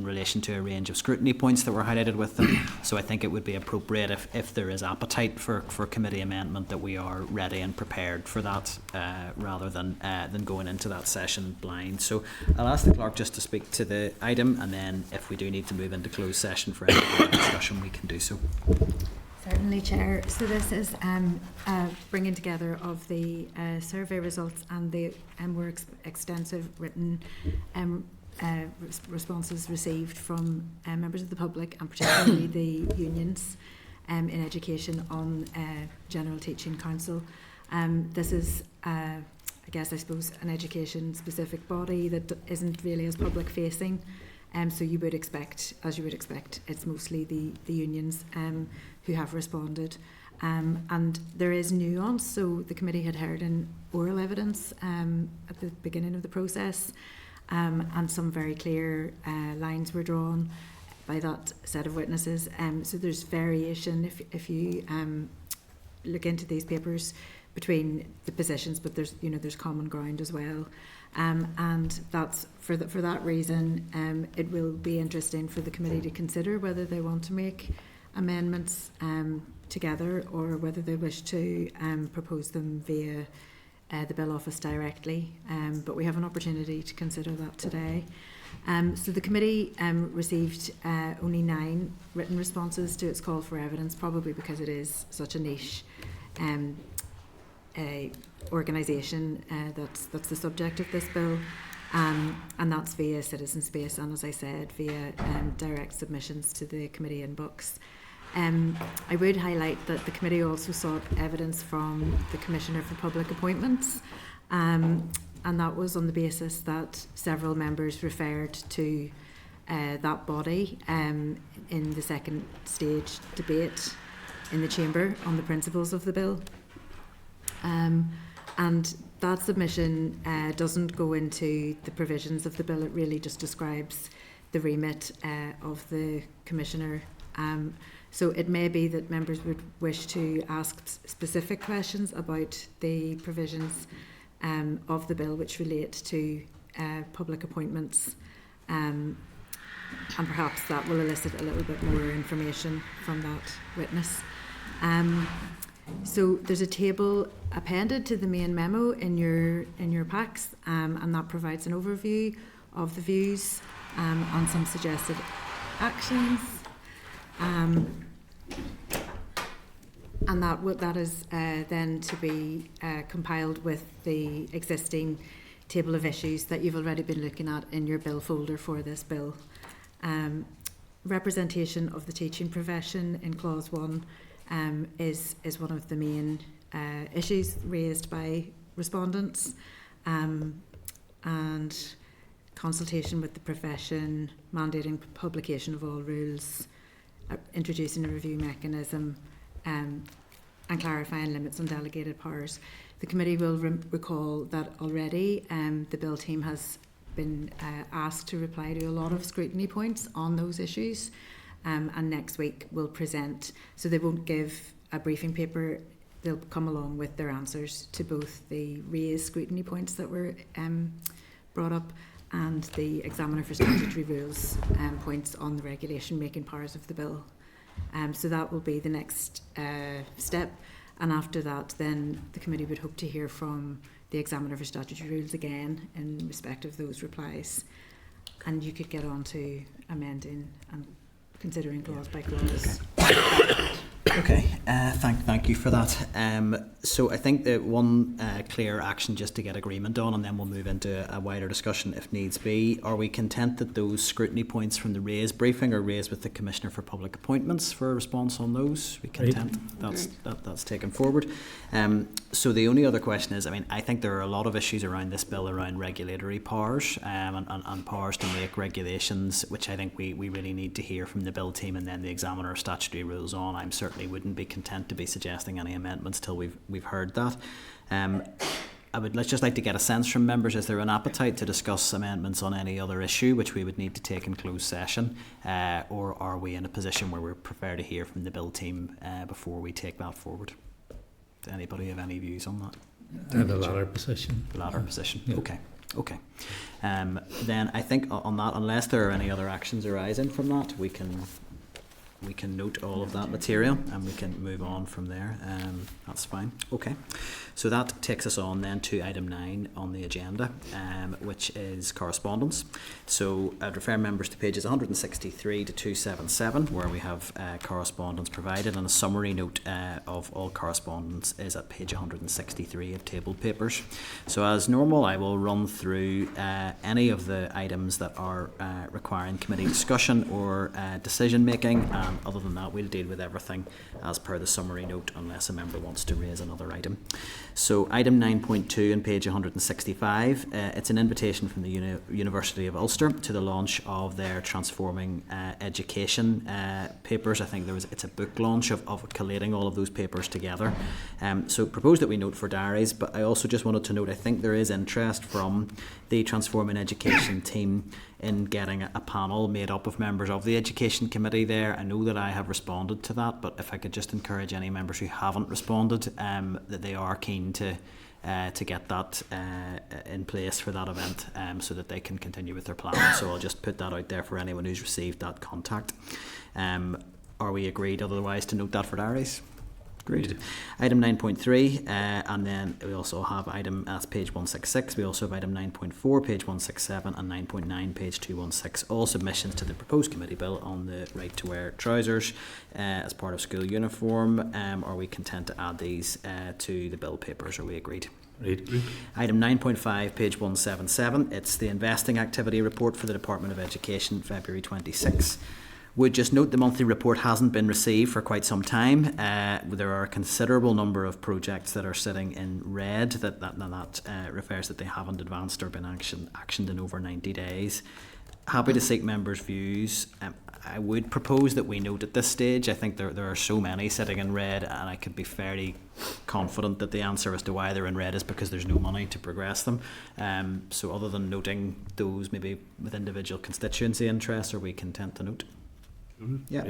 relation to a range of scrutiny points that were highlighted with them. So I think it would be appropriate if there is appetite for committee amendment that we are ready and prepared for that, rather than going into that session blind. So I'll ask the clerk just to speak to the item, and then if we do need to move into closed session for any further discussion, we can do so. Certainly, Chair. So this is bringing together of the survey results and the more extensive written responses received from members of the public, and particularly the unions in education on General Teaching Council. This is, I suppose, an education-specific body that isn't really as public-facing. So you would expect, as you would expect, it's mostly the unions who have responded. And there is nuance, so the committee had heard in oral evidence at the beginning of the process, and some very clear lines were drawn by that set of witnesses. So there's variation if you look into these papers between the positions, but there's common ground as well. And that's for that reason, it will be interesting for the committee to consider whether they want to make amendments together, or whether they wish to propose them via the bill office directly. But we have an opportunity to consider that today. So the committee received only 9 written responses to its call for evidence, probably because it is such a niche organisation that's the subject of this bill, and that's via Citizen Space, and as I said, via direct submissions to the committee inbox. I would highlight that the committee also sought evidence from the Commissioner for Public Appointments, and that was on the basis that several members referred to that body in the second stage debate in the Chamber on the principles of the bill. And that submission doesn't go into the provisions of the bill, it really just describes the remit of the Commissioner. So it may be that members would wish to ask specific questions about the provisions of the bill which relate to public appointments, and perhaps that will elicit a little bit more information from that witness. So there's a table appended to the main memo in your packs, and that provides an overview of the views on some suggested actions. And that is then to be compiled with the existing table of issues that you've already been looking at in your bill folder for this bill. Representation of the teaching profession in clause 1 is one of the main issues raised by respondents, and consultation with the profession, mandating publication of all rules, introducing a review mechanism, and clarifying limits on delegated powers. The committee will recall that already the bill team has been asked to reply to a lot of scrutiny points on those issues, and next week we'll present, so they won't give a briefing paper. They'll come along with their answers to both the raised scrutiny points that were brought up and the Examiner for Statutory Rules points on the regulation making powers of the bill. So that will be the next step, and after that then the committee would hope to hear from the Examiner for Statutory Rules again in respect of those replies, and you could get on to amending and considering clause by clause. Okay, thank you for that. So I think that one clear action just to get agreement on, and then we'll move into a wider discussion if needs be. Are we content that those scrutiny points from the raised briefing are raised with the Commissioner for Public Appointments for a response on those? We content that's taken forward. So the only other question is, I mean, I think there are a lot of issues around this bill around regulatory powers and powers to make regulations, which I think we really need to hear from the bill team and then the Examiner of Statutory Rules on. I'm certainly wouldn't be content to be suggesting any amendments till we've heard that. I would just like to get a sense from members, is there an appetite to discuss amendments on any other issue which we would need to take in closed session, or are we in a position where we're prepared to hear from the bill team before we take that forward? Does anybody have any views on that? The latter position. The latter position. Yeah. Okay. Then I think on that, unless there are any other actions arising from that, we can note all of that material and we can move on from there. That's fine. Okay. So that takes us on then to item 9 on the agenda, which is correspondence. So I'd refer members to pages 163 to 277, where we have correspondence provided, and a summary note of all correspondence is at page 163 of tabled papers. So as normal, I will run through any of the items that are requiring committee discussion or decision making. Other than that, we'll deal with everything as per the summary note unless a member wants to raise another item. So item 9.2 on page 165, it's an invitation from the University of Ulster to the launch of their Transforming Education papers. I think it's a book launch of collating all of those papers together. So propose that we note for diaries, but I also just wanted to note I think there is interest from the Transforming Education team in getting a panel made up of members of the Education Committee there. I know that I have responded to that, but if I could just encourage any members who haven't responded that they are keen to get that in place for that event, so that they can continue with their planning. So I'll just put that out there for anyone who's received that contact. Are we agreed otherwise to note that for diaries? Great. Item 9.3, and then we also have item as page 166. We also have item 9.4, page 167, and 9.9, page 216. All submissions to the proposed committee bill on the right to wear trousers as part of school uniform. Are we content to add these to the bill papers? Are we agreed? Agreed. Item 9.5, page 177. It's the investing activity report for the Department of Education, February 26. Would just note the monthly report hasn't been received for quite some time. There are a considerable number of projects that are sitting in red that refers that they haven't advanced or been actioned in over 90 days. Happy to seek members' views. I would propose that we note at this stage, I think there are so many sitting in red, and I could be fairly confident that the answer as to why they're in red is because there's no money to progress them. So other than noting those maybe with individual constituency interests, are we content to note? Yeah.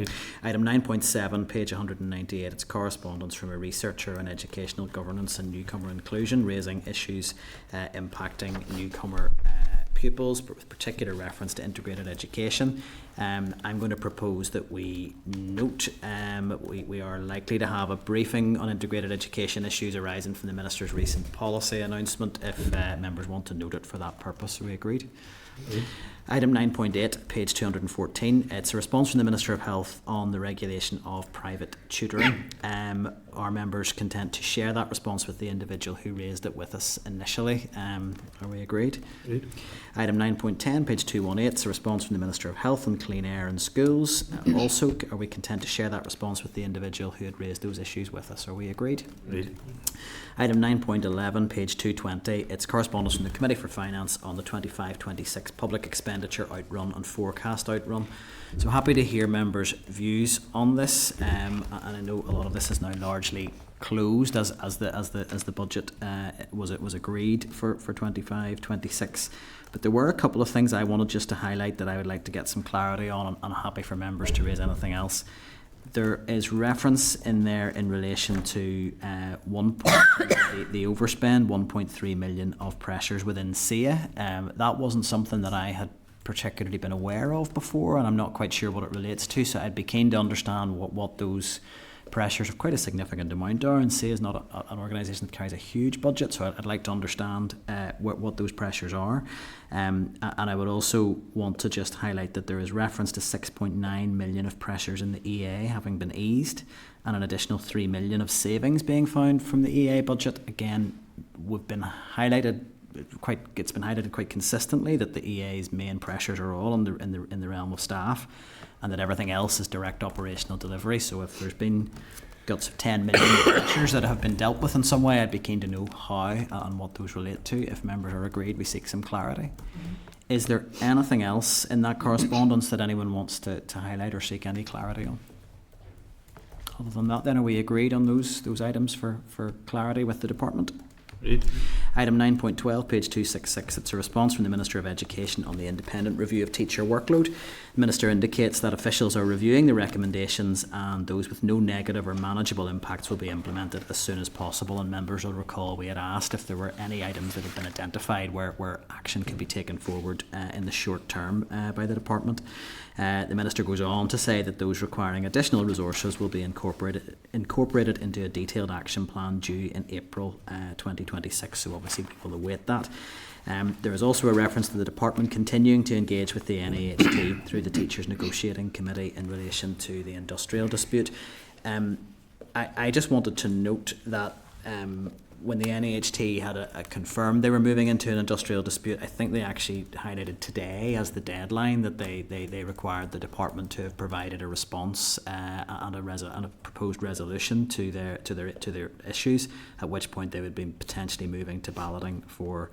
Item 9.7, page 198, it's correspondence from a researcher on educational governance and newcomer inclusion, raising issues impacting newcomer pupils, with particular reference to integrated education. I'm going to propose that we note we are likely to have a briefing on integrated education issues arising from the Minister's recent policy announcement if members want to note it for that purpose. Are we agreed? Item 9.8, page 214, it's a response from the Minister of Health on the regulation of private tutoring. Are members content to share that response with the individual who raised it with us initially? Are we agreed? Agreed. Item 9.10, page 218, it's a response from the Minister of Health on clean air in schools. Also, are we content to share that response with the individual who had raised those issues with us? Are we agreed? Agreed. Item 9.11, page 220, it's correspondence from the Committee for Finance on the 25-26 public expenditure outrun and forecast outrun. So happy to hear members' views on this, and I know a lot of this is now largely closed as the budget was agreed for 25-26. But there were a couple of things I wanted just to highlight that I would like to get some clarity on, and I'm happy for members to raise anything else. There is reference in there in relation to the overspend, 1.3 million of pressures within SIA. That wasn't something that I had particularly been aware of before, and I'm not quite sure what it relates to, so I'd be keen to understand what those pressures of quite a significant amount are. And SIA is not an organisation that carries a huge budget, so I'd like to understand what those pressures are. And I would also want to just highlight that there is reference to 6.9 million of pressures in the EA having been eased, and an additional 3 million of savings being found from the EA budget. Again, it's been highlighted quite consistently that the EA's main pressures are all in the realm of staff, and that everything else is direct operational delivery. So if there's been guts of 10 million pressures that have been dealt with in some way, I'd be keen to know how and what those relate to. If members are agreed, we seek some clarity. Is there anything else in that correspondence that anyone wants to highlight or seek any clarity on? Other than that, then, are we agreed on those items for clarity with the department? Agreed. Item 9.12, page 266. It's a response from the Minister of Education on the independent review of teacher workload. The Minister indicates that officials are reviewing the recommendations, and those with no negative or manageable impacts will be implemented as soon as possible. And members will recall we had asked if there were any items that had been identified where action could be taken forward in the short term by the department. The Minister goes on to say that those requiring additional resources will be incorporated into a detailed action plan due in April 2026, so obviously we will await that. There is also a reference to the department continuing to engage with the NAHT through the Teachers Negotiating Committee in relation to the industrial dispute. I just wanted to note that when the NAHT had confirmed they were moving into an industrial dispute, I think they actually highlighted today as the deadline that they required the department to have provided a response and a proposed resolution to their issues, at which point they would be potentially moving to balloting for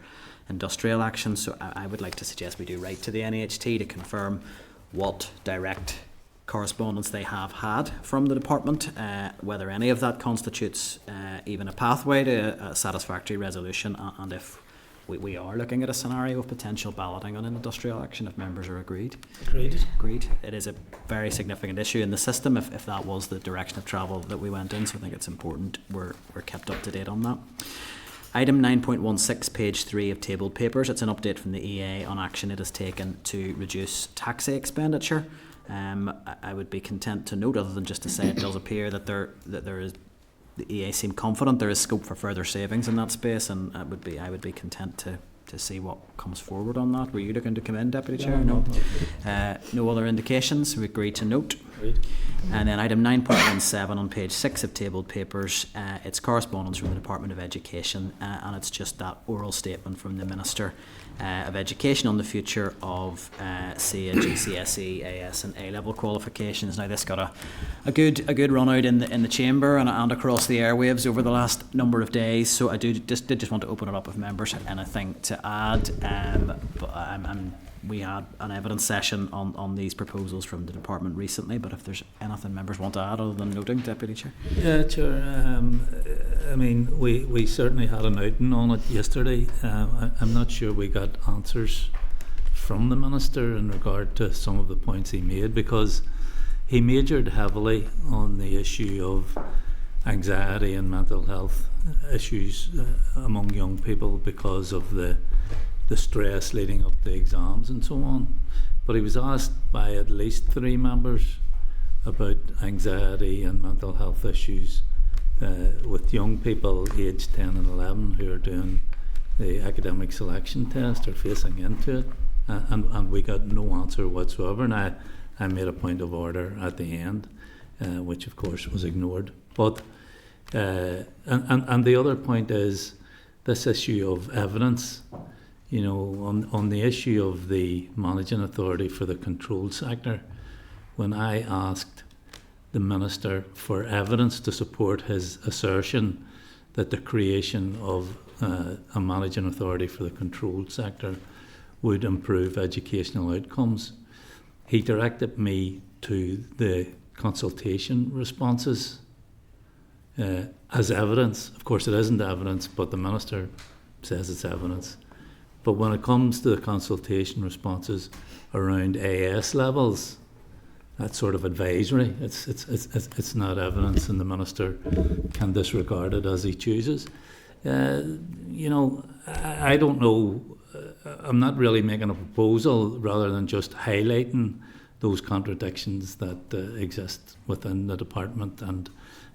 industrial action. So I would like to suggest we do write to the NAHT to confirm what direct correspondence they have had from the department, whether any of that constitutes even a pathway to a satisfactory resolution, and if we are looking at a scenario of potential balloting on an industrial action, if members are agreed. Agreed. It is a very significant issue in the system if that was the direction of travel that we went in, so I think it's important we're kept up to date on that. Item 9.16, page 3 of tabled papers. It's an update from the EA on action it has taken to reduce taxi expenditure. I would be content to note, other than just to say it does appear that there is, the EA seem confident there is scope for further savings in that space, and I would be content to see what comes forward on that. Were you looking to come in, Deputy Chair? No. No other indications. We agree to note. And then item 9.17 on page 6 of tabled papers, it's correspondence from the Department of Education, and it's just that oral statement from the Minister of Education on the future of SIA, GCSE, AS and A-level qualifications. Now this got a good run out in the chamber and across the airwaves over the last number of days, so I did just want to open it up if members had anything to add. We had an evidence session on these proposals from the department recently, but if there's anything members want to add other than noting, Deputy Chair. Yeah, Chair. I mean, we certainly had an outing on it yesterday. I'm not sure we got answers from the Minister in regard to some of the points he made, because he majored heavily on the issue of anxiety and mental health issues among young people because of the stress leading up to exams and so on. But he was asked by at least 3 members about anxiety and mental health issues with young people aged 10 and 11 who are doing the academic selection test or facing into it, and we got no answer whatsoever. And I made a point of order at the end, which of course was ignored. But and the other point is this issue of evidence. You know, on the issue of the managing authority for the controlled sector, when I asked the Minister for evidence to support his assertion that the creation of a managing authority for the controlled sector would improve educational outcomes, he directed me to the consultation responses as evidence. Of course, it isn't evidence, but the Minister says it's evidence. But when it comes to the consultation responses around AS levels, that's sort of advisory. It's not evidence, and the minister can disregard it as he chooses. I don't know. I'm not really making a proposal, rather than just highlighting those contradictions that exist within the department, and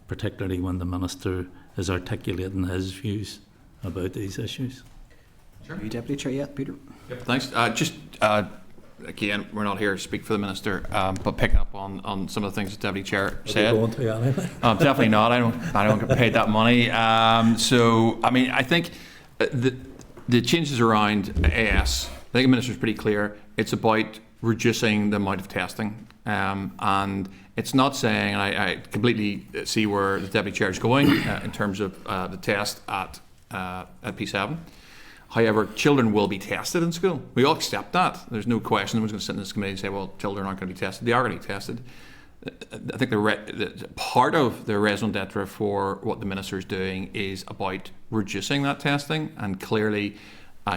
particularly when the minister is articulating his views about these issues. Sure. Are you Deputy Chair yet, Peter? Yep. Thanks. Again, we're not here to speak for the minister, but picking up on some of the things the Deputy Chair said. Going to, anyway? Definitely not. I don't get paid that money. I think the changes around AS, I think the minister's pretty clear. It's about reducing the amount of testing, and it's not saying. And I completely see where the Deputy Chair is going in terms of the test at P7. However, children will be tested in school. We all accept that. There's no question. No one's going to sit in this committee and say, well, children aren't going to be tested. They are going to be tested. I think the part of the raison d'etre for what the minister is doing is about reducing that testing. And clearly,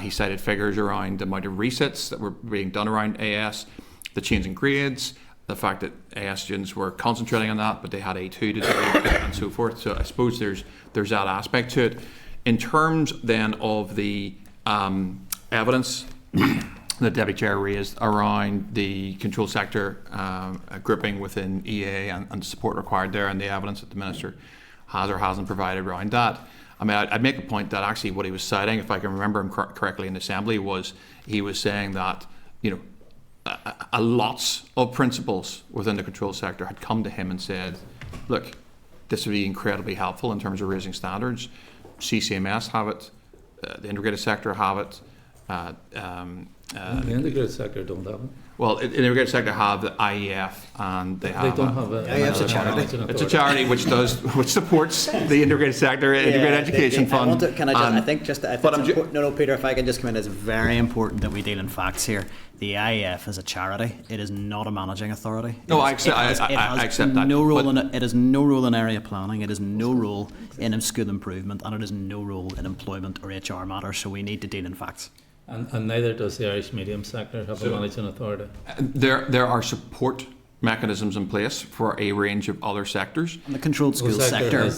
he cited figures around the amount of resits that were being done around AS, the change in grades, the fact that AS students were concentrating on that, but they had A2 to do, and so forth. So I suppose there's that aspect to it. In terms then of the evidence the Deputy Chair raised around the control sector grouping within EA and support required there, and the evidence that the Minister has or hasn't provided around that. I mean, I'd make a point that actually what he was citing, if I can remember him correctly in the Assembly, was he was saying that, lots of principals within the control sector had come to him and said, look, this would be incredibly helpful in terms of raising standards. CCMS have it, the integrated sector have it. The integrated sector don't have it. Well, the integrated sector have the IEF, and they don't have it. IEF's a charity. It's a charity which supports the integrated sector, integrated education fund. No, Peter, if I can just come in, it's very important that we deal in facts here. The IEF is a charity. It is not a managing authority. No, I accept that. It has no role in area planning. It has no role in school improvement, and it has no role in employment or HR matters. So we need to deal in facts. And neither does the Irish medium sector have a managing authority. There are support mechanisms in place for a range of other sectors. And the Controlled Schools sector,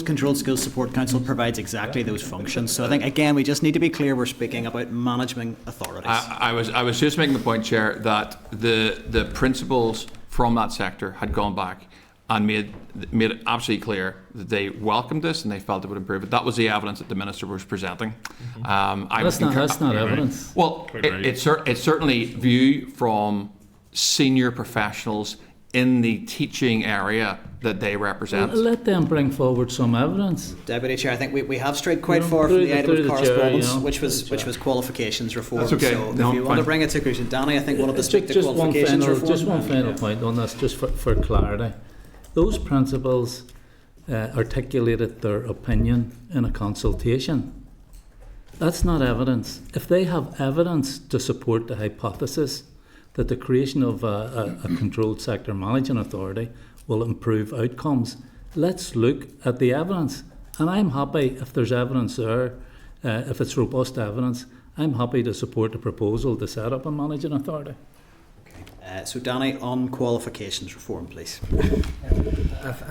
Controlled Schools Support Council provides exactly those functions. So I think, again, we just need to be clear we're speaking about management authorities. I was just making the point, Chair, that the principals from that sector had gone back and made it absolutely clear that they welcomed this and they felt it would improve it. That was the evidence that the Minister was presenting. That's not evidence. Well, it's certainly view from senior professionals in the teaching area that they represent. Well, let them bring forward some evidence. Deputy Chair, I think we have strayed quite far from the item of correspondence, which was qualifications reform. That's okay. So if you want to bring it to conclusion, Danny, I think wanted to speak to qualifications reform. Just one final point on this, just for clarity. Those principals articulated their opinion in a consultation. That's not evidence. If they have evidence to support the hypothesis that the creation of a controlled sector managing authority will improve outcomes, let's look at the evidence. And I'm happy if there's evidence there, if it's robust evidence, I'm happy to support the proposal to set up a managing authority. So Danny, on qualifications reform, please.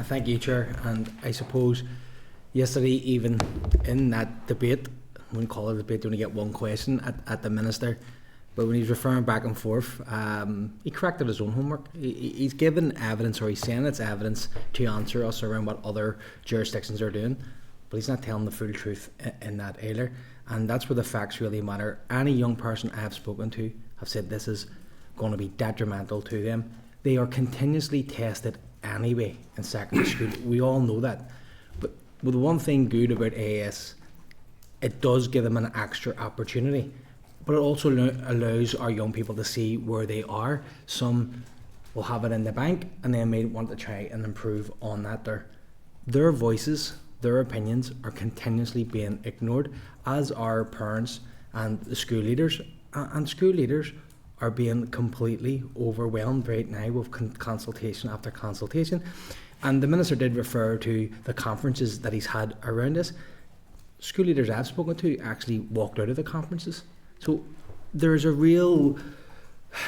Thank you, Chair. And I suppose yesterday, even in that debate, I wouldn't call it a debate, only get one question at the Minister, but when he's referring back and forth, he corrected his own homework. He's given evidence, or he's saying it's evidence to answer us around what other jurisdictions are doing, but he's not telling the full truth in that either. And that's where the facts really matter. Any young person I have spoken to have said this is going to be detrimental to them. They are continuously tested anyway in secondary school. We all know that. But with one thing good about AS, it does give them an extra opportunity. But it also allows our young people to see where they are. Some will have it in the bank and they may want to try and improve on that. Their voices, their opinions are continuously being ignored, as are parents and the school leaders. And school leaders are being completely overwhelmed right now with consultation after consultation. And the Minister did refer to the conferences that he's had around this. School leaders I've spoken to actually walked out of the conferences. So there's a real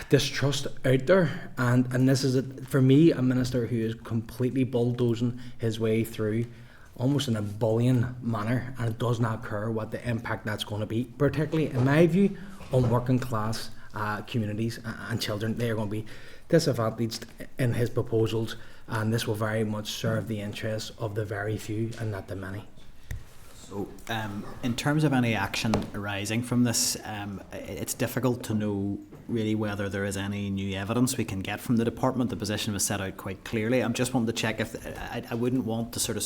distrust out there, and this is for me a minister who is completely bulldozing his way through almost in a bullying manner, and it does not care what the impact that's going to be, particularly in my view on working class communities and children. They are going to be disadvantaged in his proposals, and this will very much serve the interests of the very few and not the many. So, in terms of any action arising from this, it's difficult to know really whether there is any new evidence we can get from the department. The position was set out quite clearly. I'm just wanting to check if I wouldn't want to sort of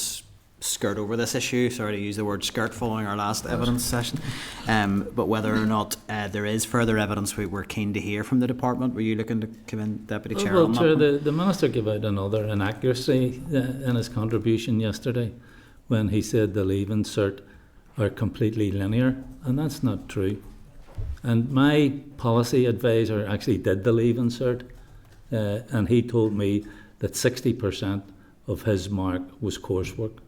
skirt over this issue, sorry to use the word skirt following our last evidence session, but whether or not there is further evidence we're keen to hear from the department. Were you looking to come in, Deputy Chair? Well, Chair, the Minister gave out another inaccuracy in his contribution yesterday when he said the leave insert are completely linear, and that's not true. And my policy advisor actually did the leave insert, and he told me that 60% of his mark was coursework.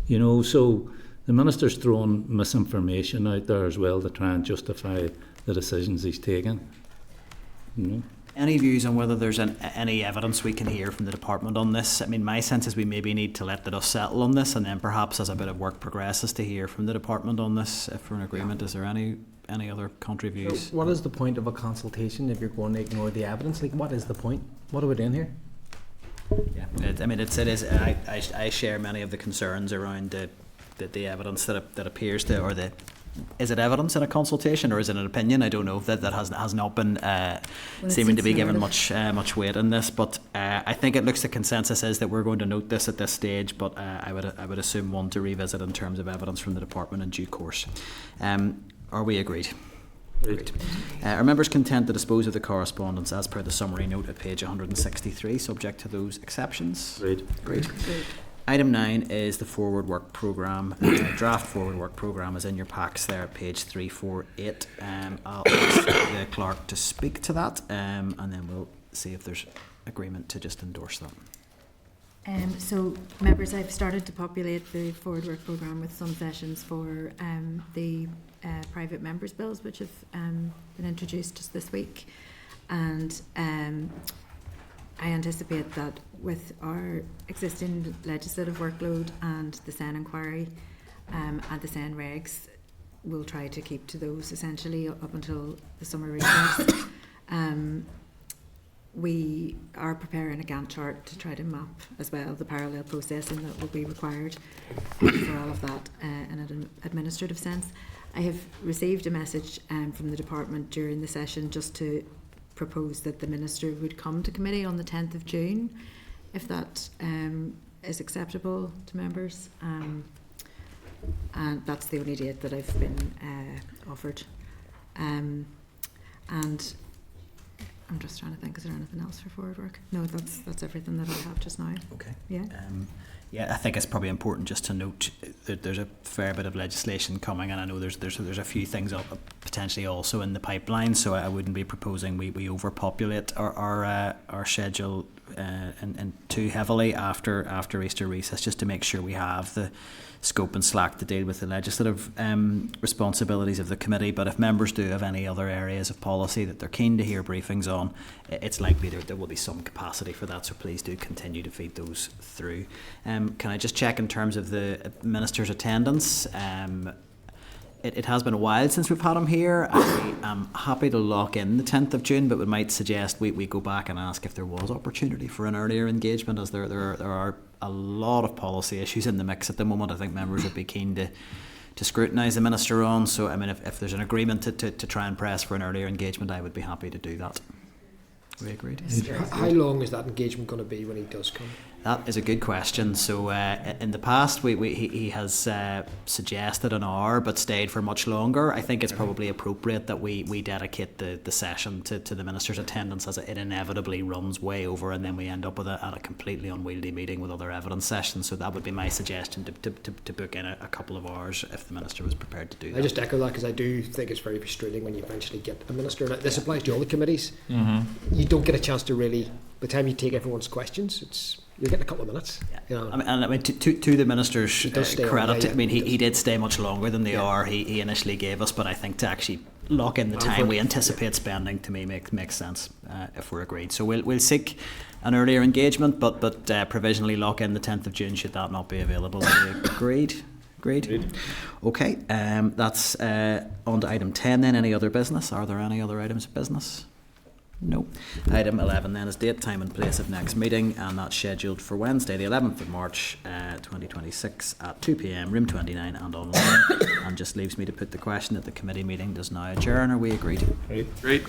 You know, so the Minister's throwing misinformation out there as well to try and justify the decisions he's taken. You know? Any views on whether there's any evidence we can hear from the department on this? I mean, my sense is we maybe need to let the dust settle on this, and then perhaps as a bit of work progresses to hear from the department on this, if we're in agreement. Is there any other country views? So what is the point of a consultation if you're going to ignore the evidence? Like, what is the point? What are we doing here? Yeah, it is. I share many of the concerns around the evidence that appears to, or the. Is it evidence in a consultation or is it an opinion? I don't know. That has not been seeming to be given much weight in this. But I think it looks the consensus is that we're going to note this at this stage. But I would assume one to revisit in terms of evidence from the department in due course. Are we agreed? Great. Are members content to dispose of the correspondence as per the summary note at page 163, subject to those exceptions? Great. Item 9 is the forward work programme. Draft forward work programme is in your packs there at page 348. I'll ask the clerk to speak to that, and then we'll see if there's agreement to just endorse that. So, members, I've started to populate the forward work programme with some sessions for the private members' bills, which have been introduced just this week. And I anticipate that with our existing legislative workload and the SEN inquiry and the SEN regs, we'll try to keep to those essentially up until the summer recess. We are preparing a Gantt chart to try to map as well the parallel processing that will be required for all of that in an administrative sense. I have received a message from the department during the session just to propose that the Minister would come to committee on the 10th of June, if that is acceptable to members. And that's the only date that I've been offered. And I'm just trying to think, is there anything else for forward work? No, that's everything that I have just now. Okay. Yeah. Yeah, I think it's probably important just to note that there's a fair bit of legislation coming, and I know there's a few things potentially also in the pipeline. So I wouldn't be proposing we overpopulate our schedule and too heavily after Easter recess, just to make sure we have the scope and slack to deal with the legislative responsibilities of the committee. But if members do have any other areas of policy that they're keen to hear briefings on, it's likely there will be some capacity for that, so please do continue to feed those through. Can I just check in terms of the Minister's attendance? It has been a while since we've had him here. I am happy to lock in the 10th of June, but we might suggest we go back and ask if there was opportunity for an earlier engagement, as there are a lot of policy issues in the mix at the moment. I think members would be keen to scrutinise the Minister on. So, I mean, if there's an agreement to try and press for an earlier engagement, I would be happy to do that. We agreed. How long is that engagement going to be when he does come? That is a good question. So in the past, he has suggested an hour, but stayed for much longer. I think it's probably appropriate that we dedicate the session to the Minister's attendance, as it inevitably runs way over, and then we end up with a completely unwieldy meeting with other evidence sessions. So that would be my suggestion, to book in a couple of hours if the Minister was prepared to do that. I just echo that, because I do think it's very frustrating when you eventually get a Minister. And this applies to all the committees. Mm-hmm. You don't get a chance to really, by the time you take everyone's questions, you're getting a couple of minutes. Yeah. You know. I mean, to the Minister's credit, I mean, he did stay much longer than the hour he initially gave us, but I think to actually lock in the time we anticipate spending, to me makes sense if we're agreed. So we'll seek an earlier engagement, but provisionally lock in the 10th of June should that not be available. Agreed. Okay, that's on to item 10 then. Any other business? Are there any other items of business? No. Item 11 then is date, time and place of next meeting, and that's scheduled for Wednesday the 11th of March 2026 at 2 p.m, room 29 and online. And just leaves me to put the question that the committee meeting does now adjourn. Are we agreed? Great.